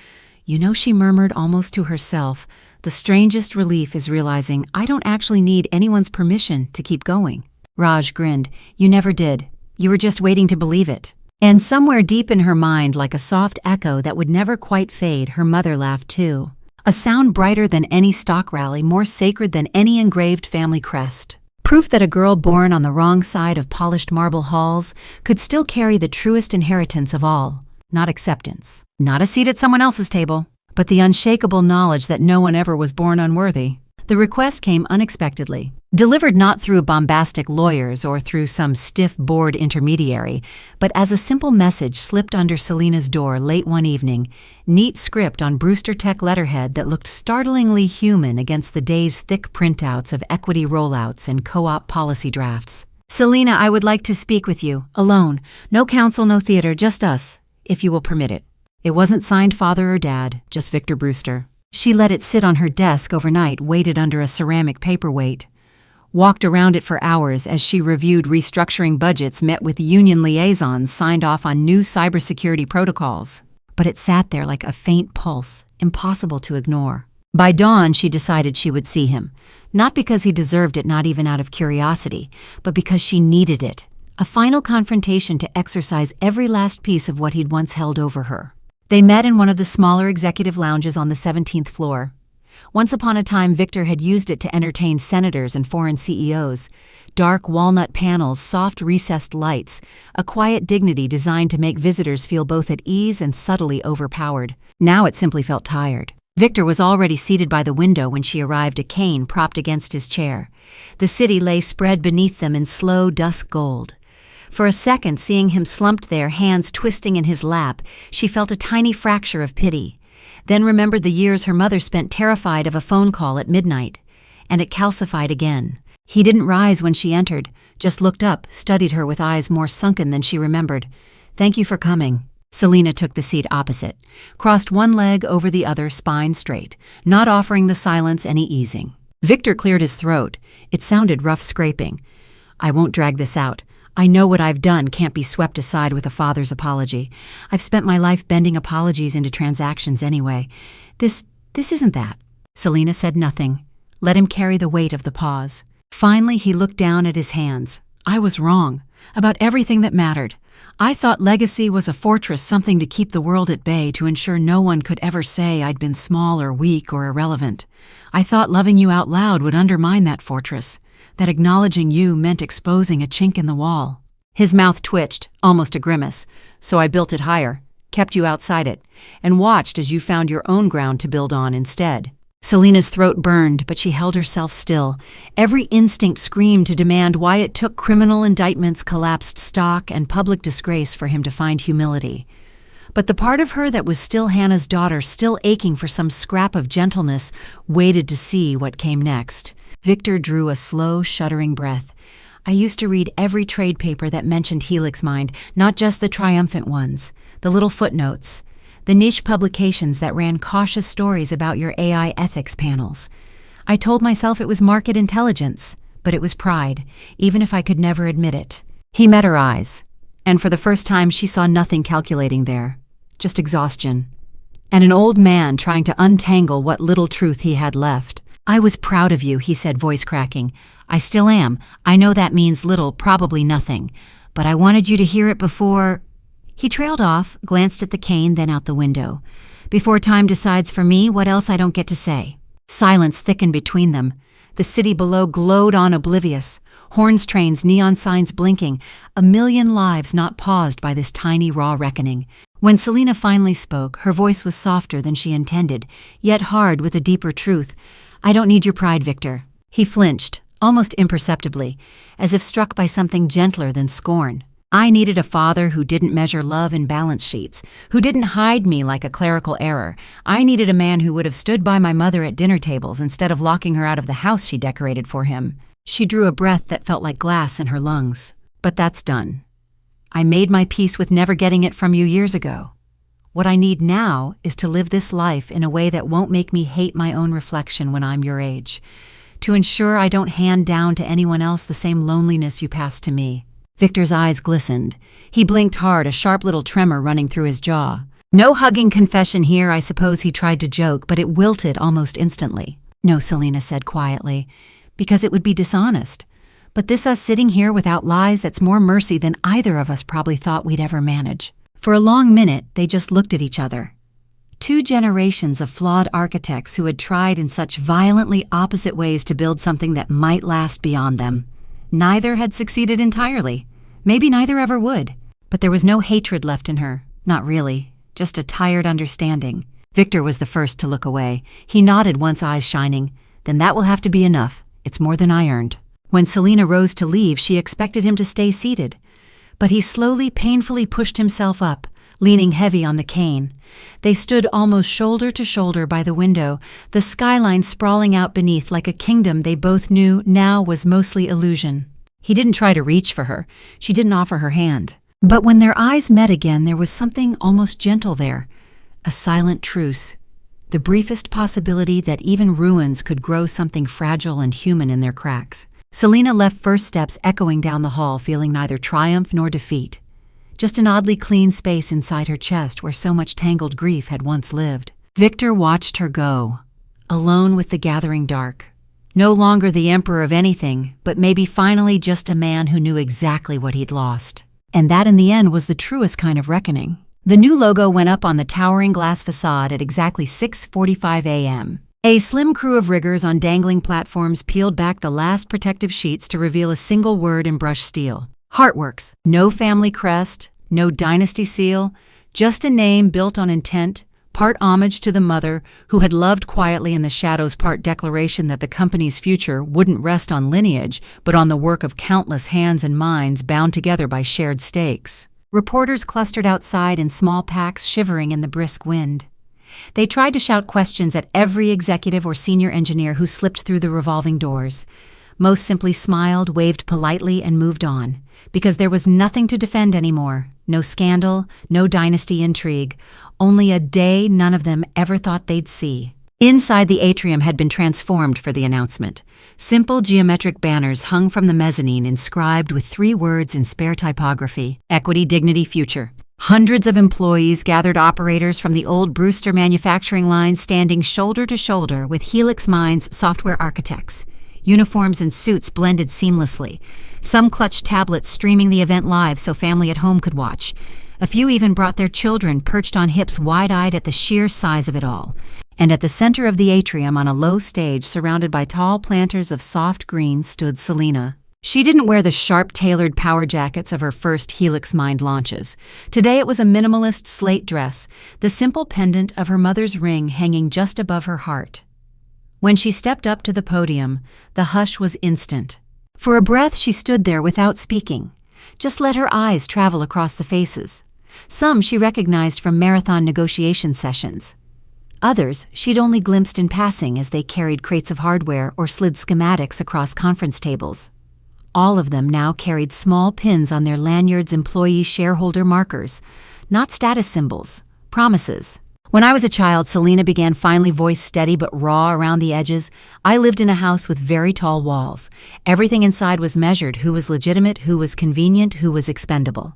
You know, she murmured almost to herself, the strangest relief is realizing I don't actually need anyone's permission to keep going. Raj grinned. You never did. You were just waiting to believe it. And somewhere deep in her mind, like a soft echo that would never quite fade, her mother laughed too. A sound brighter than any stock rally, more sacred than any engraved family crest. Proof that a girl born on the wrong side of polished marble halls could still carry the truest inheritance of all. Not acceptance. Not a seat at someone else's table, but the unshakable knowledge that no one ever was born unworthy. The request came unexpectedly, delivered not through bombastic lawyers or through some stiff board intermediary, but as a simple message slipped under Selena's door late one evening, neat script on Brewster Tech letterhead that looked startlingly human against the day's thick printouts of equity rollouts and co-op policy drafts. Selena, I would like to speak with you, alone. No counsel, no theater, just us, if you will permit it. It wasn't signed father or dad, just Victor Brewster. She let it sit on her desk overnight, weighted under a ceramic paperweight. Walked around it for hours as she reviewed restructuring budgets, met with union liaisons, signed off on new cybersecurity protocols. But it sat there like a faint pulse, impossible to ignore. By dawn, she decided she would see him. Not because he deserved it, not even out of curiosity, but because she needed it. A final confrontation to exercise every last piece of what he'd once held over her. They met in one of the smaller executive lounges on the 17th floor. Once upon a time, Victor had used it to entertain senators and foreign CEOs. Dark walnut panels, soft recessed lights, a quiet dignity designed to make visitors feel both at ease and subtly overpowered. Now it simply felt tired. Victor was already seated by the window when she arrived, a cane propped against his chair. The city lay spread beneath them in slow dusk gold. For a second, seeing him slumped there, hands twisting in his lap, she felt a tiny fracture of pity. Then remembered the years her mother spent terrified of a phone call at midnight. And it calcified again. He didn't rise when she entered, just looked up, studied her with eyes more sunken than she remembered. "Thank you for coming." Selina took the seat opposite, crossed one leg over the other, spine straight, not offering the silence any easing. Victor cleared his throat. It sounded rough scraping. "I won't drag this out. I know what I've done can't be swept aside with a father's apology. I've spent my life bending apologies into transactions anyway. This isn't that." Selina said nothing. Let him carry the weight of the pause. Finally, he looked down at his hands. "I was wrong about everything that mattered. I thought legacy was a fortress, something to keep the world at bay, to ensure no one could ever say I'd been small or weak or irrelevant. I thought loving you out loud would undermine that fortress, that acknowledging you meant exposing a chink in the wall." His mouth twitched, almost a grimace. "So I built it higher, kept you outside it, and watched as you found your own ground to build on instead." Selina's throat burned, but she held herself still. Every instinct screamed to demand why it took criminal indictments, collapsed stock, and public disgrace for him to find humility. But the part of her that was still Hannah's daughter, still aching for some scrap of gentleness, waited to see what came next. Victor drew a slow, shuddering breath. "I used to read every trade paper that mentioned Helix Mind, not just the triumphant ones, the little footnotes, the niche publications that ran cautious stories about your AI ethics panels. I told myself it was market intelligence, but it was pride, even if I could never admit it." He met her eyes, and for the first time she saw nothing calculating there, just exhaustion, and an old man trying to untangle what little truth he had left. "I was proud of you," he said, voice cracking. "I still am. I know that means little, probably nothing, but I wanted you to hear it before—" He trailed off, glanced at the cane, then out the window. "Before time decides for me what else I don't get to say." Silence thickened between them. The city below glowed on, oblivious. Horns, trains, neon signs blinking. A million lives not paused by this tiny, raw reckoning. When Selina finally spoke, her voice was softer than she intended, yet hard with a deeper truth. "I don't need your pride, Victor." He flinched, almost imperceptibly, as if struck by something gentler than scorn. "I needed a father who didn't measure love in balance sheets, who didn't hide me like a clerical error. I needed a man who would have stood by my mother at dinner tables instead of locking her out of the house she decorated for him." She drew a breath that felt like glass in her lungs. "But that's done. I made my peace with never getting it from you years ago. What I need now is to live this life in a way that won't make me hate my own reflection when I'm your age, to ensure I don't hand down to anyone else the same loneliness you passed to me." Victor's eyes glistened. He blinked hard, a sharp little tremor running through his jaw. "No hugging confession here," I suppose he tried to joke, but it wilted almost instantly. "No," Selina said quietly, "because it would be dishonest. But this us sitting here without lies, that's more mercy than either of us probably thought we'd ever manage." For a long minute, they just looked at each other. Two generations of flawed architects who had tried in such violently opposite ways to build something that might last beyond them. Neither had succeeded entirely. Maybe neither ever would. But there was no hatred left in her. Not really. Just a tired understanding. Victor was the first to look away. He nodded, once eyes shining. "Then that will have to be enough. It's more than I earned." When Selina rose to leave, she expected him to stay seated. But he slowly, painfully pushed himself up, leaning heavy on the cane. They stood almost shoulder to shoulder by the window, the skyline sprawling out beneath like a kingdom they both knew now was mostly illusion. He didn't try to reach for her. She didn't offer her hand. But when their eyes met again, there was something almost gentle there, a silent truce, the briefest possibility that even ruins could grow something fragile and human in their cracks. Selina left first steps echoing down the hall, feeling neither triumph nor defeat. Just an oddly clean space inside her chest where so much tangled grief had once lived. Victor watched her go, alone with the gathering dark. No longer the emperor of anything, but maybe finally just a man who knew exactly what he'd lost. And that in the end was the truest kind of reckoning. The new logo went up on the towering glass facade at exactly 6:45 a.m. A slim crew of riggers on dangling platforms peeled back the last protective sheets to reveal a single word in brushed steel. Heartworks. No family crest, no dynasty seal, just a name built on intent, part homage to the mother who had loved quietly in the shadows, part declaration that the company's future wouldn't rest on lineage, but on the work of countless hands and minds bound together by shared stakes. Reporters clustered outside in small packs, shivering in the brisk wind. They tried to shout questions at every executive or senior engineer who slipped through the revolving doors. Most simply smiled, waved politely, and moved on, because there was nothing to defend anymore. No scandal, no dynasty intrigue, only a day none of them ever thought they'd see. Inside, the atrium had been transformed for the announcement. Simple geometric banners hung from the mezzanine, inscribed with 3 words in spare typography: Equity, Dignity, Future. Hundreds of employees gathered, operators from the old Brewster manufacturing line standing shoulder to shoulder with Helix Minds software architects. Uniforms and suits blended seamlessly. Some clutched tablets, streaming the event live so family at home could watch. A few even brought their children, perched on hips, wide-eyed at the sheer size of it all. And at the center of the atrium, on a low stage surrounded by tall planters of soft green, stood Selena. She didn't wear the sharp-tailored power jackets of her first Helix Mind launches. Today it was a minimalist slate dress, the simple pendant of her mother's ring hanging just above her heart. When she stepped up to the podium, the hush was instant. For a breath, she stood there without speaking. Just let her eyes travel across the faces. Some she recognized from marathon negotiation sessions. Others she'd only glimpsed in passing as they carried crates of hardware or slid schematics across conference tables. All of them now carried small pins on their lanyards, employee shareholder markers, not status symbols, promises. When I was a child, Selena began, finally, voice steady but raw around the edges. I lived in a house with very tall walls. Everything inside was measured: who was legitimate, who was convenient, who was expendable.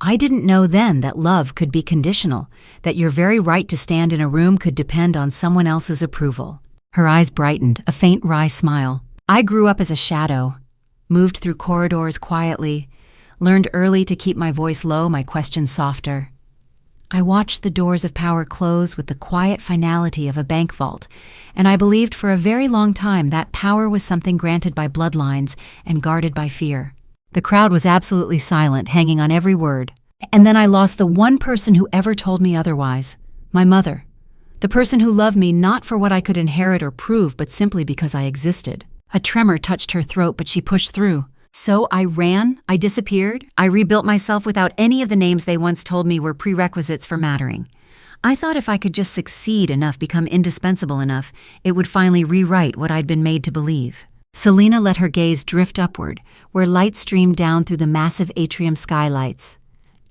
I didn't know then that love could be conditional, that your very right to stand in a room could depend on someone else's approval. Her eyes brightened, a faint wry smile. I grew up as a shadow, moved through corridors quietly, learned early to keep my voice low, my questions softer. I watched the doors of power close with the quiet finality of a bank vault, and I believed for a very long time that power was something granted by bloodlines and guarded by fear. The crowd was absolutely silent, hanging on every word. And then I lost the one person who ever told me otherwise: my mother. The person who loved me not for what I could inherit or prove, but simply because I existed. A tremor touched her throat, but she pushed through. So I ran, I disappeared, I rebuilt myself without any of the names they once told me were prerequisites for mattering. I thought if I could just succeed enough, become indispensable enough, it would finally rewrite what I'd been made to believe. Selena let her gaze drift upward, where light streamed down through the massive atrium skylights.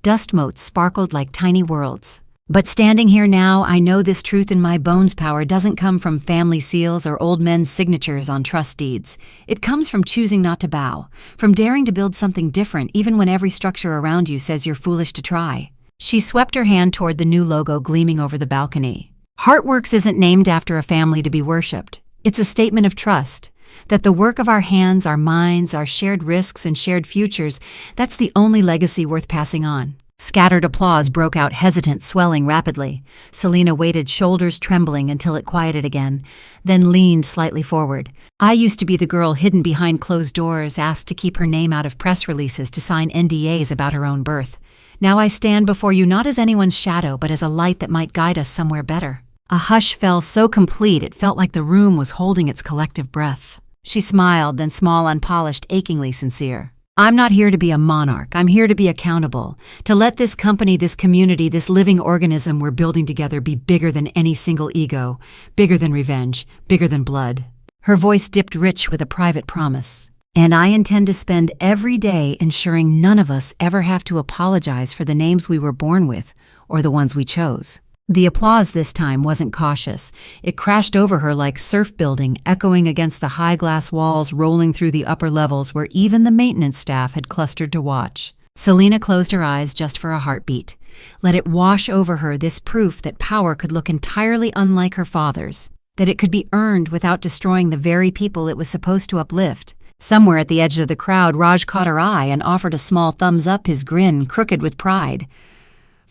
Dust motes sparkled like tiny worlds. But standing here now, I know this truth in my bones: power doesn't come from family seals or old men's signatures on trust deeds. It comes from choosing not to bow, from daring to build something different even when every structure around you says you're foolish to try. She swept her hand toward the new logo gleaming over the balcony. Heartworks isn't named after a family to be worshipped. It's a statement of trust, that the work of our hands, our minds, our shared risks and shared futures, that's the only legacy worth passing on. Scattered applause broke out, hesitant, swelling rapidly. Selena waited, shoulders trembling, until it quieted again, then leaned slightly forward. I used to be the girl hidden behind closed doors, asked to keep her name out of press releases, to sign NDAs about her own birth. Now I stand before you not as anyone's shadow, but as a light that might guide us somewhere better. A hush fell, so complete it felt like the room was holding its collective breath. She smiled, then small, unpolished, achingly sincere. I'm not here to be a monarch. I'm here to be accountable, to let this company, this community, this living organism we're building together be bigger than any single ego, bigger than revenge, bigger than blood. Her voice dipped, rich with a private promise. And I intend to spend every day ensuring none of us ever have to apologize for the names we were born with or the ones we chose. The applause this time wasn't cautious. It crashed over her like surf building, echoing against the high glass walls, rolling through the upper levels where even the maintenance staff had clustered to watch. Selena closed her eyes just for a heartbeat. Let it wash over her, this proof that power could look entirely unlike her father's, that it could be earned without destroying the very people it was supposed to uplift. Somewhere at the edge of the crowd, Raj caught her eye and offered a small thumbs up, his grin crooked with pride.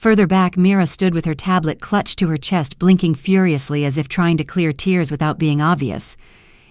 Further back, Mira stood with her tablet clutched to her chest, blinking furiously as if trying to clear tears without being obvious.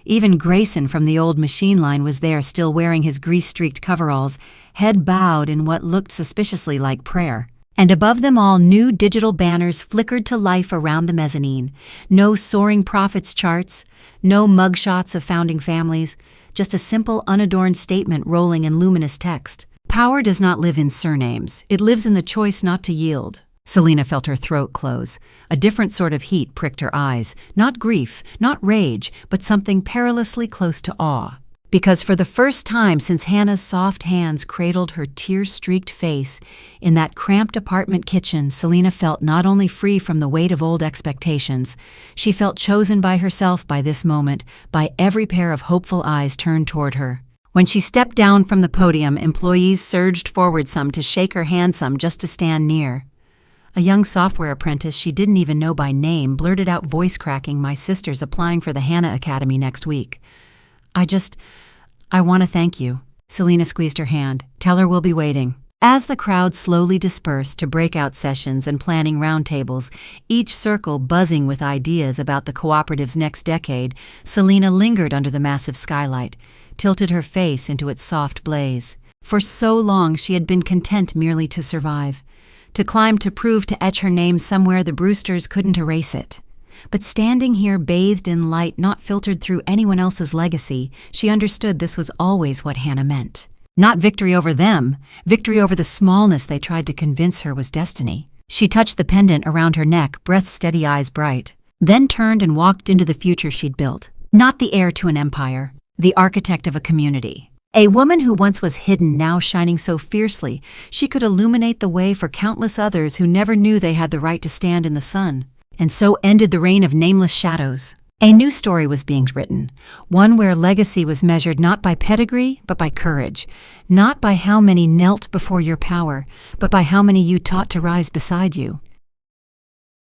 Even Grayson from the old machine line was there, still wearing his grease-streaked coveralls, head bowed in what looked suspiciously like prayer. And above them all, new digital banners flickered to life around the mezzanine. No soaring profits charts, no mugshots of founding families, just a simple, unadorned statement rolling in luminous text. Power does not live in surnames. It lives in the choice not to yield. Selena felt her throat close. A different sort of heat pricked her eyes. Not grief, not rage, but something perilously close to awe. Because for the first time since Hannah's soft hands cradled her tear-streaked face in that cramped apartment kitchen, Selena felt not only free from the weight of old expectations, she felt chosen by herself by this moment, by every pair of hopeful eyes turned toward her. When she stepped down from the podium, employees surged forward, some to shake her hand, some just to stand near. A young software apprentice she didn't even know by name blurted out, voice cracking, "My sister's applying for the Hannah Academy next week. I want to thank you." Selena squeezed her hand. "Tell her we'll be waiting." As the crowd slowly dispersed to breakout sessions and planning roundtables, each circle buzzing with ideas about the cooperative's next decade, Selena lingered under the massive skylight, tilted her face into its soft blaze. For so long she had been content merely to survive. To climb, to prove, to etch her name somewhere the Brewsters couldn't erase it. But standing here bathed in light not filtered through anyone else's legacy, she understood this was always what Hannah meant. Not victory over them, victory over the smallness they tried to convince her was destiny. She touched the pendant around her neck, breath steady, eyes bright, then turned and walked into the future she'd built. Not the heir to an empire, the architect of a community. A woman who once was hidden, now shining so fiercely, she could illuminate the way for countless others who never knew they had the right to stand in the sun. And so ended the reign of nameless shadows. A new story was being written, one where legacy was measured not by pedigree, but by courage, not by how many knelt before your power, but by how many you taught to rise beside you.